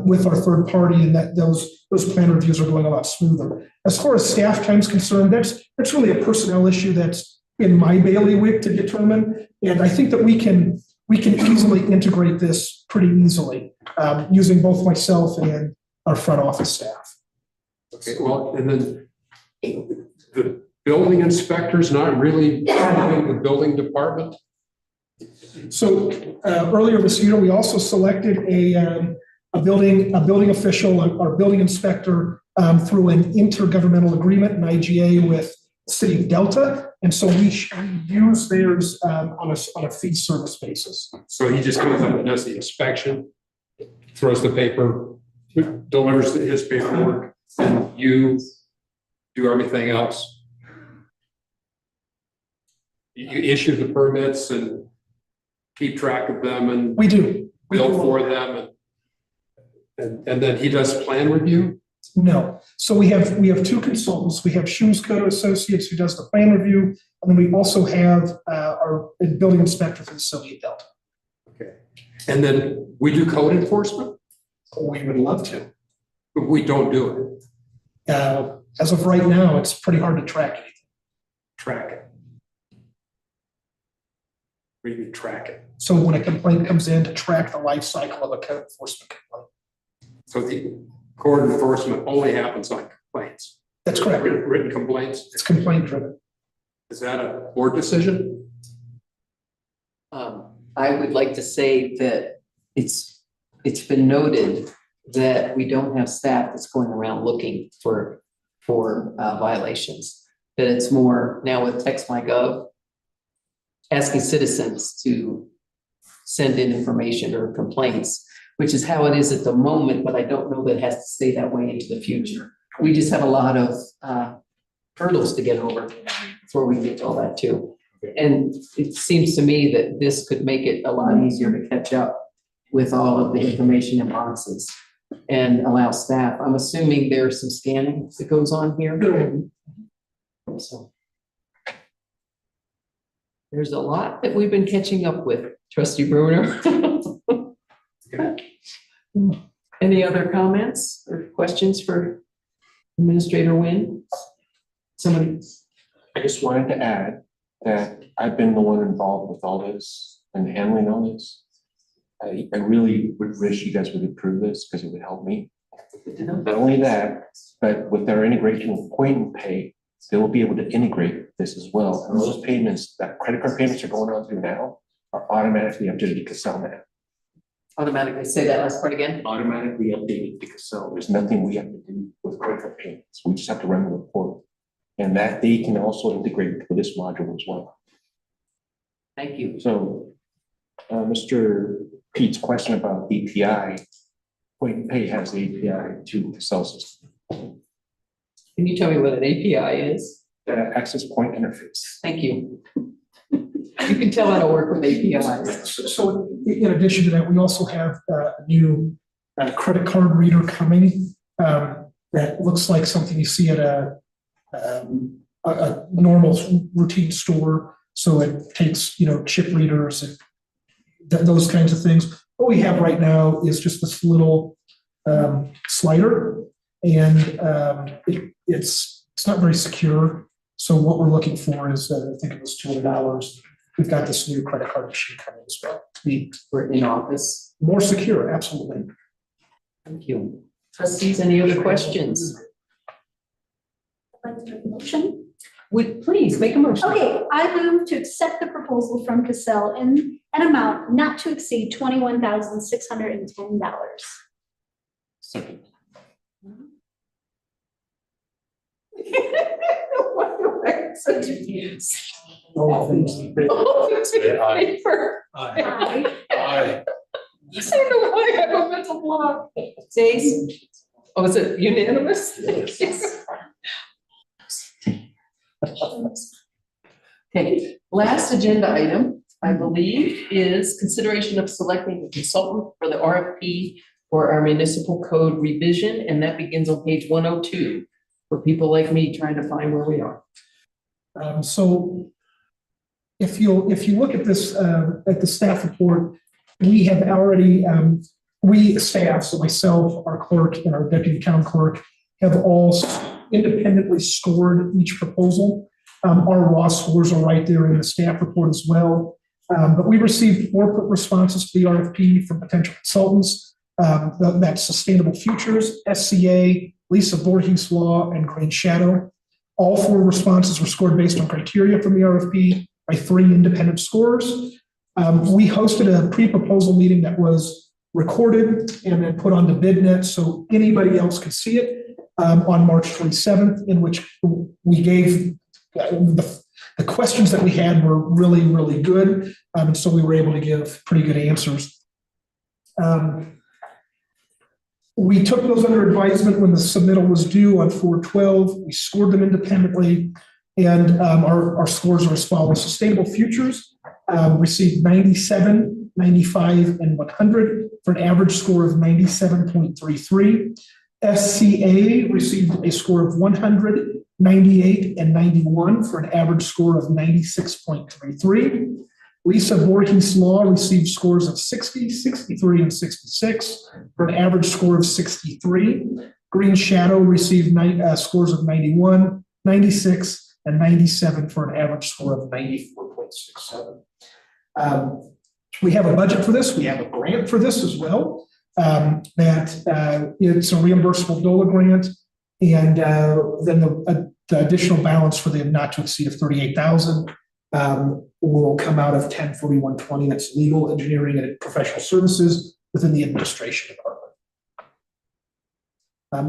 with our third party, and that those plan reviews are going a lot smoother. As far as staff time is concerned, that's really a personnel issue that's in my bailiwick to determine. And I think that we can easily integrate this pretty easily using both myself and our front office staff. Okay, well, and then the building inspector's not really doing the building department? So earlier this year, we also selected a building official, our building inspector, through an intergovernmental agreement, an IGA with the city of Delta. And so we use theirs on a fee service basis. So he just comes up and does the inspection, throws the paper, delivers his paperwork, and you do everything else. You issue the permits and keep track of them and we do bill for them, and then he does plan review? No. So we have two consultants. We have Shums Coda Associates who does the plan review, and then we also have our building inspector for the city of Delta. Okay. And then we do code enforcement? We would love to. But we don't do it. As of right now, it's pretty hard to track anything. Track it. We can track it. So when a complaint comes in, to track the life cycle of a code enforcement complaint. So the code enforcement only happens on complaints? That's correct. Written complaints? It's complaint driven. Is that a board decision? I would like to say that it's been noted that we don't have staff that's going around looking for violations. That it's more now with TextMyGov, asking citizens to send in information or complaints, which is how it is at the moment, but I don't know that it has to stay that way into the future. We just have a lot of hurdles to get over before we get to all that too. And it seems to me that this could make it a lot easier to catch up with all of the information in boxes and allow staff. I'm assuming there's some scanning that goes on here. So there's a lot that we've been catching up with, Trustee Bruner. Any other comments or questions for Administrator Nguyen? Somebody? I just wanted to add that I've been the one involved with all this and handling all this. I really would wish you guys would approve this because it would help me. Not only that, but with our integration with Point and Pay, they will be able to integrate this as well. And those payments, that credit card payments are going on through now are automatically updated to Cassell now. Automatically say that last part again. Automatically updated to Cassell. There's nothing we have to do with credit card payments. We just have to run the report. And that they can also integrate with this module as well. Thank you. So, Mr. Pete's question about API, Point and Pay has API to Cassell system. Can you tell me what an API is? Access Point Interface. Thank you. You can tell how to work with APIs. So in addition to that, we also have a new credit card reader coming that looks like something you see at a normal routine store. So it takes, chip readers and those kinds of things. What we have right now is just this little slider, and it's not very secure. So what we're looking for is, I think it was $200. We've got this new credit card machine coming as well. We're in office. More secure, absolutely. Thank you. Trustees, any other questions? I'd like to make a motion. Please make a motion. Okay, I move to accept the proposal from Cassell in an amount not to exceed $21,610. Second. All things in favor? Aye. Aye. I don't know why I have a mental block. Stace? Oh, is it unanimous? Okay, last agenda item, I believe, is consideration of selecting a consultant for the RFP for our municipal code revision, and that begins on page 102 for people like me trying to find where we are. So if you look at this, at the staff report, we have already, we staff, so myself, our clerk, and our deputy town clerk, have all independently scored each proposal. Our raw scores are right there in the staff report as well. But we received 4 responses to the RFP from potential consultants. That's Sustainable Futures, SCA, Lisa Voorhees Law, and Green Shadow. All 4 responses were scored based on criteria from the RFP by 3 independent scorers. We hosted a pre-proposal meeting that was recorded and then put on the BidNet so anybody else could see it on March 27th, in which we gave the questions that we had were really, really good. And so we were able to give pretty good answers. We took those under advisement when the submittal was due on 4/12. We scored them independently, and our scores are as follows. Sustainable Futures received 97, 95, and 100 for an average score of 97.33. SCA received a score of 100, 98, and 91 for an average score of 96.33. Lisa Voorhees Law received scores of 60, 63, and 66 for an average score of 63. Green Shadow received scores of 91, 96, and 97 for an average score of 94.67. We have a budget for this. We have a grant for this as well. It's a reimbursable DOLA grant, and then the additional balance for the not to exceed of $38,000 will come out of 104120. That's legal, engineering, and professional services within the administration department.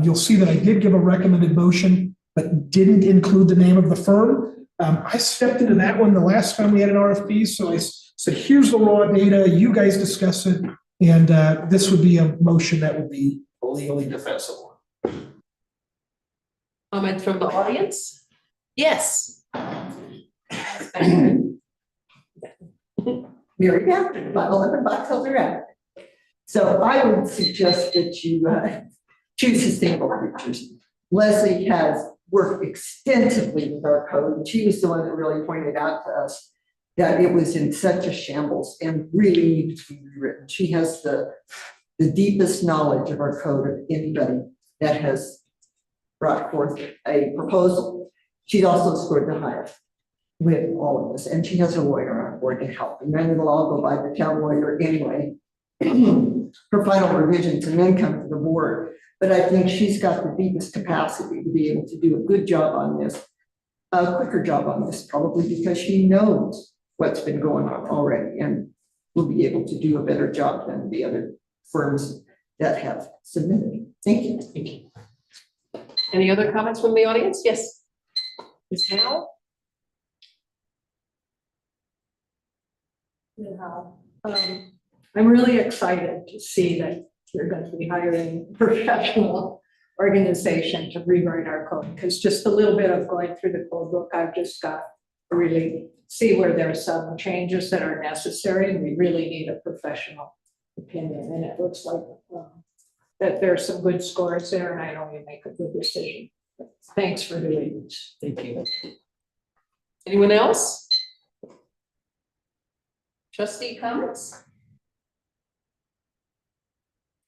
You'll see that I did give a recommended motion, but didn't include the name of the firm. I stepped into that one the last time we had an RFP, so I said, here's the raw data, you guys discuss it, and this would be a motion that would be legally defensible. Comment from the audience? Yes. Mary Captain, 511 Box Elder Ave. So I would suggest that you choose Sustainable Futures. Leslie has worked extensively with our code, and she was the one that really pointed out to us that it was in such a shambles and really needed to be rewritten. She has the deepest knowledge of our code of anybody that has brought forth a proposal. She's also scored the highest with all of this, and she has a lawyer on board to help. And then it'll all go by the town lawyer anyway. her final revisions and then come to the board. But I think she's got the deepest capacity to be able to do a good job on this, a quicker job on this, probably because she knows what's been going on already and will be able to do a better job than the other firms that have submitted. Thank you. Thank you. Any other comments from the audience? Yes. Ms. Howe? Yeah, I'm really excited to see that you're going to be hiring a professional organization to rewrite our code, because just a little bit of going through the code book, I've just got to really see where there are some changes that are necessary, and we really need a professional opinion. And it looks like that there's some good scores there, and I know you make a good decision. Thanks for doing this. Thank you. Anyone else? Trustee comments?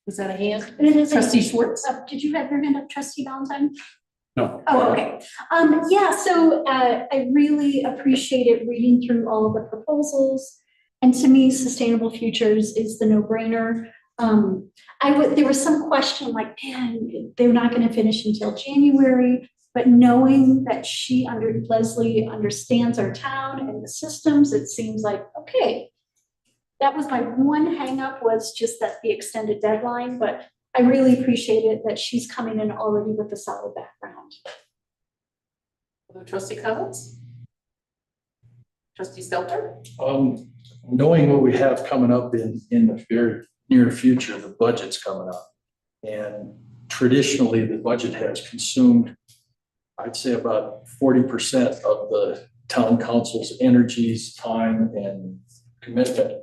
Was that a hand? It is. Trustee Schwartz? Did you have your hand up, Trustee Valentine? No. Oh, okay. Yeah, so I really appreciated reading through all of the proposals. And to me, Sustainable Futures is the no-brainer. There was some question like, man, they're not going to finish until January. But knowing that Leslie understands our town and the systems, it seems like, okay. That was my one hangup, was just that the extended deadline, but I really appreciated that she's coming in already with a solid background. Other trustee comments? Trustee Stelter? Knowing what we have coming up in the very near future, the budget's coming up. And traditionally, the budget has consumed, I'd say, about 40% of the town council's energies, time, and commitment.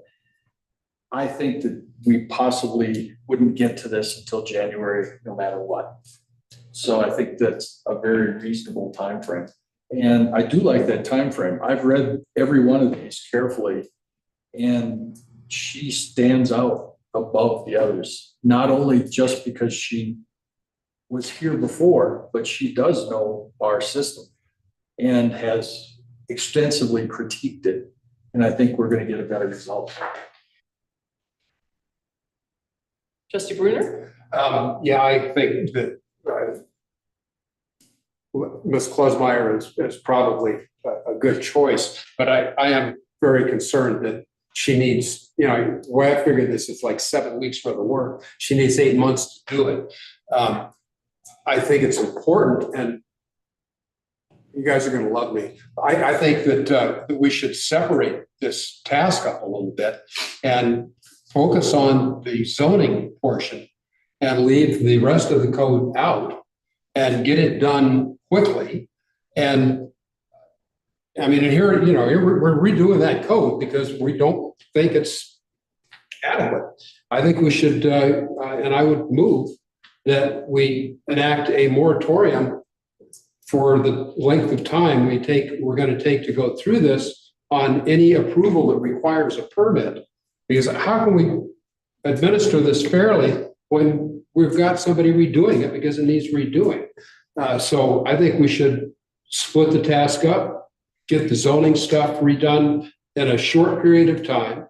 I think that we possibly wouldn't get to this until January, no matter what. So I think that's a very reasonable timeframe. And I do like that timeframe. I've read every one of these carefully, and she stands out above the others, not only just because she was here before, but she does know our system and has extensively critiqued it. And I think we're going to get a better result. Trustee Brunner? Yeah, I think that Ms. Klesmeyer is probably a good choice, but I am very concerned that she needs, the way I figured this, it's like 7 weeks for the work. She needs 8 months to do it. I think it's important, and you guys are going to love me. I think that we should separate this task up a little bit and focus on the zoning portion and leave the rest of the code out and get it done quickly. And I mean, here, we're redoing that code because we don't think it's adequate. I think we should, and I would move that we enact a moratorium for the length of time we're going to take to go through this on any approval that requires a permit. Because how can we administer this fairly when we've got somebody redoing it because it needs redoing? So I think we should split the task up, get the zoning stuff redone in a short period of time.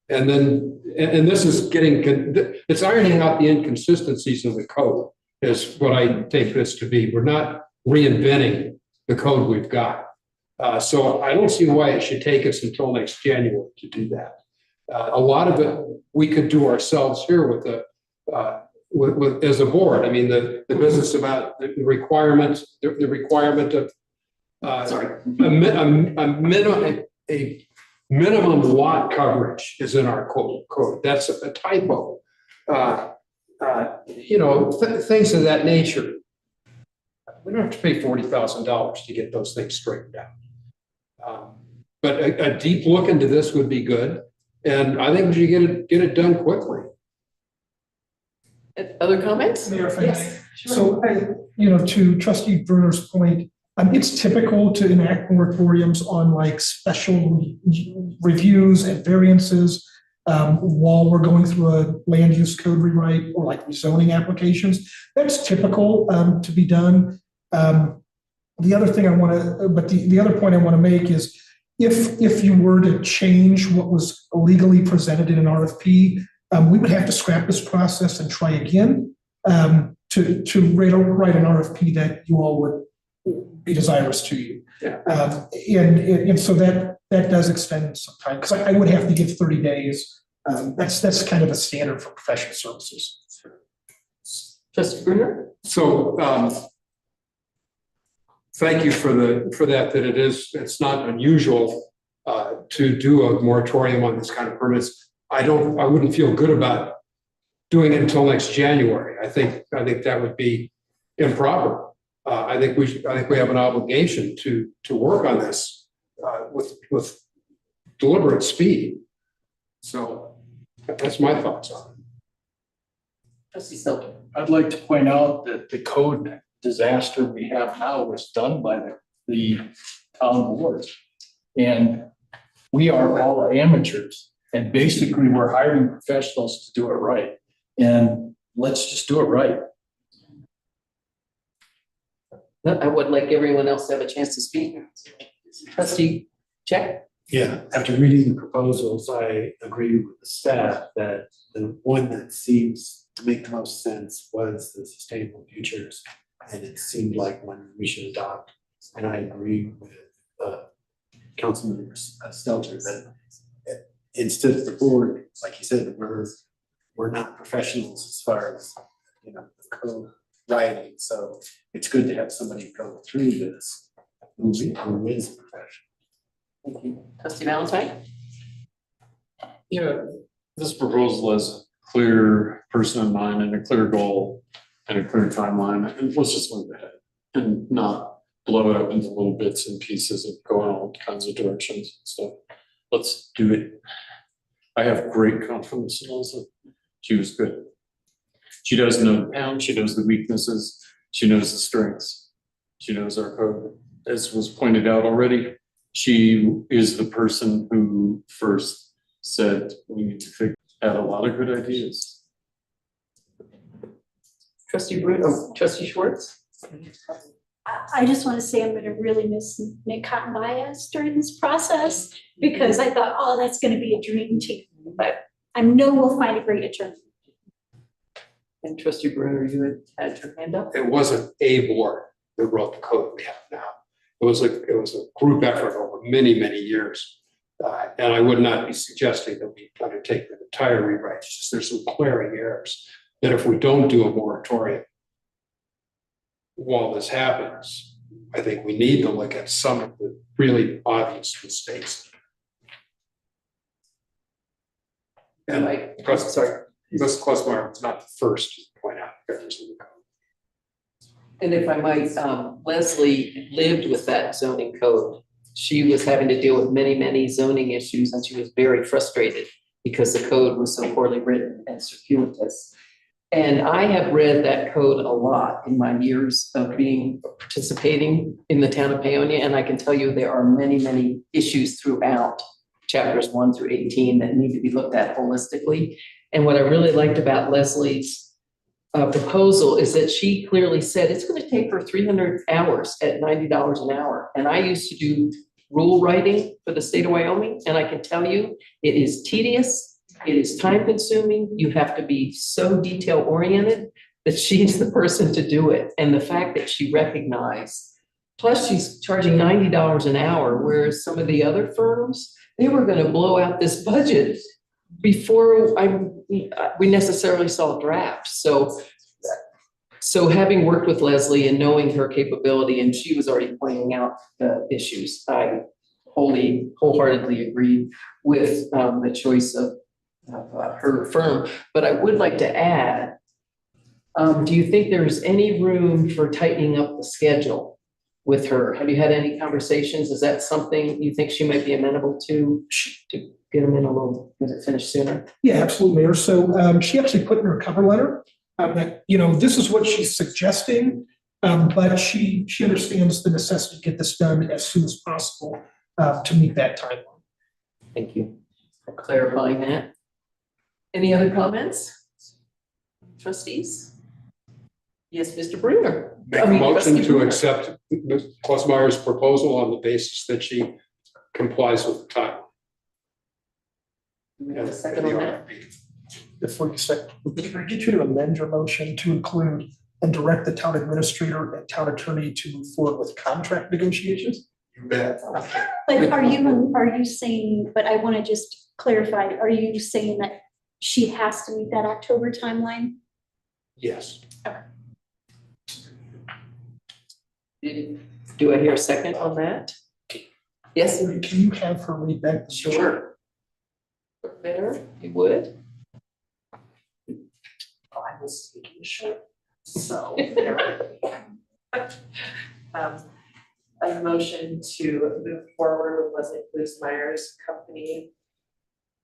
And then, and this is it's ironing out the inconsistencies of the code is what I take this to be. We're not reinventing the code we've got. So I don't see why it should take us until next January to do that. A lot of it we could do ourselves here with as a board. I mean, the business about the requirements, the requirement of a minimum lot coverage is in our code. That's a typo. Things of that nature. We don't have to pay $40,000 to get those things straightened out. But a deep look into this would be good. And I think we should get it done quickly. Other comments? Mayor, if I may. So, to Trustee Bruner's point, it's typical to enact moratoriums on like special reviews and variances while we're going through a land use code rewrite or like rezoning applications. That's typical to be done. The other thing the other point I want to make is if you were to change what was legally presented in an RFP, we would have to scrap this process and try again to write an RFP that you all would be desirous to you. Yeah. And so that does extend some time, because I would have to give 30 days. That's kind of a standard for professional services. Trustee Brunner? So, thank you for that it's not unusual to do a moratorium on this kind of permits. I wouldn't feel good about doing it until next January. I think that would be improper. I think we have an obligation to work on this with deliberate speed. So that's my thoughts on it. Trustee Stiltner? I'd like to point out that the code disaster we have now was done by the town board. And we are all amateurs, and basically we're hiring professionals to do it right. And let's just do it right. I would like everyone else to have a chance to speak. Trustee Check? Yeah, after reading the proposals, I agree with the staff that the one that seems to make the most sense was the sustainable futures. And it seemed like one we should adopt. And I agree with Councilmember Stelter that instead of the board, like you said, we're not professionals as far as, the code writing. So it's good to have somebody go through this who is a professional. Thank you. Trustee Valentine? Yeah, this proposal has a clear person in mind and a clear goal and a clear timeline, and let's just move ahead and not blow it up into little bits and pieces and go in all kinds of directions and stuff. Let's do it. I have great confidence in Elsa. She was good. She does know the pound, she knows the weaknesses, she knows the strengths, she knows our code. As was pointed out already, she is the person who first said we need to fix, had a lot of good ideas. Trustee Trustee Schwartz? I just want to say I'm going to really miss Nick Cotton-Bias during this process, because I thought, oh, that's going to be a dream team, but I know we'll find a great attorney. And Trustee Brunner, you had your hand up? It wasn't a board that wrote the code we have now. It was a group effort over many, many years. And I would not be suggesting that we undertake the entire rewrite. It's just there's some glaring errors that if we don't do a moratorium while this happens, I think we need to look at some of the really obvious mistakes. And Ms. Klesmeyer was not the first to point out errors in the code. And if I might, Leslie lived with that zoning code. She was having to deal with many, many zoning issues, and she was very frustrated because the code was so poorly written and circuitous. And I have read that code a lot in my years of participating in the town of Paonia, and I can tell you there are many, many issues throughout chapters 1 through 18 that need to be looked at holistically. And what I really liked about Leslie's proposal is that she clearly said it's going to take her 300 hours at $90 an hour. And I used to do rule writing for the state of Wyoming, and I can tell you it is tedious, it is time consuming, you have to be so detail oriented that she's the person to do it. And the fact that she recognized, plus she's charging $90 an hour, whereas some of the other firms, they were going to blow out this budget before we necessarily saw drafts. So having worked with Leslie and knowing her capability, and she was already pointing out the issues, I wholeheartedly agree with the choice of her firm. But I would like to add, do you think there's any room for tightening up the schedule with her? Have you had any conversations? Is that something you think she might be amenable to get them in a little, was it finished sooner? Yeah, absolutely, Mayor. So she actually put in her cover letter that, this is what she's suggesting, but she understands the necessity to get this done as soon as possible to meet that timeline. Thank you for clarifying that. Any other comments? Trustees? Yes, Mr. Brunner. Make a motion to accept Ms. Klesmeyer's proposal on the basis that she complies with the time. Do we have a second on that? before you say, can I get you to amend your motion to include and direct the town administrator and town attorney to move forward with contract negotiations? You bet. But are you saying, but I want to just clarify, are you saying that she has to meet that October timeline? Yes. Do I hear a second on that? Yes? Can you have her read back? the motion? Sure. Better, you would? I was speaking short, so. A motion to move forward with Leslie Bluesmeyer's company,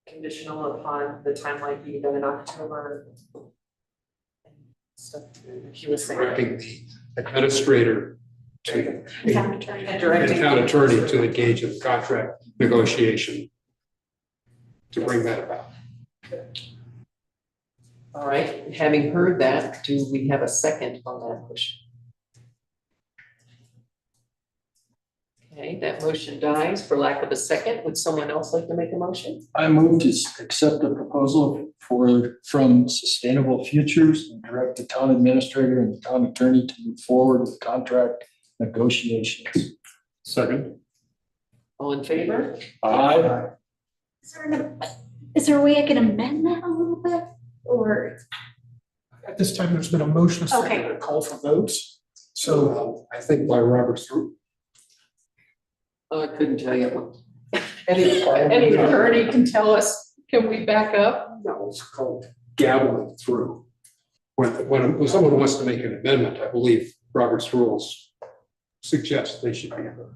conditional upon the timeline being done in October. So he was saying. Directing the administrator to. Town attorney. And directing. The town attorney to engage in contract negotiation to bring that about. All right, having heard that, do we have a second on that motion? Okay, that motion dies for lack of a second. Would someone else like to make a motion? I move to accept the proposal from Sustainable Futures and direct the town administrator and the town attorney to move forward with contract negotiations. Second. All in favor? Aye. Is there a way I can amend that a little bit, or? At this time, there's been a motion, a second, Okay. and a call for votes. So I think by Robert's rule. Oh, I couldn't tell you. Any attorney can tell us, can we back up? No, it's called gaveling through. When someone wants to make an amendment, I believe Robert's rules suggest they should be heard.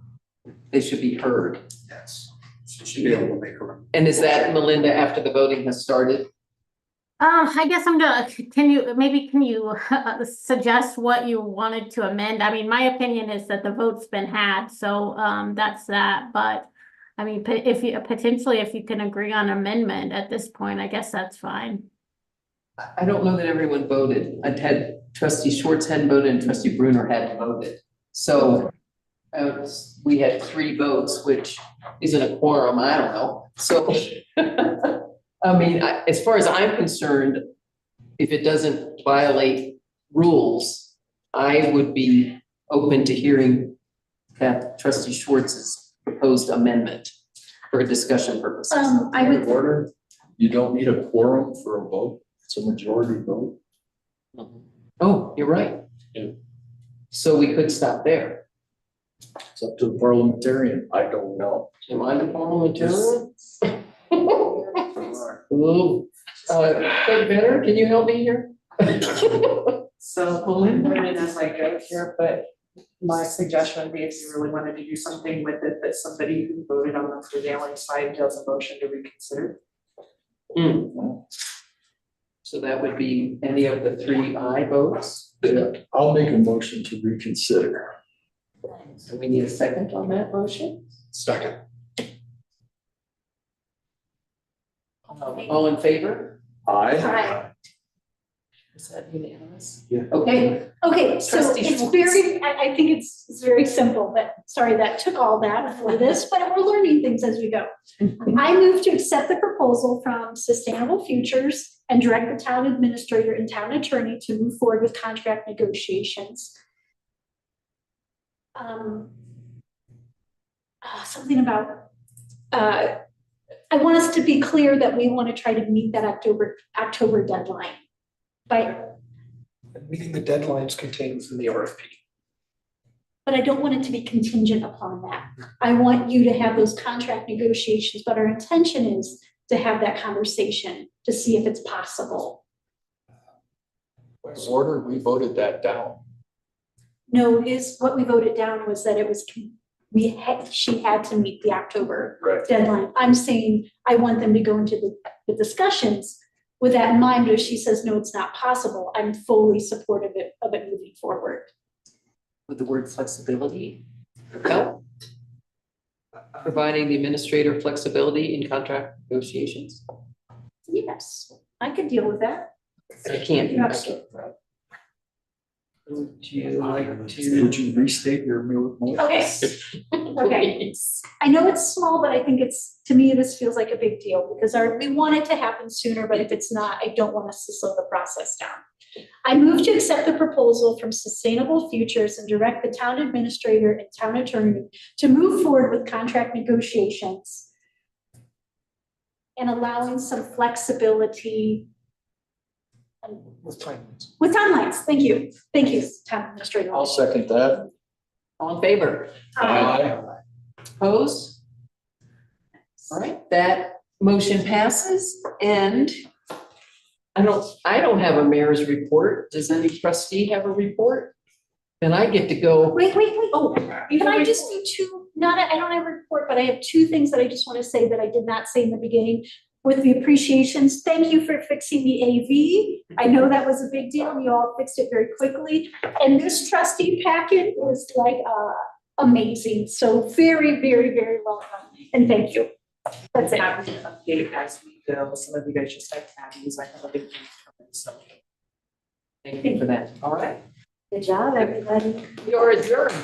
They should be heard. Yes. She should be able to make her. And is that, Melinda, after the voting has started? I guess can you suggest what you wanted to amend? I mean, my opinion is that the vote's been had, so, that's that, but I mean, if you can agree on amendment at this point, I guess that's fine. I don't know that everyone voted. I had trustee Schwartz hadn't voted and trustee Bruner hadn't voted. So we had 3 votes, which isn't a quorum, I don't know. So, I mean, as far as I'm concerned, if it doesn't violate rules, I would be open to hearing that trustee Schwartz's proposed amendment for discussion purposes. I would. Order, you don't need a quorum for a vote. It's a majority vote. Oh, you're right. Yeah. So we could stop there. It's up to the parliamentarian. I don't know. Am I the parliamentarian? Ooh, Craig Better, can you help me here? So we'll learn as I go here, but my suggestion would be if you really wanted to do something with it, that somebody who voted on the prevailing side does a motion to reconsider. So that would be any of the 3 aye votes? Yeah, I'll make a motion to reconsider. So we need a second on that motion? Second. All in favor? Aye. Is that unanimous? Yeah. Okay. Okay, so Trustee it's Schwartz. very, I think it's very simple, but sorry, that took all that for this, but we're learning things as we go. I move to accept the proposal from Sustainable Futures and direct the town administrator and town attorney to move forward with contract negotiations. Something about, I want us to be clear that we want to try to meet that October deadline. But meeting the deadlines contained in the RFP. But I don't want it to be contingent upon that. I want you to have those contract negotiations, but our intention is to have that conversation to see if it's possible. Order, we voted that down. No, what we voted down was that it was, she had to meet the October deadline. I'm saying I want them to go into the discussions with that in mind, but if she says, no, it's not possible, I'm fully supportive of it moving forward. With the word flexibility? No? Providing the administrator flexibility in contract negotiations? Yes, I could deal with that. I can't do that. Would you like Would to? you restate your motion? Okay. Okay. I know it's small, but I think to me, this feels like a big deal because we want it to happen sooner, but if it's not, I don't want us to slow the process down. I move to accept the proposal from Sustainable Futures and direct the town administrator and town attorney to move forward with contract negotiations and allowing some flexibility With timelines. with timelines. Thank you, town administrator. I'll second that. All in favor? Aye. Opposed? All right, that motion passes and I don't have a mayor's report. Does any trustee have a report? And I get to go. Wait. Oh, can I just do two? I don't have a report, but I have two things that I just want to say that I did not say in the beginning. With the appreciations, thank you for fixing the AV. I know that was a big deal. You all fixed it very quickly. And this trustee packet is like amazing. So very, very, very well done. And thank you. That's it. Happy to update as we go. Some of you guys just have tabbies. I have a big thing coming, so. Thank you for that. All right. Good job, everybody. You're adjourned.